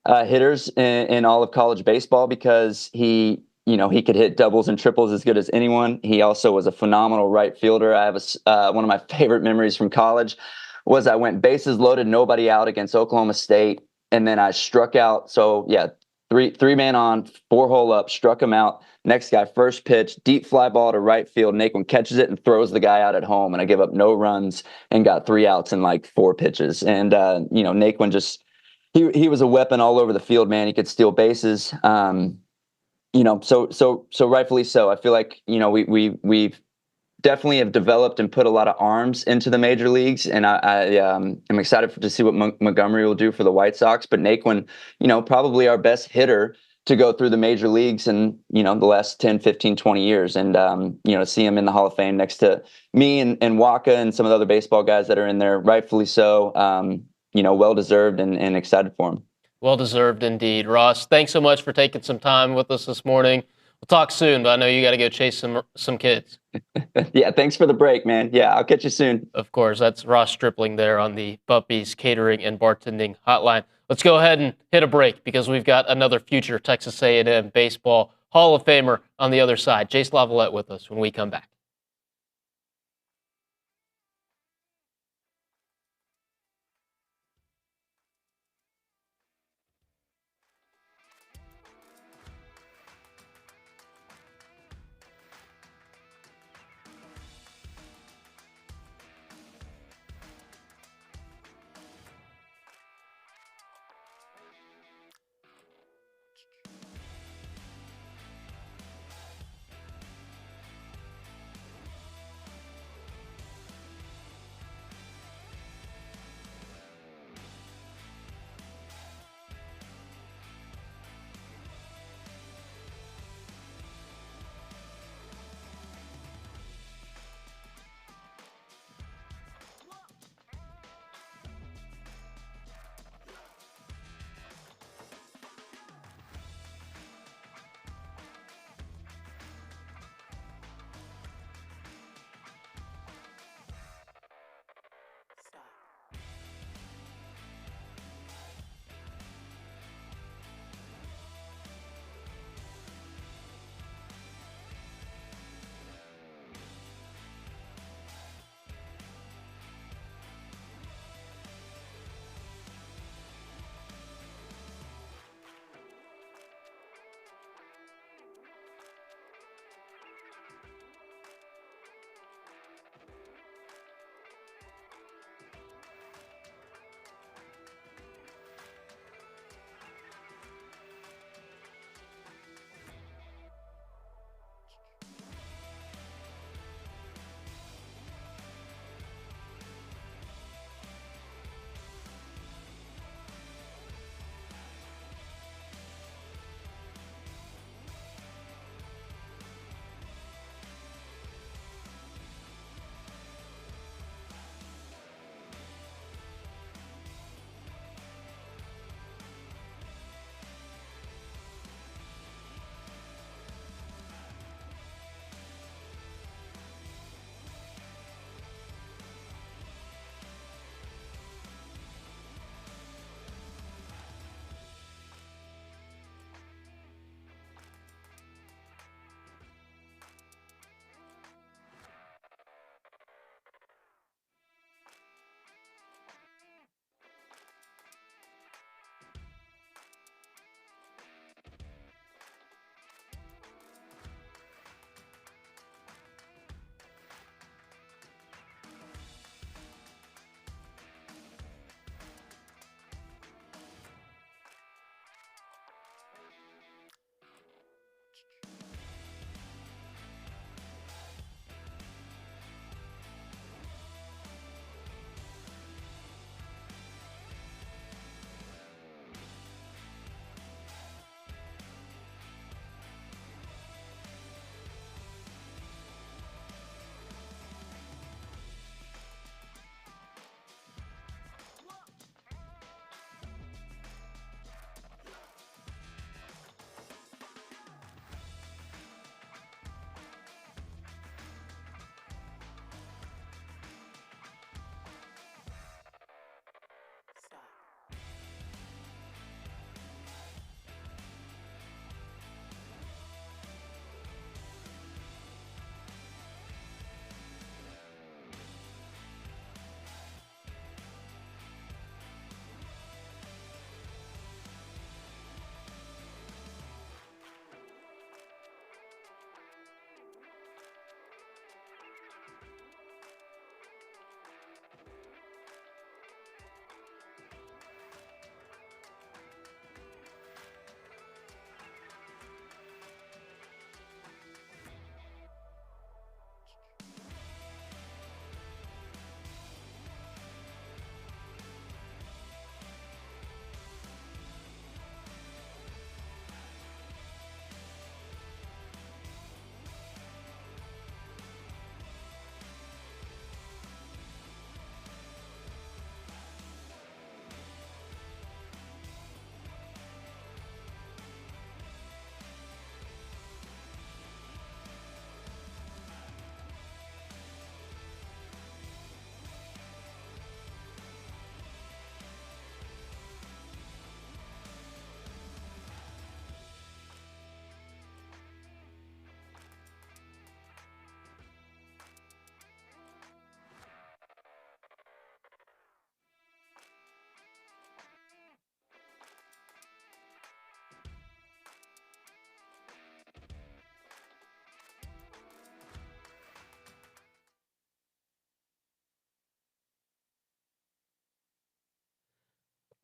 hitters in all of college baseball because he could hit doubles and triples as good as anyone. He also was a phenomenal right fielder. I have one of my favorite memories from college was I went bases loaded, nobody out against Oklahoma State, and then I struck out. So yeah, three man on, 4-hole up, struck him out. Next guy, first pitch, deep fly ball to right field. Naquin catches it and throws the guy out at home, and I give up no runs and got 3 outs in like 4 pitches. And Naquin just he was a weapon all over the field, man. He could steal bases. So rightfully so. I feel like we've definitely have developed and put a lot of arms into the major leagues, and I'm excited to see what Montgomery will do for the White Sox. But Naquin, probably our best hitter to go through the major leagues in the last 10, 15, 20 years, and to see him in the Hall of Fame next to me and Waka and some of the other baseball guys that are in there, rightfully so. Well deserved and excited for him. Well deserved indeed. Ross, thanks so much for taking some time with us this morning. We'll talk soon, but I know you got to go chase some kids. Yeah, thanks for the break, man. Yeah, I'll catch you soon. Of course, that's Ross Stripling there on the Buppies Catering and Bartending Hotline. Let's go ahead and hit a break because we've got another future Texas A&M baseball Hall of Famer on the other side. Jace LaViolette with us when we come back.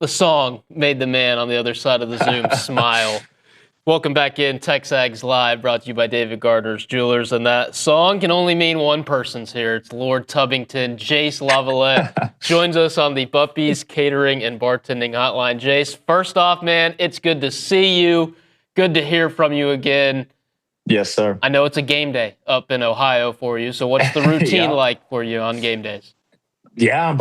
The song made the man on the other side of the Zoom smile. Welcome back in. TexAgs Live, brought to you by David Gardner's Jewelers. And that song can only mean one person's here. It's Lord Tubbington. Jace LaViolette joins us on the Buppies Catering and Bartending Hotline. Jace, first off, man, it's good to see you. Good to hear from you again. Yes, sir. I know it's a game day up in Ohio for you. So what's the routine like for you on game days? Yeah, I'm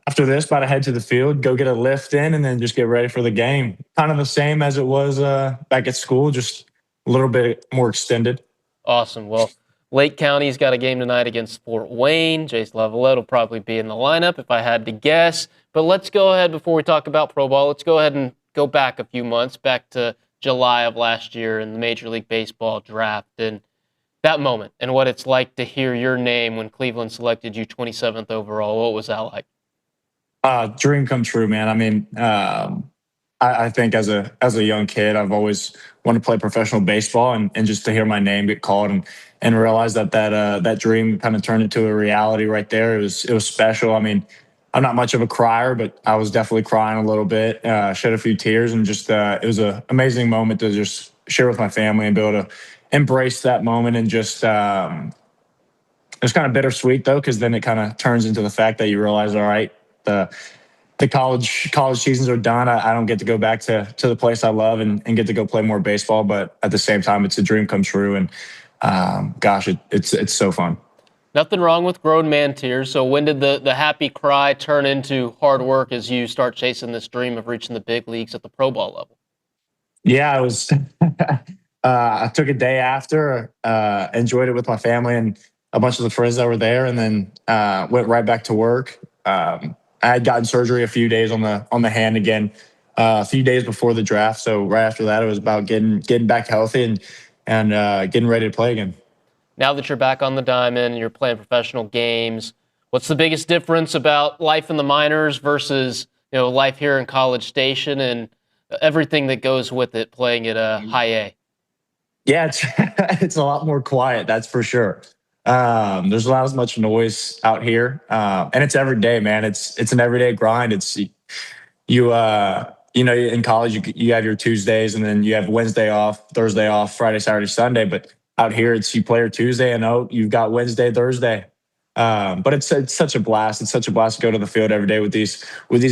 after this, about to head to the field, go get a lift in, and then just get ready for the game. Kind of the same as it was back at school, just a little bit more extended. Awesome. Well, Lake County's got a game tonight against Fort Wayne. Jace LaViolette will probably be in the lineup if I had to guess. But let's go ahead, before we talk about pro ball, let's go ahead and go back a few months, back to July of last year in the Major League Baseball draft. And that moment and what it's like to hear your name when Cleveland selected you 27th overall. What was that like? Dream come true, man. I mean, I think as a young kid, I've always wanted to play professional baseball, and just to hear my name get called and realize that dream kind of turned into a reality right there. It was special. I mean, I'm not much of a crier, but I was definitely crying a little bit, shed a few tears, and just it was an amazing moment to just share with my family and be able to embrace that moment. And just it's kind of bittersweet though, because then it kind of turns into the fact that you realize, all right, the college seasons are done. I don't get to go back to the place I love and get to go play more baseball, but at the same time, it's a dream come true. And gosh, it's so fun. Nothing wrong with grown man tears. So when did the happy cry turn into hard work as you start chasing this dream of reaching the big leagues at the pro ball level? Yeah, it was. I took a day after, enjoyed it with my family and a bunch of the friends that were there, and then went right back to work. I had gotten surgery a few days on the hand again, a few days before the draft. So right after that, it was about getting back healthy and getting ready to play again. Now that you're back on the diamond and you're playing professional games, what's the biggest difference about life in the minors versus life here in College Station and everything that goes with it, playing at a high A? Yeah, it's a lot more quiet, that's for sure. There's not as much noise out here, and it's every day, man. It's an everyday grind. It's in college you have your Tuesdays, and then you have Wednesday off, Thursday off, Friday, Saturday, Sunday. But out here, it's you play your Tuesday, and you've got Wednesday, Thursday. But it's such a blast. It's such a blast to go to the field every day with these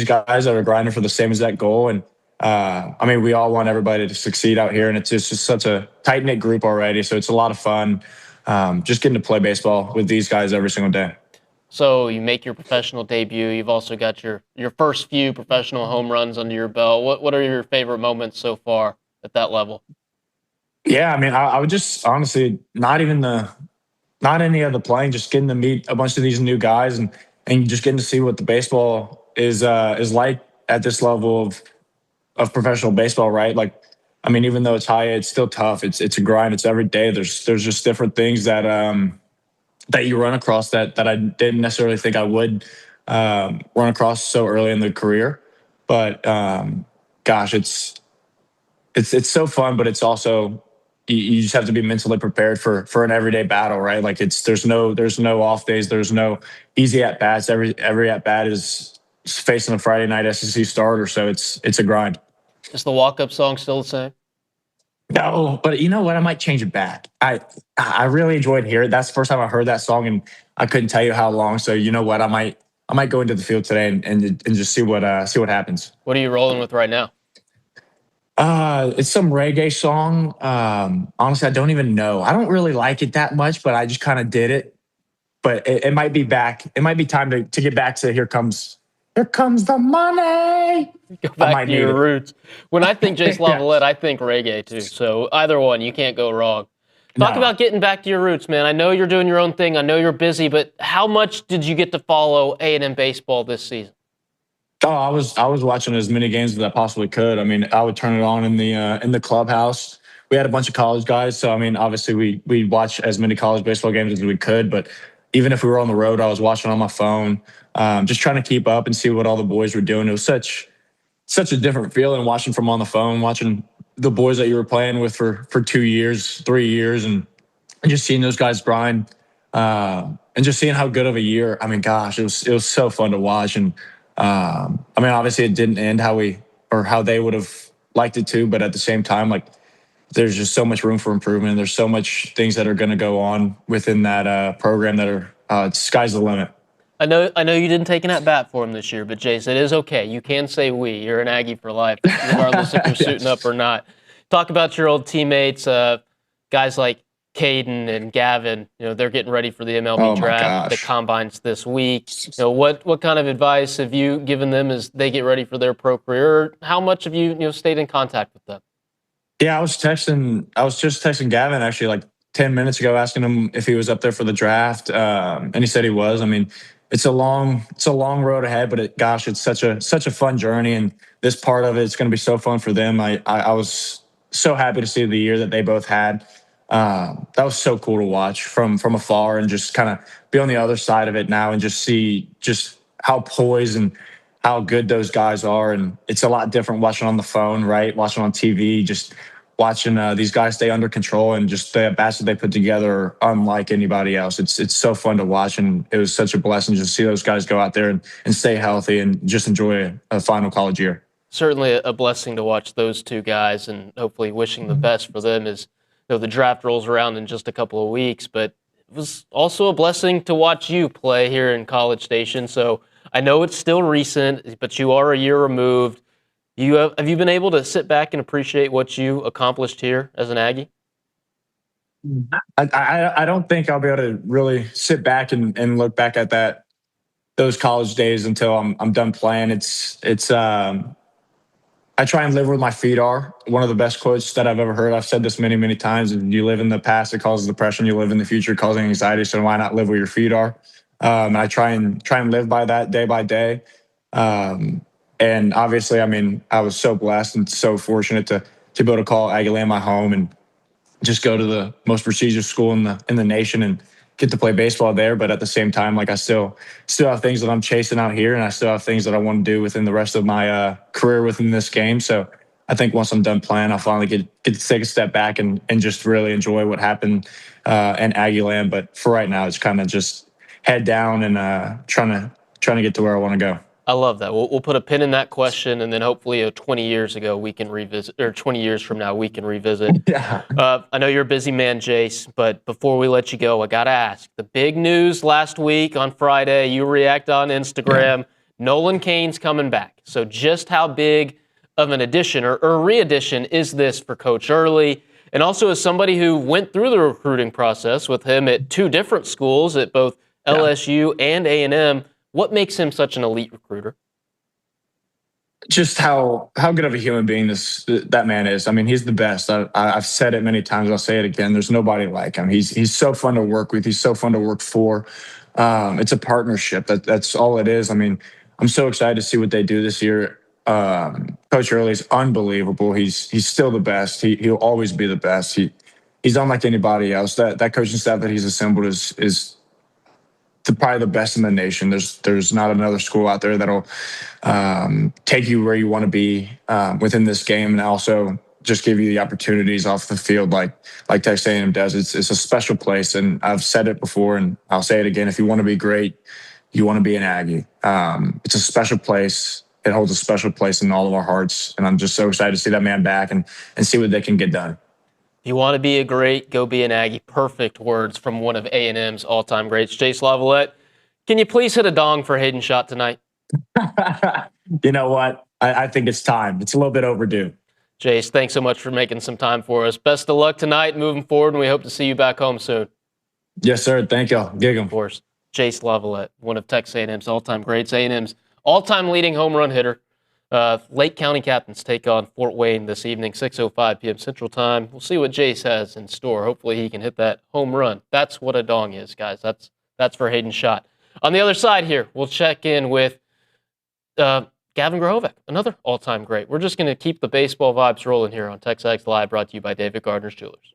guys that are grinding for the same exact goal. And I mean, we all want everybody to succeed out here, and it's just such a tight-knit group already. So it's a lot of fun just getting to play baseball with these guys every single day. So you make your professional debut. You've also got your first few professional home runs under your belt. What are your favorite moments so far at that level? Yeah, I mean, I would just honestly not any of the playing, just getting to meet a bunch of these new guys and just getting to see what the baseball is like at this level of professional baseball, right? Like, I mean, even though it's high, it's still tough. It's a grind. It's every day. There's just different things that you run across that I didn't necessarily think I would run across so early in the career. But gosh, it's so fun, but it's also you just have to be mentally prepared for an everyday battle, right? Like there's no off days. There's no easy at bats. Every at bat is facing a Friday night SEC starter. So it's a grind. Is the walk-up song still the same? No, but you know what? I might change it back. I really enjoyed hearing it. That's the first time I heard that song, and I couldn't tell you how long. So you know what? I might go into the field today and just see what happens. What are you rolling with right now? It's some reggae song. Honestly, I don't even know. I don't really like it that much, but I just kind of did it. But it might be back. It might be time to get back to Here Comes the Money. Go back to your roots. When I think Jace LaViolette, I think reggae too. So either one, you can't go wrong. Talk about getting back to your roots, man. I know you're doing your own thing. I know you're busy, but how much did you get to follow A&M baseball this season? Oh, I was watching as many games as I possibly could. I mean, I would turn it on in the clubhouse. We had a bunch of college guys, so I mean, obviously we watch as many college baseball games as we could. But even if we were on the road, I was watching on my phone, just trying to keep up and see what all the boys were doing. It was such a different feeling watching from on the phone, watching the boys that you were playing with for 2 years, 3 years, and just seeing those guys grind, and just seeing how good of a year. I mean, gosh, it was so fun to watch. And I mean, obviously it didn't end how they would have liked it to, but at the same time, like there's just so much room for improvement. There's so much things that are going to go on within that program that are sky's the limit. I know you didn't take an at bat for him this year, but Jace, it is okay. You can say we. You're an Aggie for life, regardless if you're suiting up or not. Talk about your old teammates, guys like Caden and Gavin. You know, they're getting ready for the MLB draft, the combines this week. You know, what kind of advice have you given them as they get ready for their pro career? How much have you stayed in contact with them? Yeah, I was just texting Gavin actually like 10 minutes ago, asking him if he was up there for the draft, and he said he was. I mean, it's a long road ahead, but it's such a fun journey, and this part of it's going to be so fun for them. I was so happy to see the year that they both had. That was so cool to watch from afar, and just kind of be on the other side of it now and just see just how poised and how good those guys are. And it's a lot different watching on the phone, right? Watching on TV, just watching these guys stay under control, and just the at-bats that they put together are unlike anybody else. It's so fun to watch, and it was such a blessing just to see those guys go out there and stay healthy and just enjoy a final college year. Certainly a blessing to watch those two guys, and hopefully wishing the best for them as the draft rolls around in just a couple of weeks. But it was also a blessing to watch you play here in College Station. So I know it's still recent, but you are a year removed. Have you been able to sit back and appreciate what you accomplished here as an Aggie? I don't think I'll be able to really sit back and look back at those college days until I'm done playing. I try and live where my feet are. One of the best quotes that I've ever heard. I've said this many times. You live in the past, it causes depression. You live in the future, it causes anxiety. So why not live where your feet are? And I try and live by that day by day. And obviously, I mean, I was so blessed and so fortunate to be able to call Aggie Land my home and just go to the most prestigious school in the nation and get to play baseball there. But at the same time, like I still have things that I'm chasing out here, and I still have things that I want to do within the rest of my career within this game. So I think once I'm done playing, I'll finally get to take a step back and just really enjoy what happened in Aggie Land. But for right now, it's kind of just head down and trying to get to where I want to go. I love that. We'll put a pin in that question, and then hopefully 20 years ago we can revisit, or 20 years from now we can revisit. Yeah. I know you're a busy man, Jace, but before we let you go, I got to ask. The big news last week on Friday, you react on Instagram, yeah. Nolan Cain's coming back. So just how big of an addition or re-addition is this for Coach Early? And also as somebody who went through the recruiting process with him at two different schools, at both LSU and A&M, what makes him such an elite recruiter? Just how good of a human being that man is. I mean, he's the best. I've said it many times. I'll say it again. There's nobody like him. He's so fun to work with. He's so fun to work for. It's a partnership. That's all it is. I mean, I'm so excited to see what they do this year. Coach Early is unbelievable. He's still the best. He'll always be the best. He's unlike anybody else. That coaching staff that he's assembled is probably the best in the nation. There's not another school out there that'll take you where you want to be within this game, and also just give you the opportunities off the field like Texas A&M does. It's a special place, and I've said it before, and I'll say it again. If you want to be great, you want to be an Aggie. It's a special place. It holds a special place in all of our hearts, and I'm just so excited to see that man back and see what they can get done. If you want to be a great, go be an Aggie. Perfect words from one of A&M's all-time greats. Jace LaViolette, can you please hit a dong for Hayden shot tonight? You know what? I think it's time. It's a little bit overdue. Jace, thanks so much for making some time for us. Best of luck tonight moving forward, and we hope to see you back home soon. Yes, sir. Thank y'all. Gig 'em. Of course. Jace LaViolette, one of Texas A&M's all-time greats. A&M's all-time leading home run hitter. Lake County Captains take on Fort Wayne this evening, 6:05 p.m. Central Time. We'll see what Jace has in store. Hopefully he can hit that home run. That's what a dong is, guys. That's for Hayden Schott. On the other side here, we'll check in with Gavin Grahovac, another all-time great. We're just going to keep the baseball vibes rolling here on TexAgs Live, brought to you by David Gardner's Jewelers.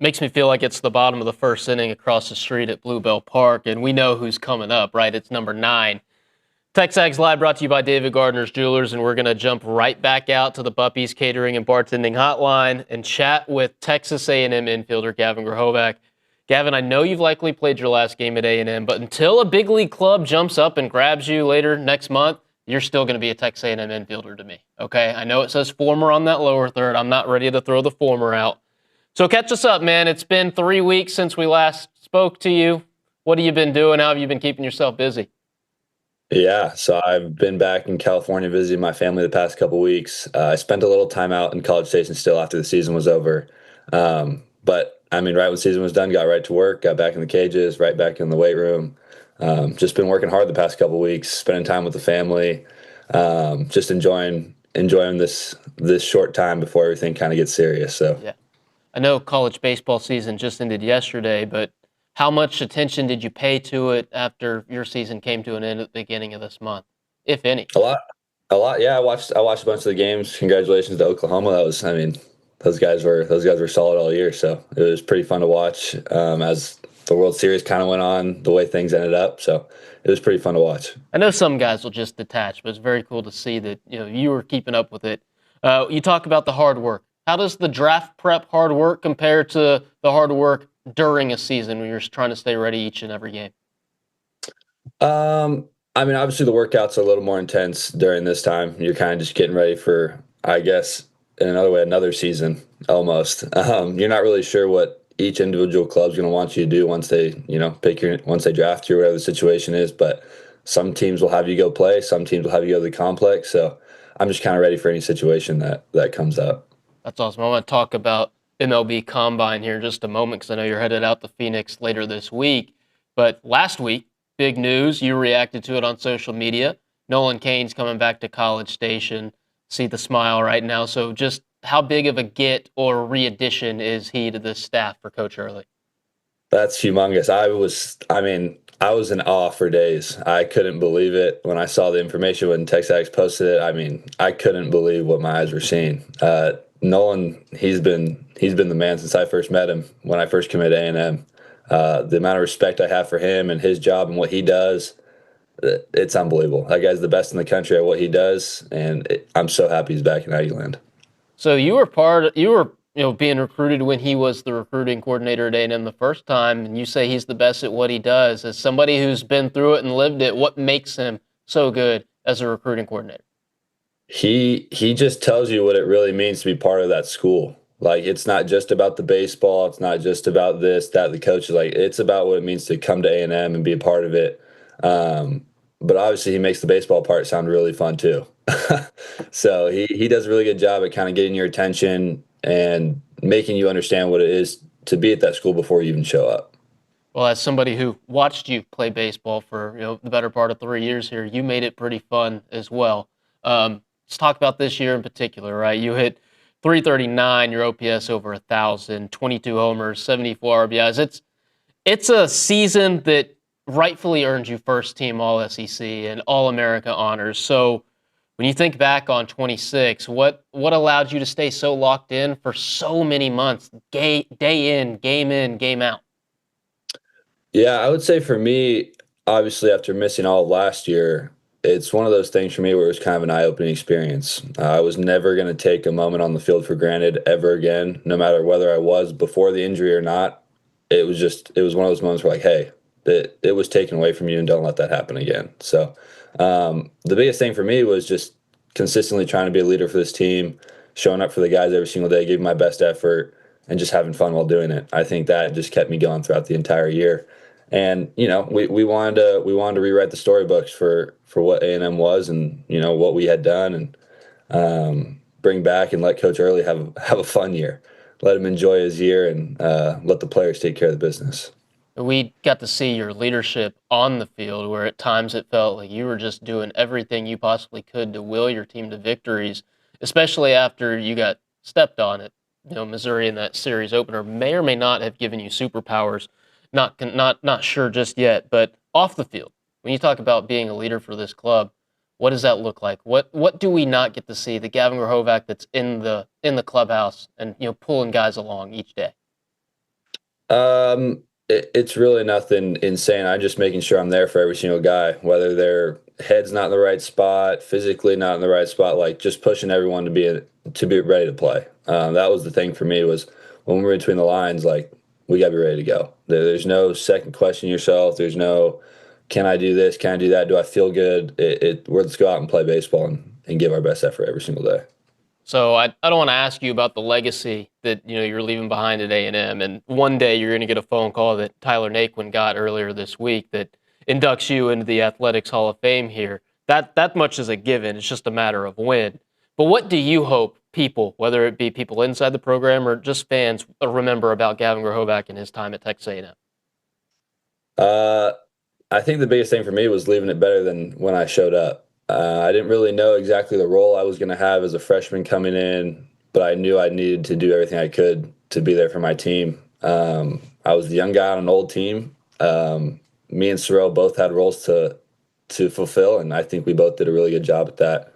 Makes me feel like it's the bottom of the first inning across the street at Bluebell Park, and we know who's coming up, right? It's number 9. TexAgs Live brought to you by David Gardner's Jewelers, and we're going to jump right back out to the Buppies Catering and Bartending Hotline and chat with Texas A&M infielder Gavin Grahovac. Gavin, I know you've likely played your last game at A&M, but until a big league club jumps up and grabs you later next month, you're still going to be a Texas A&M infielder to me, okay? I know it says former on that lower third. I'm not ready to throw the former out. So catch us up, man. It's been 3 weeks since we last spoke to you. What have you been doing? How have you been keeping yourself busy? Yeah, so I've been back in California visiting my family the past couple weeks. I spent a little time out in College Station still after the season was over. But, I mean, right when the season was done, got right to work, got back in the cages, right back in the weight room. Just been working hard the past couple weeks, spending time with the family, just enjoying this short time before everything kind of gets serious. So. Yeah. I know college baseball season just ended yesterday, but how much attention did you pay to it after your season came to an end at the beginning of this month, if any? A lot. Yeah, I watched a bunch of the games. Congratulations to Oklahoma. Those guys were solid all year. So it was pretty fun to watch as the World Series kind of went on, the way things ended up. So it was pretty fun to watch. I know some guys will just detach, but it's very cool to see that you were keeping up with it. You talk about the hard work. How does the draft prep hard work compare to the hard work during a season when you're trying to stay ready each and every game? I mean, obviously the workouts are a little more intense during this time. You're kind of just getting ready for, I guess, in another way, another season almost. You're not really sure what each individual club's going to want you to do once they, once they draft you or whatever the situation is. But some teams will have you go play. Some teams will have you go to the complex. So I'm just kind of ready for any situation that comes up. That's awesome. I want to talk about MLB Combine here in just a moment because I know you're headed out to Phoenix later this week. But last week, big news. You reacted to it on social media. Nolan Cain's coming back to College Station. See the smile right now. So just how big of a get or re-addition is he to the staff for Coach Early? That's humongous. I was in awe for days. I couldn't believe it when I saw the information when TexAgs posted it. I mean, I couldn't believe what my eyes were seeing. Nolan, he's been the man since I first met him when I first committed to A&M. The amount of respect I have for him and his job and what he does, it's unbelievable. That guy's the best in the country at what he does, and I'm so happy he's back in Aggie land. So you were being recruited when he was the recruiting coordinator at A&M the first time, and you say he's the best at what he does. As somebody who's been through it and lived it, what makes him so good as a recruiting coordinator? He just tells you what it really means to be part of that school. Like, it's not just about the baseball. It's not just about this, that, the coaches. Like, it's about what it means to come to A&M and be a part of it. But obviously he makes the baseball part sound really fun too. So he does a really good job at kind of getting your attention and making you understand what it is to be at that school before you even show up. Well, as somebody who watched you play baseball for the better part of 3 years here, you made it pretty fun as well. Let's talk about this year in particular, right? You hit 339, your OPS over 1,000, 22 homers, 74 RBIs. It's a season that rightfully earned you first team All-SEC and All-America honors. So when you think back on 26, what allowed you to stay so locked in for so many months, day in, game out? Yeah, I would say for me, obviously after missing all of last year, it's one of those things for me where it was kind of an eye-opening experience. I was never going to take a moment on the field for granted ever again, no matter whether I was before the injury or not. It was one of those moments where, like, hey, it was taken away from you and don't let that happen again. So the biggest thing for me was just consistently trying to be a leader for this team, showing up for the guys every single day, giving my best effort, and just having fun while doing it. I think that just kept me going throughout the entire year. And, we wanted to rewrite the storybooks for what A&M was and, what we had done and bring back and let Coach Early have a fun year. Let him enjoy his year and let the players take care of the business. We got to see your leadership on the field where at times it felt like you were just doing everything you possibly could to will your team to victories, especially after you got stepped on it. Missouri in that series opener may or may not have given you superpowers. Not sure just yet, but off the field, when you talk about being a leader for this club, what does that look like? What do we not get to see? The Gavin Grahovac that's in the clubhouse and pulling guys along each day. It's really nothing insane. I'm just making sure I'm there for every single guy, whether their head's not in the right spot, physically not in the right spot, like just pushing everyone to be ready to play. That was the thing for me was when we were between the lines, like we got to be ready to go. There's no second question yourself. There's no, can I do this? Can I do that? Do I feel good? Let's go out and play baseball and give our best effort every single day. So I don't want to ask you about the legacy that you're leaving behind at A&M, and one day you're going to get a phone call that Tyler Naquin got earlier this week that inducts you into the Athletics Hall of Fame here. That much is a given. It's just a matter of when. But what do you hope people, whether it be people inside the program or just fans, remember about Gavin Grahovac and his time at Texas A&M? I think the biggest thing for me was leaving it better than when I showed up. I didn't really know exactly the role I was going to have as a freshman coming in, but I knew I needed to do everything I could to be there for my team. I was the young guy on an old team. Me and Sorrell both had roles to fulfill, and I think we both did a really good job at that.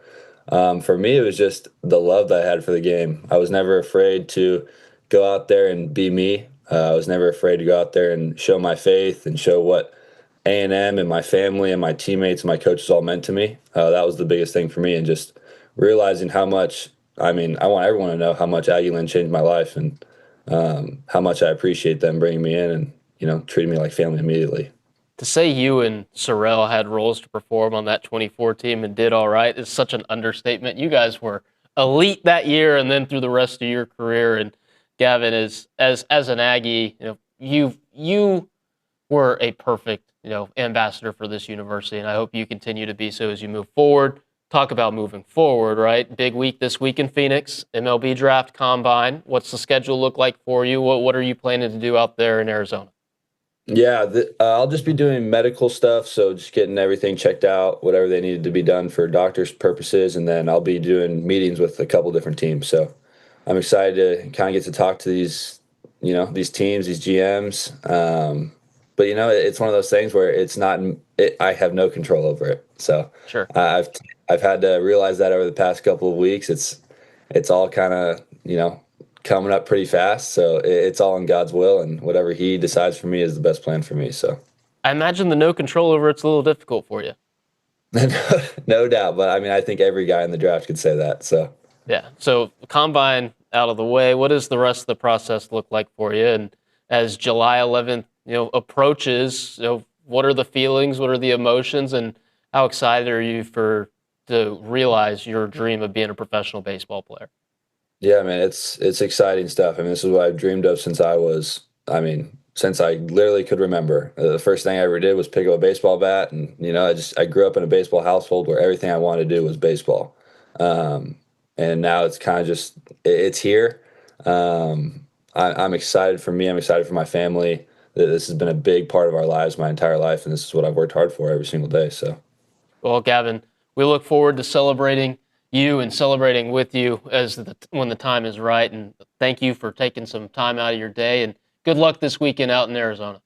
For me, it was just the love that I had for the game. I was never afraid to go out there and be me. I was never afraid to go out there and show my faith and show what A&M and my family and my teammates and my coaches all meant to me. That was the biggest thing for me, and just realizing how much, I want everyone to know how much Aggie Land changed my life and how much I appreciate them bringing me in and, treating me like family immediately. To say you and Sorrell had roles to perform on that 24 team and did all right is such an understatement. You guys were elite that year and then through the rest of your career. And Gavin, as an Aggie, you were a perfect ambassador for this university, and I hope you continue to be so as you move forward. Talk about moving forward, right? Big week this week in Phoenix, MLB draft combine. What's the schedule look like for you? What are you planning to do out there in Arizona? Yeah, I'll just be doing medical stuff, so just getting everything checked out, whatever they needed to be done for doctors' purposes, and then I'll be doing meetings with a couple different teams. So I'm excited to kind of get to talk to these teams, these GMs. But it's one of those things where it's not. I have no control over it. So sure, I've had to realize that over the past couple of weeks. It's all kind of coming up pretty fast. So it's all in God's will, and whatever He decides for me is the best plan for me. So I imagine the no control over it's a little difficult for you. No doubt, but I think every guy in the draft could say that. So yeah. So combine out of the way. What does the rest of the process look like for you? And as July 11th, approaches, what are the feelings? What are the emotions? And how excited are you to realize your dream of being a professional baseball player? Yeah, man, it's exciting stuff. This is what I've dreamed of since I literally could remember. The first thing I ever did was pick up a baseball bat, and I grew up in a baseball household where everything I wanted to do was baseball. And now it's kind of it's here. I'm excited for me. I'm excited for my family. This has been a big part of our lives my entire life, and this is what I've worked hard for every single day. So, well, Gavin, we look forward to celebrating you and celebrating with you when the time is right. And thank you for taking some time out of your day. And good luck this weekend out in Arizona.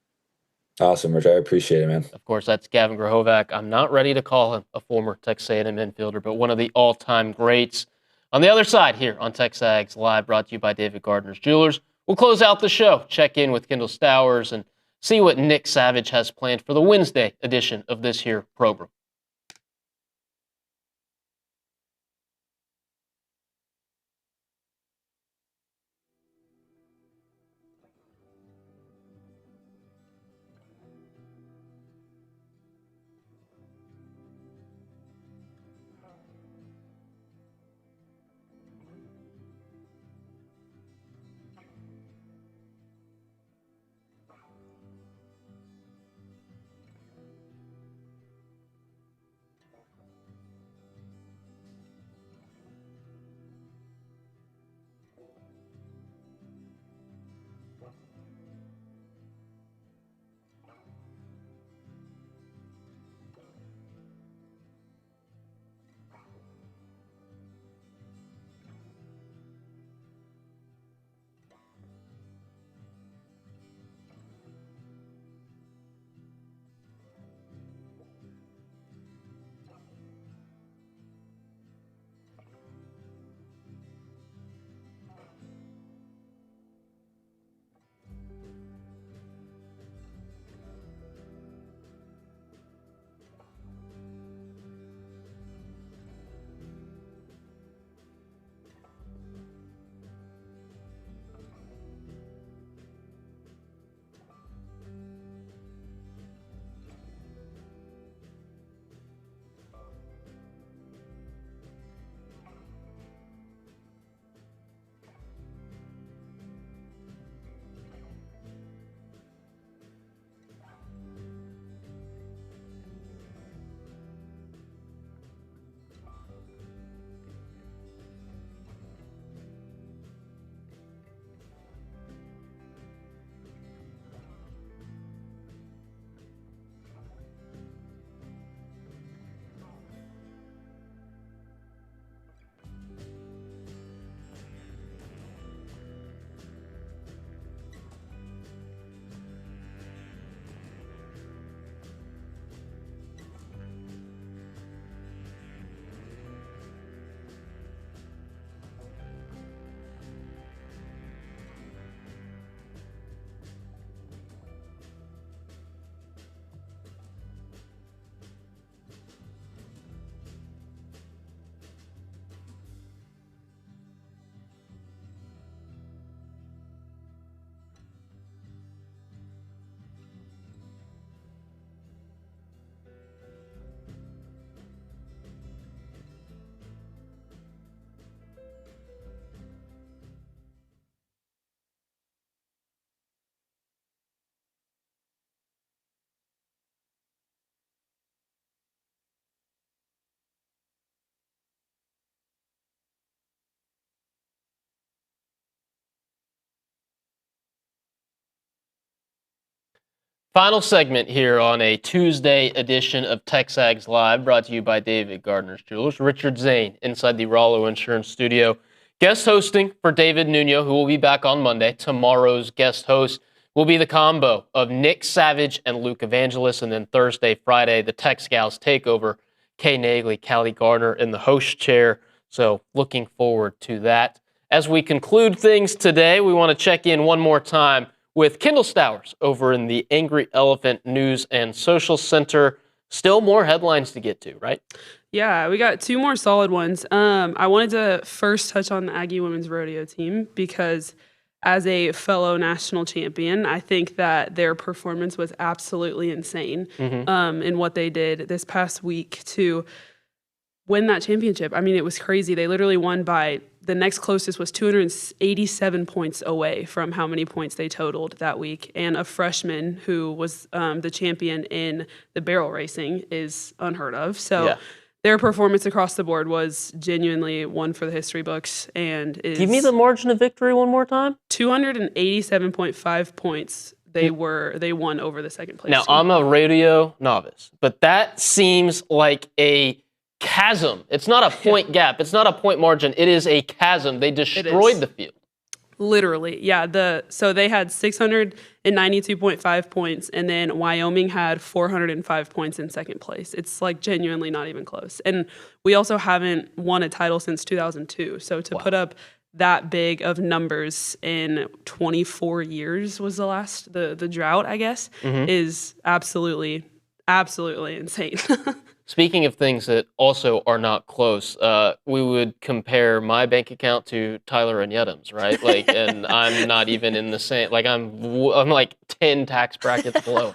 Awesome, Rich. I appreciate it, man. Of course, that's Gavin Grahovac. I'm not ready to call him a former Texas A&M infielder, but one of the all-time greats. On the other side here on TexAgs Live, brought to you by David Gardner's Jewelers. We'll close out the show, check in with Kendall Stowers, and see what Nick Savage has planned for the Wednesday edition of this here program. Final segment here on a Tuesday edition of TexAgs Live, brought to you by David Gardner's Jewelers. Richard Zane inside the Rollo Insurance Studio. Guest hosting for David Nuno, who will be back on Monday. Tomorrow's guest host will be the combo of Nick Savage and Luke Evangelis. And then Thursday, Friday, the Tex Gals take over. Kay Nagley, Callie Gardner in the host chair. So looking forward to that. As we conclude things today, we want to check in one more time with Kendall Stowers over in the Angry Elephant News and Social Center. Still more headlines to get to, right? Yeah, we got two more solid ones. I wanted to first touch on the Aggie women's rodeo team because as a fellow national champion, I think that their performance was absolutely insane in what they did this past week to win that championship. I mean, it was crazy. They literally won by the next closest was 287 points away from how many points they totaled that week. And a freshman who was the champion in the barrel racing is unheard of. So their performance across the board was genuinely one for the history books. And give me the margin of victory one more time. 287.5 points. They won over the second place. Now, team. I'm a rodeo novice, but that seems like a chasm. It's not a point gap. It's not a point margin. It is a chasm. They destroyed the field. Literally, yeah. So they had 692.5 points, and then Wyoming had 405 points in second place. It's like genuinely not even close. And we also haven't won a title since 2002. So to put up that big of numbers in 24 years was the drought, I guess, is absolutely insane. Speaking of things that also are not close, we would compare my bank account to Tyler and Yedem's, right? Like, and I'm not even in the same. Like, I'm like 10 tax brackets below.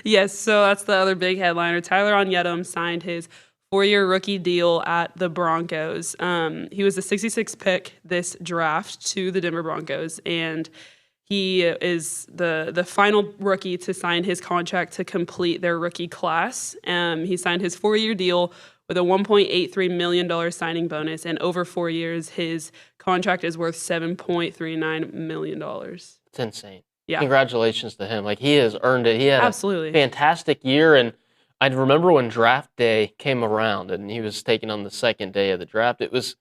Yes, so that's the other big headliner. Tyler Yedem signed his 4-year rookie deal at the Broncos. He was the 66th pick this draft to the Denver Broncos, and he is the final rookie to sign his contract to complete their rookie class. He signed his 4-year deal with a $1.83 million signing bonus, and over 4 years, his contract is worth $7.39 million. It's insane. Yeah. Congratulations to him. Like, he has earned it. He had Absolutely. a fantastic year, and I remember when draft day came around and he was taken on the second day of the draft, it was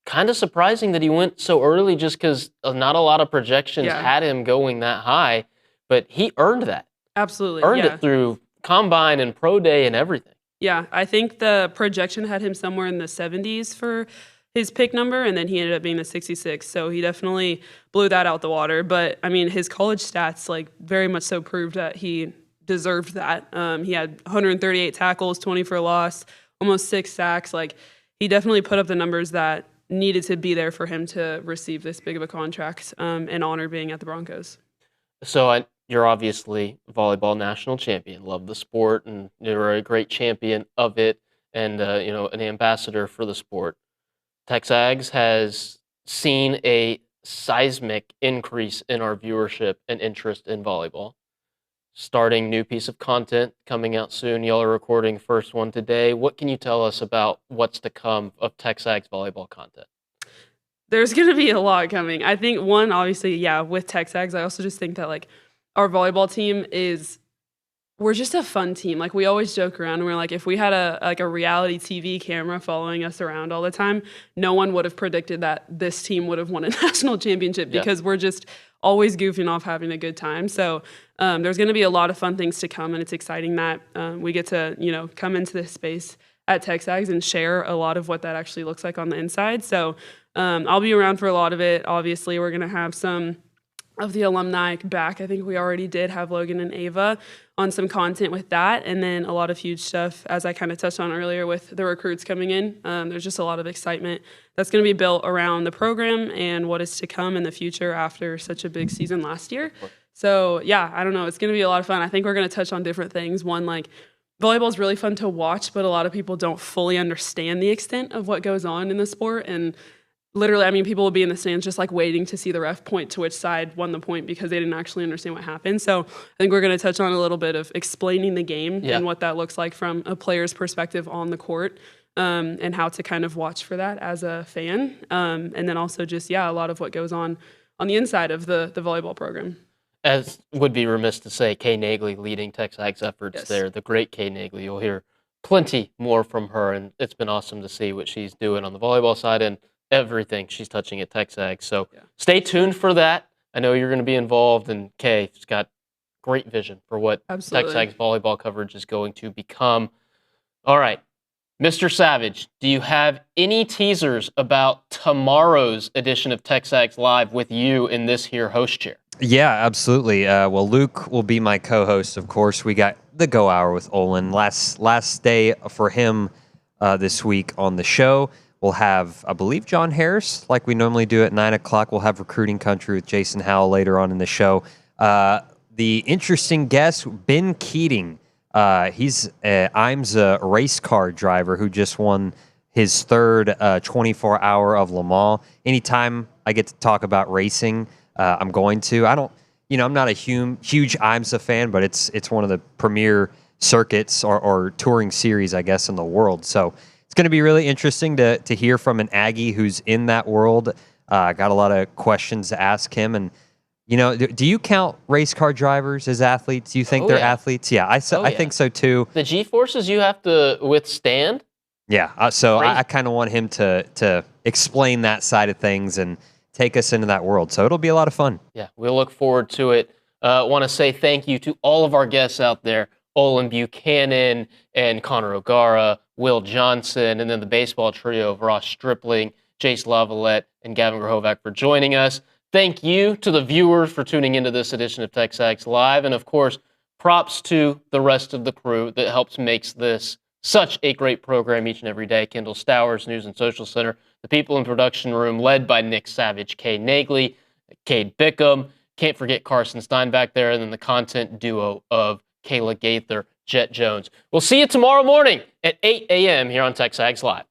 kind of surprising that he went so early just because not a lot of projections had him going that high, but he earned that. Absolutely. Earned it through combine and pro day and everything. Yeah, I think the projection had him somewhere in the 70s for his pick number, and then he ended up being the 66th, so he definitely blew that out the water. But, I mean, his college stats, like, very much so proved that he deserved that. He had 138 tackles, 20 for a loss, almost 6 sacks. Like, he definitely put up the numbers that needed to be there for him to receive this big of a contract and honor being at the Broncos. So you're obviously volleyball national champion, love the sport, and you're a great champion of it, and an ambassador for the sport. TexAgs has seen a seismic increase in our viewership and interest in volleyball. Starting new piece of content coming out soon. Y'all are recording first one today. What can you tell us about what's to come of TexAgs volleyball content? There's going to be a lot coming. I think one, obviously, with TexAgs, I also just think that like our volleyball team we're just a fun team. Like we always joke around and we're like, if we had a reality TV camera following us around all the time, no one would have predicted that this team would have won a national championship because we're just always goofing off, having a good time. So there's going to be a lot of fun things to come, and it's exciting that we get to, come into this space at TexAgs and share a lot of what that actually looks like on the inside. So I'll be around for a lot of it. Obviously, we're going to have some of the alumni back. I think we already did have Logan and Ava on some content with that, and then a lot of huge stuff, as I kind of touched on earlier with the recruits coming in. There's just a lot of excitement that's going to be built around the program and what is to come in the future after such a big season last year. So, I don't know. It's going to be a lot of fun. I think we're going to touch on different things. One, like, volleyball is really fun to watch, but a lot of people don't fully understand the extent of what goes on in the sport, and literally, I mean, people will be in the stands just like waiting to see the ref point to which side won the point because they didn't actually understand what happened. So I think we're going to touch on a little bit of explaining the game and what that looks like from a player's perspective on the court, and how to kind of watch for that as a fan. And then also just, a lot of what goes on the inside of the volleyball program. as would be remiss to say, Kay Nagley leading TexAgs efforts there. The great Kay Nagley. You'll hear plenty more from her, and it's been awesome to see what she's doing on the volleyball side and everything she's touching at TexAgs. So stay tuned for that. I know you're going to be involved, and Kay's got great vision for what TexAgs volleyball coverage is going to become. All right, Mr. Savage, do you have any teasers about tomorrow's edition of TexAgs Live with you in this here host chair? Yeah, absolutely. Well, Luke will be my co-host, of course. We got the Go Hour with Olin. Last day for him this week on the show. We'll have, I believe, John Harris, like we normally do at 9 o'clock. We'll have Recruiting Country with Jason Howell later on in the show. The interesting guest, Ben Keating. He's IM's a race car driver who just won his third 24-hour of Le Mans. Anytime I get to talk about racing, I'm going to. I'm not a huge IMSA fan, but it's one of the premier circuits or touring series, I guess, in the world. So it's going to be really interesting to hear from an Aggie who's in that world. Got a lot of questions to ask him. And, do you count race car drivers as athletes? Do you think they're athletes? Yeah, I think so too. The G-forces you have to withstand? Yeah, so I kind of want him to explain that side of things and take us into that world. So it'll be a lot of fun. Yeah, we'll look forward to it. Want to say thank you to all of our guests out there, Olin Buchanan and Connor O'Gara, Will Johnson, and then the baseball trio of Ross Stripling, Jace LaViolette, and Gavin Grahovac for joining us. Thank you to the viewers for tuning into this edition of TexAgs Live. And of course, props to the rest of the crew that helps makes this such a great program each and every day. Kendall Stowers, News and Social Center, the people in production room led by Nick Savage, Kay Nagley, Cade Bickham. Can't forget Carson Stein back there, and then the content duo of Kayla Gaither, Jet Jones. We'll see you tomorrow morning at 8 a.m. here on TexAgs Live.